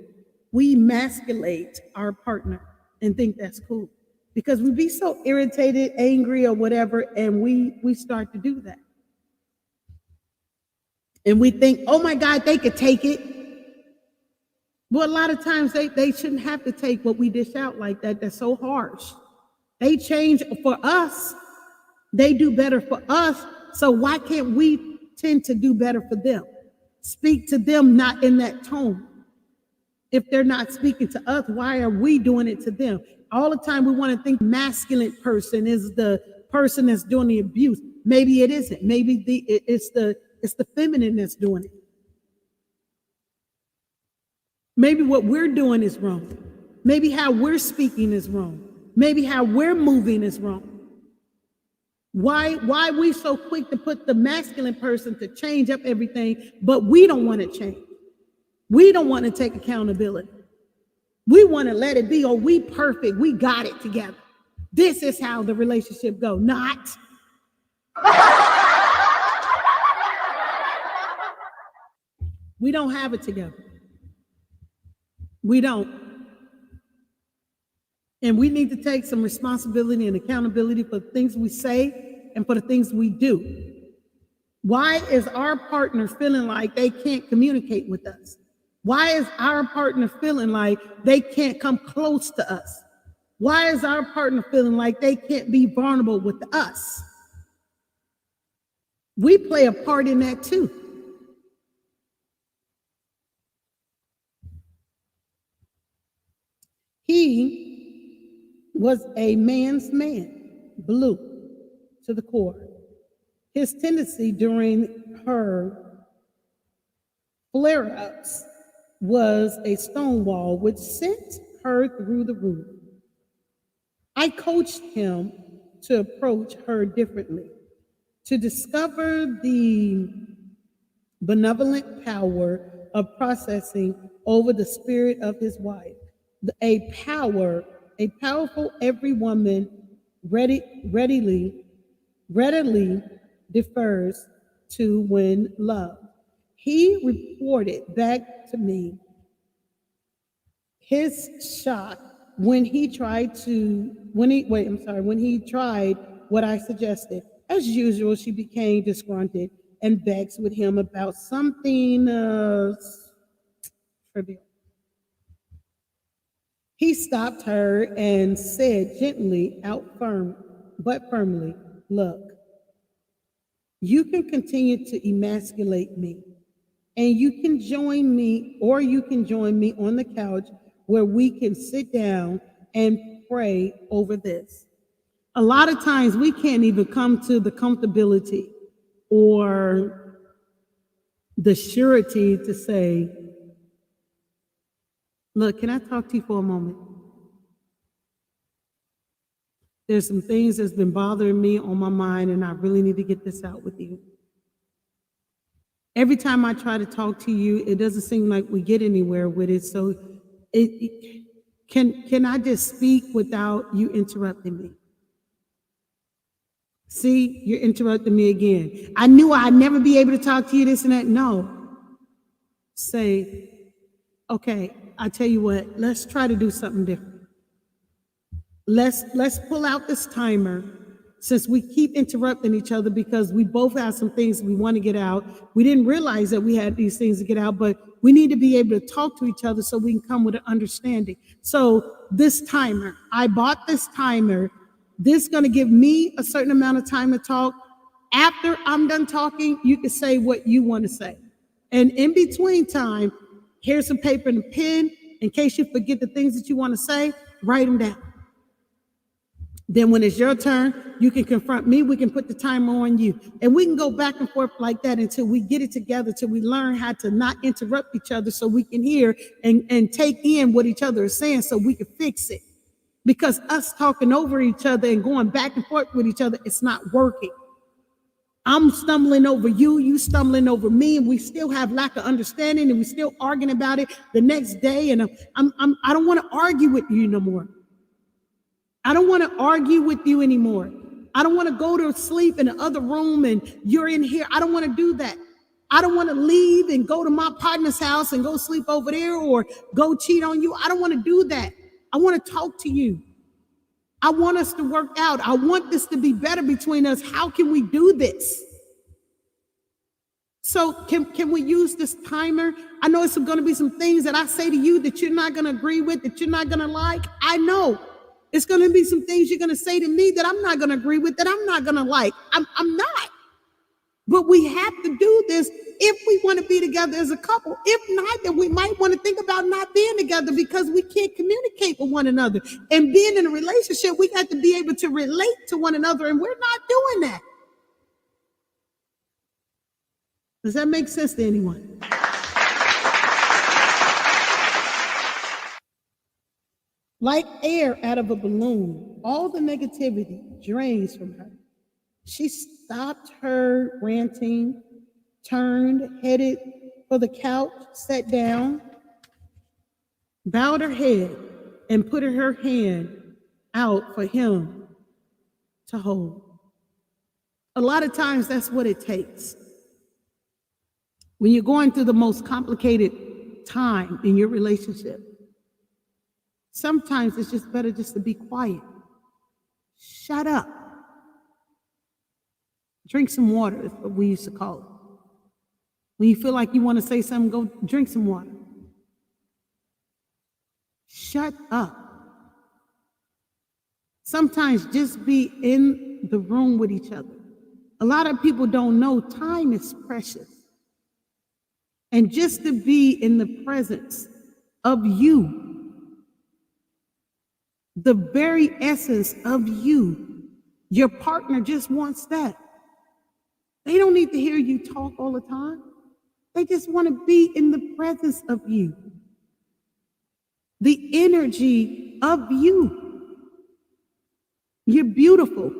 we emasculate our partner and think that's cool because we be so irritated, angry, or whatever, and we start to do that. And we think, oh my God, they could take it. Well, a lot of times they shouldn't have to take what we dish out like that. That's so harsh. They change for us. They do better for us. So why can't we tend to do better for them? Speak to them not in that tone. If they're not speaking to us, why are we doing it to them? All the time we want to think masculine person is the person that's doing the abuse. Maybe it isn't. Maybe it's the feminine that's doing it. Maybe what we're doing is wrong. Maybe how we're speaking is wrong. Maybe how we're moving is wrong. Why are we so quick to put the masculine person to change up everything, but we don't want to change? We don't want to take accountability. We want to let it be, oh, we perfect, we got it together. This is how the relationship go. Not. We don't have it together. We don't. And we need to take some responsibility and accountability for the things we say and for the things we do. Why is our partner feeling like they can't communicate with us? Why is our partner feeling like they can't come close to us? Why is our partner feeling like they can't be vulnerable with us? We play a part in that too. He was a man's man, blue to the core. His tendency during her flare-ups was a stonewall which sent her through the roof. I coached him to approach her differently, to discover the benevolent power of processing over the spirit of his wife, a powerful every woman readily defers to when loved. He reported back to me his shock when he tried what I suggested. As usual, she became disgruntled and vexed with him about something trivial. He stopped her and said gently, but firmly, look, you can continue to emasculate me, and you can join me on the couch where we can sit down and pray over this. A lot of times we can't even come to the comfortability or the surety to say, look, can I talk to you for a moment? There's some things that's been bothering me on my mind, and I really need to get this out with you. Every time I try to talk to you, it doesn't seem like we get anywhere with it. So can I just speak without you interrupting me? See, you're interrupting me again. I knew I'd never be able to talk to you, this and that. No. Say, okay, I tell you what, let's try to do something different. Let's pull out this timer, since we keep interrupting each other because we both have some things we want to get out. We didn't realize that we had these things to get out, but we need to be able to talk to each other so we can come with an understanding. So this timer, I bought this timer. This is going to give me a certain amount of time to talk. After I'm done talking, you can say what you want to say. And in between time, here's some paper and a pen. In case you forget the things that you want to say, write them down. Then when it's your turn, you can confront me. We can put the timer on you. And we can go back and forth like that until we get it together, till we learn how to not interrupt each other so we can hear and take in what each other is saying so we can fix it. because us talking over each other and going back and forth with each other, it's not working. I'm stumbling over you, you stumbling over me, and we still have lack of understanding, and we still arguing about it the next day. And I don't want to argue with you no more. I don't want to argue with you anymore. I don't want to go to sleep in the other room and you're in here. I don't want to do that. I don't want to leave and go to my partner's house and go sleep over there or go cheat on you. I don't want to do that. I want to talk to you. I want us to work out. I want this to be better between us. How can we do this? So can we use this timer? I know it's going to be some things that I say to you that you're not going to agree with, that you're not going to like. I know it's going to be some things you're going to say to me that I'm not going to agree with, that I'm not going to like. I'm not. But we have to do this if we want to be together as a couple. If not, then we might want to think about not being together because we can't communicate with one another. And being in a relationship, we got to be able to relate to one another, and we're not doing that. Does that make sense to anyone? Like air out of a balloon, all the negativity drains from her. She stopped her ranting, turned, headed for the couch, sat down, bowed her head, and put her hand out for him to hold. A lot of times that's what it takes. When you're going through the most complicated time in your relationship, sometimes it's just better just to be quiet. Shut up. Drink some water is what we used to call it. When you feel like you want to say something, go drink some water. Shut up. Sometimes just be in the room with each other. A lot of people don't know time is precious. And just to be in the presence of you, the very essence of you, your partner just wants that. They don't need to hear you talk all the time. They just want to be in the presence of you. The energy of you. You're beautiful.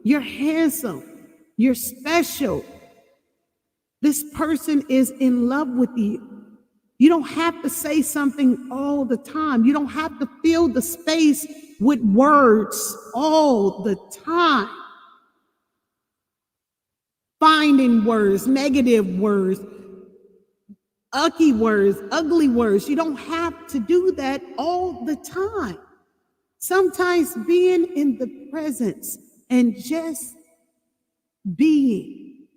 You're handsome. You're special. This person is in love with you. You don't have to say something all the time. You don't have to fill the space with words all the time. Finding words, negative words, ugly words. You don't have to do that all the time. Sometimes being in the presence and just being.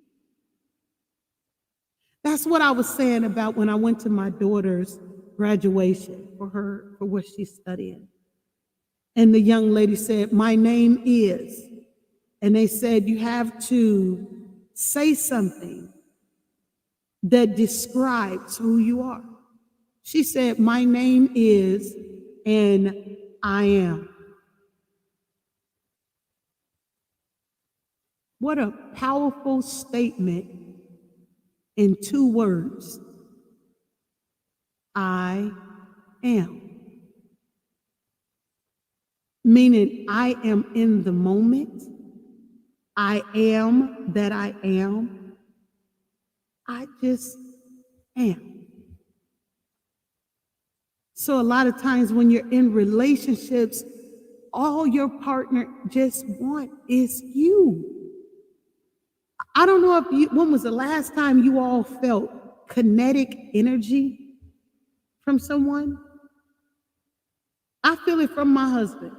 That's what I was saying about when I went to my daughter's graduation for what she's studying. And the young lady said, "My name is," and they said, "You have to say something that describes who you are." She said, "My name is, and I am." What a powerful statement in 2 words. I am. Meaning I am in the moment. I am that I am. I just am. So a lot of times when you're in relationships, all your partner just want is you. I don't know when was the last time you all felt kinetic energy from someone? I feel it from my husband.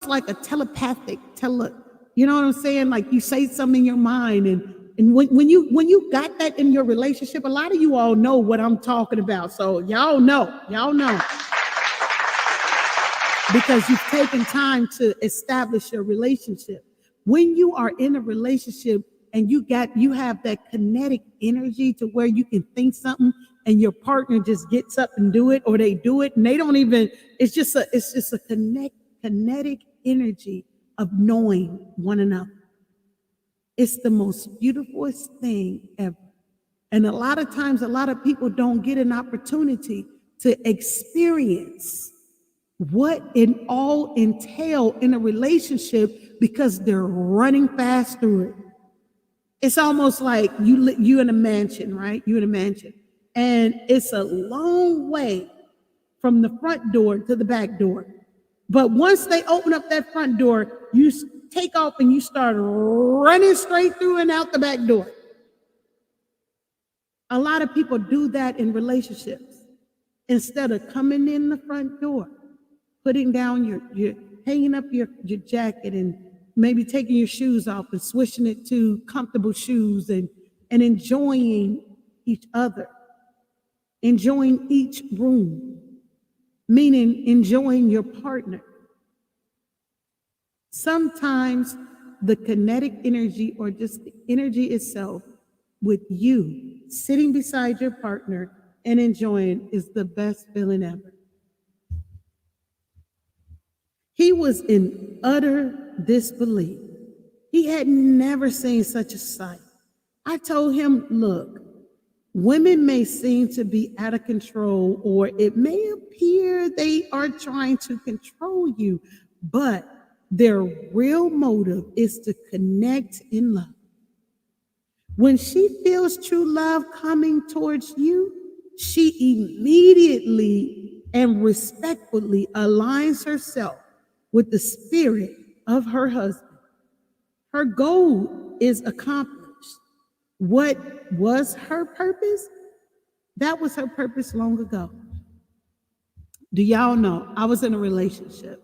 It's like a telepathic, you know what I'm saying? Like you say something in your mind, and when you got that in your relationship, a lot of you all know what I'm talking about. So y'all know. Because you've taken time to establish your relationship. When you are in a relationship and you have that kinetic energy to where you can think something and your partner just gets up and do it, or they do it and they don't even, it's just a kinetic energy of knowing one another. It's the most beautiful thing ever. And a lot of times, a lot of people don't get an opportunity to experience what it all entail in a relationship because they're running fast through it. It's almost like you in a mansion, right? You in a mansion, and it's a long way from the front door to the back door. But once they open up that front door, you take off and you start running straight through and out the back door. A lot of people do that in relationships. Instead of coming in the front door, putting down your hanging up your jacket and maybe taking your shoes off and switching it to comfortable shoes and enjoying each other, enjoying each room, meaning enjoying your partner. Sometimes the kinetic energy or just the energy itself with you sitting beside your partner and enjoying is the best feeling ever. He was in utter disbelief. He had never seen such a sight. I told him, look, women may seem to be out of control, or it may appear they are trying to control you, but their real motive is to connect in love. When she feels true love coming towards you, she immediately and respectfully aligns herself with the spirit of her husband. Her goal is accomplished. What was her purpose? That was her purpose long ago. Do y'all know I was in a relationship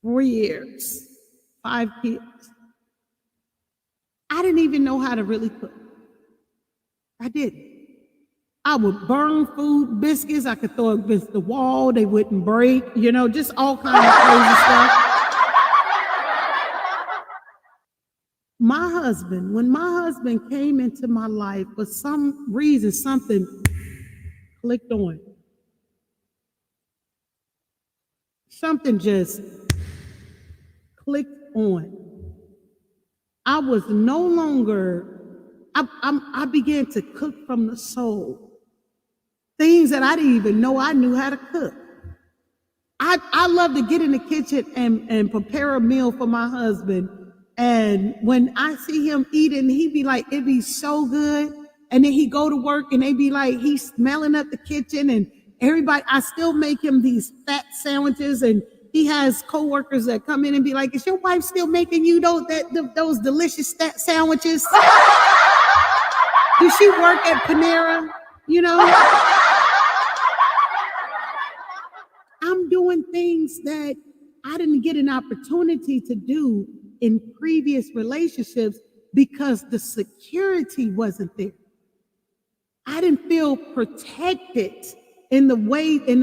4 years, 5 kids. I didn't even know how to really cook. I didn't. I would burn food, biscuits. I could throw it against the wall. They wouldn't break, just all kinds of crazy stuff. When my husband came into my life, for some reason, something clicked on. Something just clicked on. I was no longer, I began to cook from the soul. Things that I didn't even know I knew how to cook. I love to get in the kitchen and prepare a meal for my husband. And when I see him eating, he'd be like, it'd be so good. And then he'd go to work and they'd be like, he's smelling up the kitchen and everybody, I still make him these fat sandwiches, and he has coworkers that come in and be like, is your wife still making you those delicious sandwiches? Does she work at Panera? I'm doing things that I didn't get an opportunity to do in previous relationships because the security wasn't there. I didn't feel protected in the way in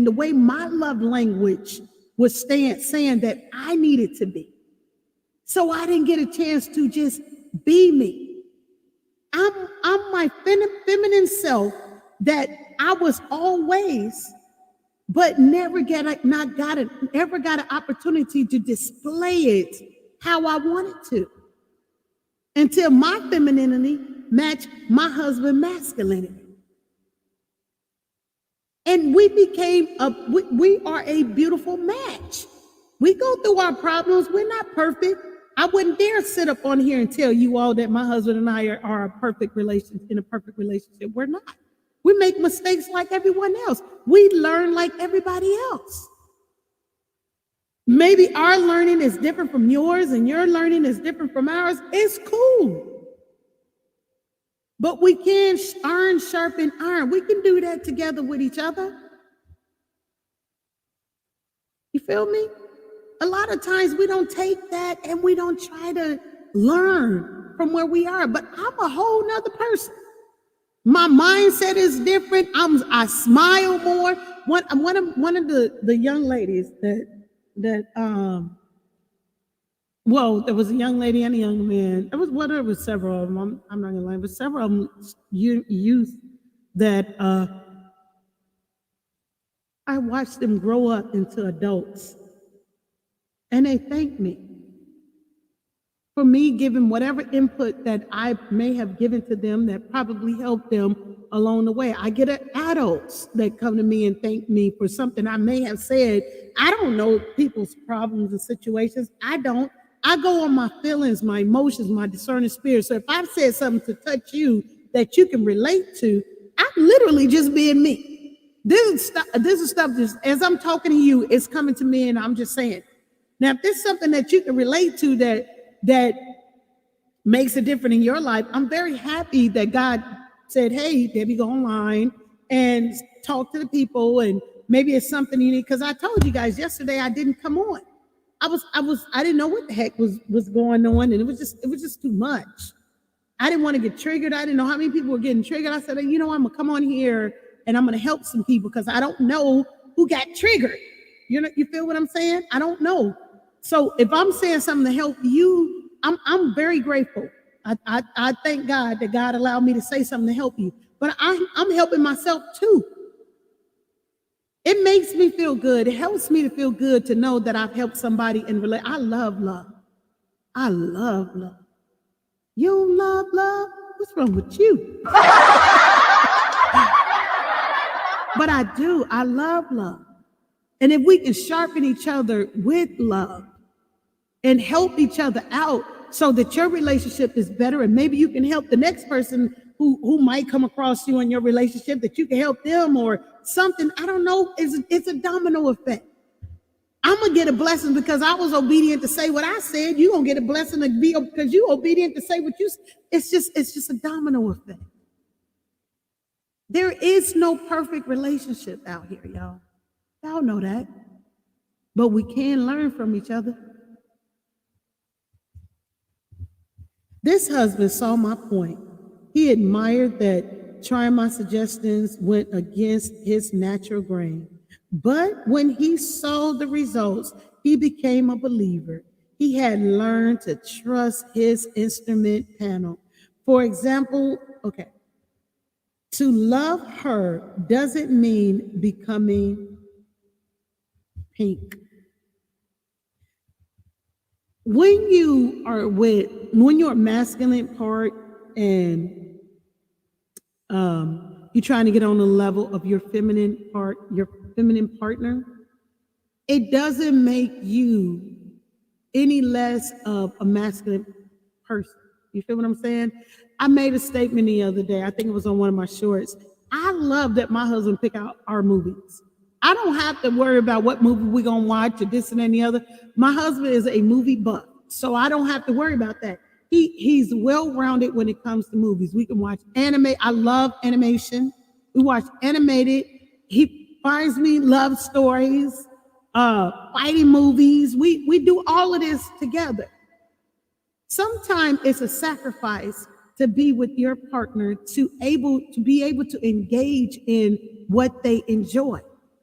the way my love language was saying that I needed to be. So I didn't get a chance to just be me. I'm my feminine self that I was always, but never got an opportunity to display it how I wanted to, until my femininity matched my husband's masculinity. And we are a beautiful match. We go through our problems. We're not perfect. I wouldn't dare sit up on here and tell you all that my husband and I are in a perfect relationship. We're not. We make mistakes like everyone else. We learn like everybody else. Maybe our learning is different from yours and your learning is different from ours. It's cool. But we can iron sharpen iron. We can do that together with each other. You feel me? A lot of times we don't take that and we don't try to learn from where we are. But I'm a whole nother person. My mindset is different. I smile more. One of the young ladies there was a young lady and a young man. There was several of them. I'm not gonna lie, but several of them youth that I watched them grow up into adults, and they thanked me. for me giving whatever input that I may have given to them that probably helped them along the way. I get adults that come to me and thank me for something I may have said. I don't know people's problems and situations. I don't. I go on my feelings, my emotions, my discerning spirit. So if I've said something to touch you that you can relate to, I'm literally just being me. This is stuff just as I'm talking to you, it's coming to me and I'm just saying. Now, if there's something that you can relate to that makes a difference in your life, I'm very happy that God said, hey, Debbie, go online and talk to the people, and maybe it's something you need. Because I told you guys yesterday I didn't come on. I didn't know what the heck was going on, and it was just too much. I didn't want to get triggered. I didn't know how many people were getting triggered. I said, you know, I'm gonna come on here and I'm gonna help some people because I don't know who got triggered. You feel what I'm saying? I don't know. So if I'm saying something to help you, I'm very grateful. I thank God that God allowed me to say something to help you. But I'm helping myself too. It makes me feel good. It helps me to feel good to know that I've helped somebody and relate. I love love. I love love. You don't love love? What's wrong with you? But I do. I love love. And if we can sharpen each other with love and help each other out so that your relationship is better, and maybe you can help the next person who might come across you in your relationship, that you can help them or something. I don't know. It's a domino effect. I'm going to get a blessing because I was obedient to say what I said. You're going to get a blessing because you're obedient to say what you said. It's just a domino effect. There is no perfect relationship out here, y'all. Y'all know that. But we can learn from each other. This husband saw my point. He admired that trying my suggestions went against his natural grain. But when he saw the results, he became a believer. He had learned to trust his instrument panel. For example, to love her doesn't mean becoming pink. When you're a masculine part and you're trying to get on the level of your feminine part, your feminine partner, it doesn't make you any less of a masculine person. You feel what I'm saying? I made a statement the other day. I think it was on one of my shorts. I love that my husband pick out our movies. I don't have to worry about what movie we're going to watch or this and any other. My husband is a movie buff, so I don't have to worry about that. He's well-rounded when it comes to movies. We can watch anime. I love animation. We watch animated. He finds me love stories, fighting movies. We do all of this together. Sometimes it's a sacrifice to be with your partner to be able to engage in what they enjoy.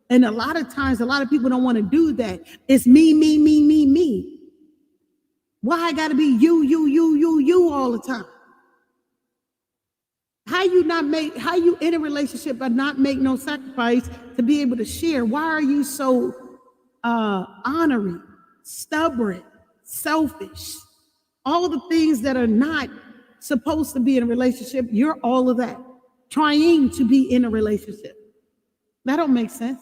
And a lot of times, a lot of people don't want to do that. It's me, me, me, me, me. Why I got to be you all the time? How you in a relationship but not make no sacrifice to be able to share? Why are you so honoring, stubborn, selfish? All the things that are not supposed to be in a relationship, you're all of that. Trying to be in a relationship. That don't make sense.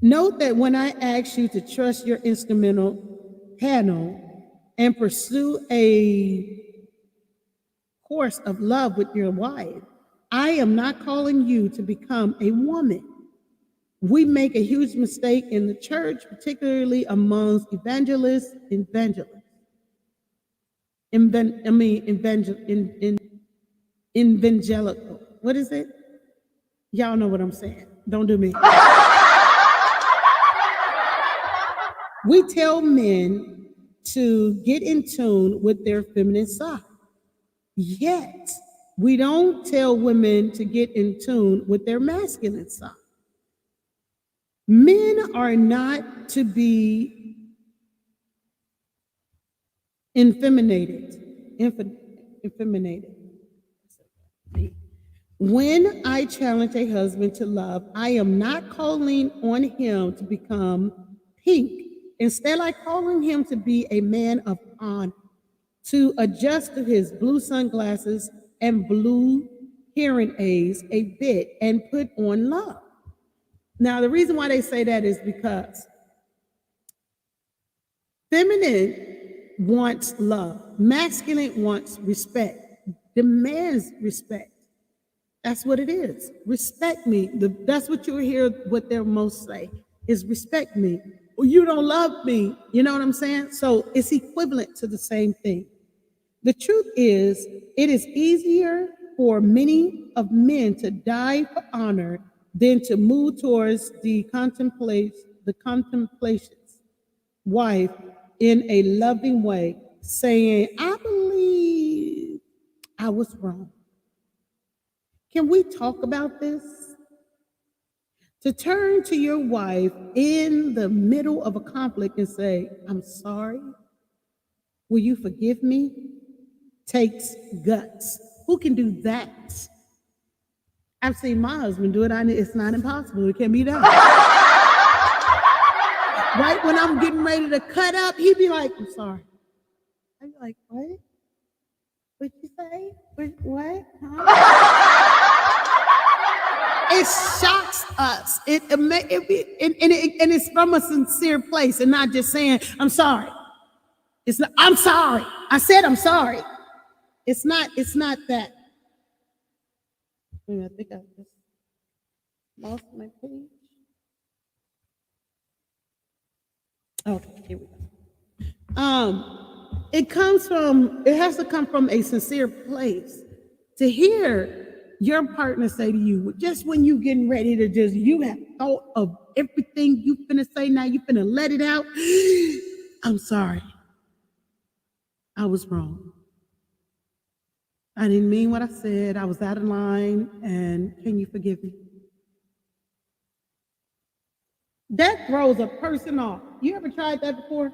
Note that when I ask you to trust your instrumental panel and pursue a course of love with your wife, I am not calling you to become a woman. We make a huge mistake in the church, particularly amongst evangelical. What is it? Y'all know what I'm saying. Don't do me. We tell men to get in tune with their feminine side. Yet, we don't tell women to get in tune with their masculine side. Men are not to be effeminated. When I challenge a husband to love, I am not calling on him to become pink Instead, I calling him to be a man of honor, to adjust to his blue sunglasses and blue hearing aids a bit and put on love. Now, the reason why they say that is because feminine wants love, masculine wants respect, demands respect. That's what it is. Respect me. That's what you'll hear what they'll most say is respect me. Well, you don't love me. You know what I'm saying? So it's equivalent to the same thing. The truth is, it is easier for many of men to die for honor than to move towards the contemplations wife in a loving way, saying, I believe I was wrong. Can we talk about this? To turn to your wife in the middle of a conflict and say, I'm sorry, will you forgive me? Takes guts. Who can do that? I've seen my husband do it. It's not impossible. It can be done. Right when I'm getting ready to cut up, he'd be like, I'm sorry. I'd be like, what? What'd you say? What? Huh? It shocks us. And it's from a sincere place and not just saying, I'm sorry. It's not, I'm sorry. I said I'm sorry. It's not that. I think I just lost my page. Okay, here we go. It has to come from a sincere place. To hear your partner say to you, just when you getting ready to you have thought of everything you finna say, now you finna let it out. I'm sorry. I was wrong. I didn't mean what I said. I was out of line, and can you forgive me? That throws a person off. You ever tried that before?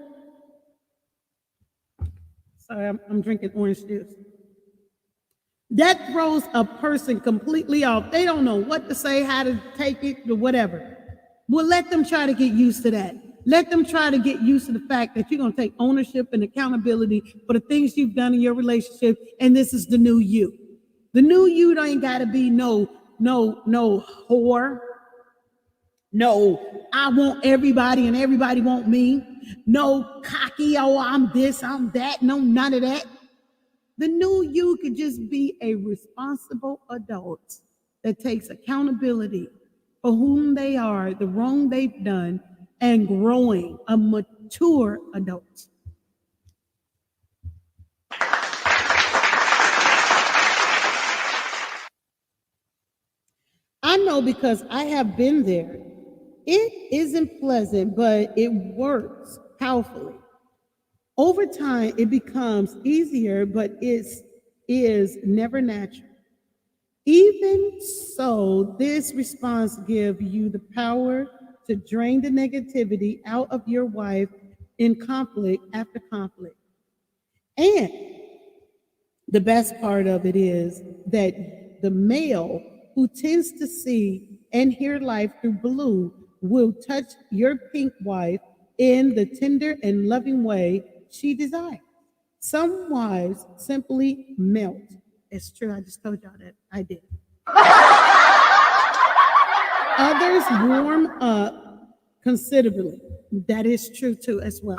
Sorry, I'm drinking orange juice. That throws a person completely off. They don't know what to say, how to take it, or whatever. Well, let them try to get used to that. Let them try to get used to the fact that you're going to take ownership and accountability for the things you've done in your relationship, and this is the new you. The new you ain't got to be no whore. No, I want everybody and everybody want me. No cocky, oh, I'm this, I'm that. No, none of that. The new you could just be a responsible adult that takes accountability for whom they are, the wrong they've done, and growing a mature adult. I know because I have been there. It isn't pleasant, but it works powerfully. Over time, it becomes easier, but it is never natural. Even so, this response gives you the power to drain the negativity out of your wife in conflict after conflict. And the best part of it is that the male who tends to see and hear life through blue will touch your pink wife in the tender and loving way she desires. Some wives simply melt. It's true, I just told y'all that I did. Others warm up considerably. That is true too as well.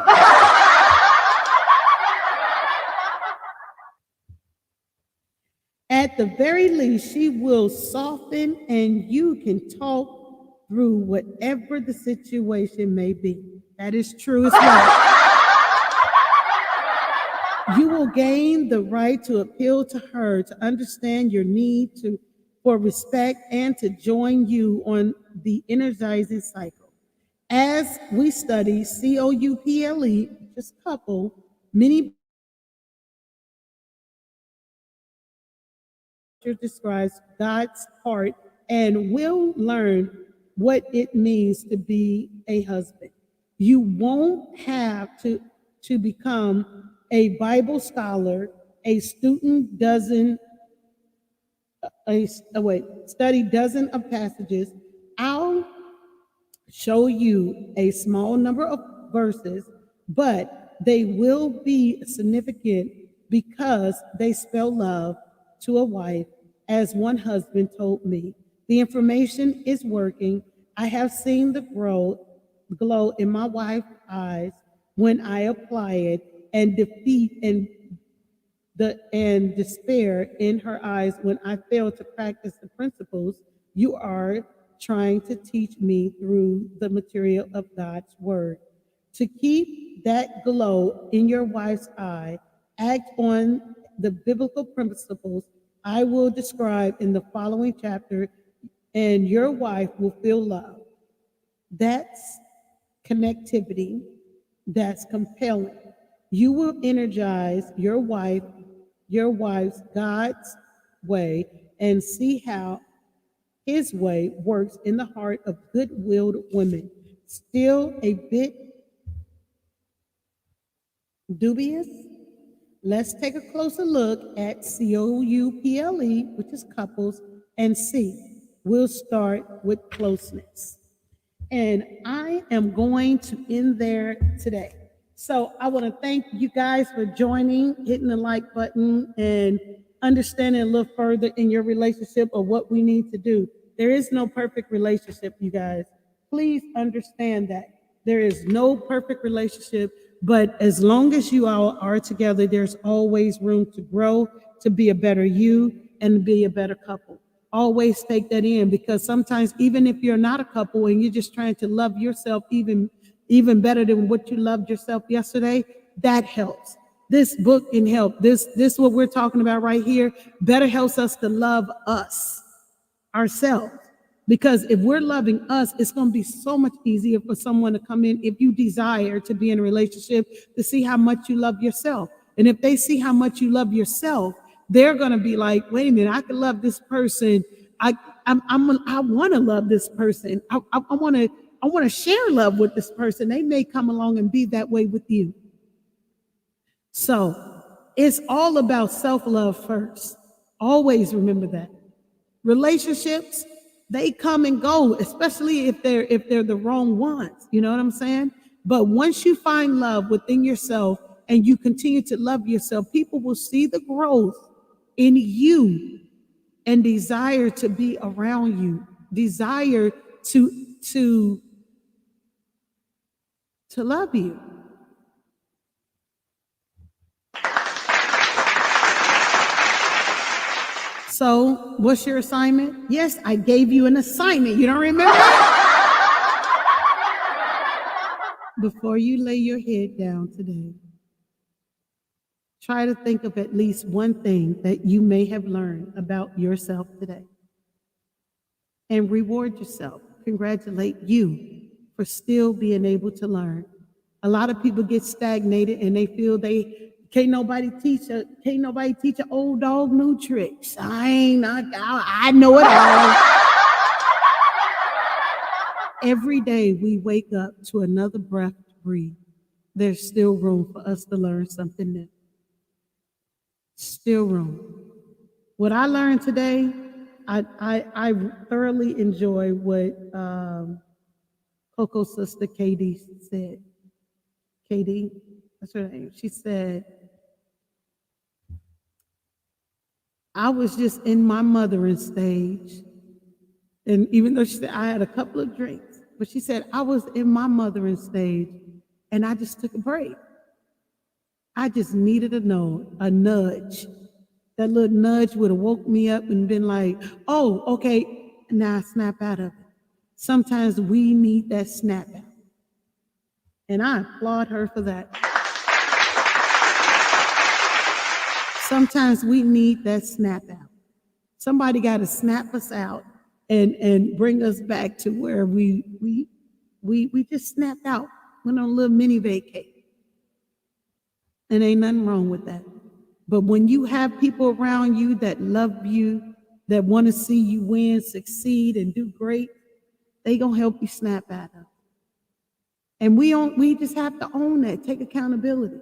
At the very least, she will soften and you can talk through whatever the situation may be. That is true as well. You will gain the right to appeal to her, to understand your need for respect, and to join you on the energizing cycle. As we study COUPLE, just couple, many describes God's heart and will learn what it means to be a husband. You won't have to become a Bible scholar. A student doesn't study dozens of passages. I'll show you a small number of verses, but they will be significant because they spell love to a wife, as one husband told me. The information is working. I have seen the glow in my wife's eyes when I apply it, and defeat and despair in her eyes when I fail to practice the principles you are trying to teach me through the material of God's word. To keep that glow in your wife's eye, act on the biblical principles I will describe in the following chapter, and your wife will feel love. That's connectivity that's compelling. You will energize your wife's God's way, and see how his way works in the heart of good-willed women. Still a bit dubious? Let's take a closer look at COUPLE, which is couples, and see. We'll start with closeness. And I am going to end there today. So I want to thank you guys for joining, hitting the like button, and understanding a little further in your relationship of what we need to do. There is no perfect relationship, you guys. Please understand that. There is no perfect relationship, but as long as you all are together, there's always room to grow, to be a better you, and be a better couple. Always take that in, because sometimes even if you're not a couple and you're just trying to love yourself even better than what you loved yourself yesterday, that helps. This book can help. This what we're talking about right here better helps us to love us, ourselves. Because if we're loving us, it's going to be so much easier for someone to come in, if you desire to be in a relationship, to see how much you love yourself. And if they see how much you love yourself, they're going to be like, wait a minute, I can love this person. I want to love this person. I want to share love with this person. They may come along and be that way with you. So it's all about self-love first. Always remember that. Relationships, they come and go, especially if they're the wrong ones. You know what I'm saying? But once you find love within yourself and you continue to love yourself, people will see the growth in you and desire to be around you, desire to love you. So, what's your assignment? Yes, I gave you an assignment. You don't remember? Before you lay your head down today, try to think of at least one thing that you may have learned about yourself today. And reward yourself. Congratulate you for still being able to learn. A lot of people get stagnated and they feel they can't nobody teach an old dog new tricks. I know it all. Every day we wake up to another breath to breathe. There's still room for us to learn something new. Still room. What I learned today, I thoroughly enjoy what Coco's sister Katie said. Katie, that's her name. She said, I was just in my mothering stage. And even though she said I had a couple of drinks, but she said I was in my mothering stage and I just took a break. I just needed a nudge. That little nudge would have woke me up and been like, oh, okay, now I snap out of it. Sometimes we need that snap out. And I applaud her for that. Sometimes we need that snap out. Somebody got to snap us out and bring us back to where we just snapped out, went on a little mini vacay. And ain't nothing wrong with that. But when you have people around you that love you, that want to see you win, succeed, and do great, they gonna help you snap out of it. And we just have to own that, take accountability.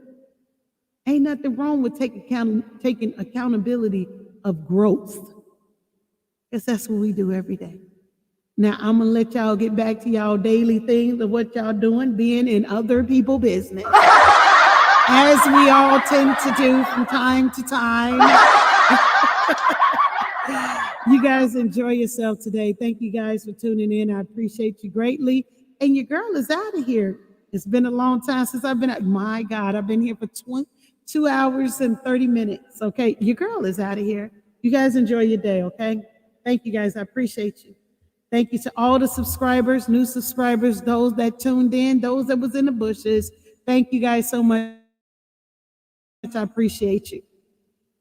Ain't nothing wrong with taking accountability of growth. Because that's what we do every day. Now I'm gonna let y'all get back to y'all daily things of what y'all doing, being in other people's business, as we all tend to do from time to time. You guys enjoy yourself today. Thank you guys for tuning in. I appreciate you greatly. And your girl is out of here. It's been a long time since I've been out. My God, I've been here for 2 hours and 30 minutes. Okay, your girl is out of here. You guys enjoy your day, okay? Thank you guys. I appreciate you. Thank you to all the subscribers, new subscribers, those that tuned in, those that was in the bushes. Thank you guys so much. I appreciate you.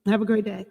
Have a great day.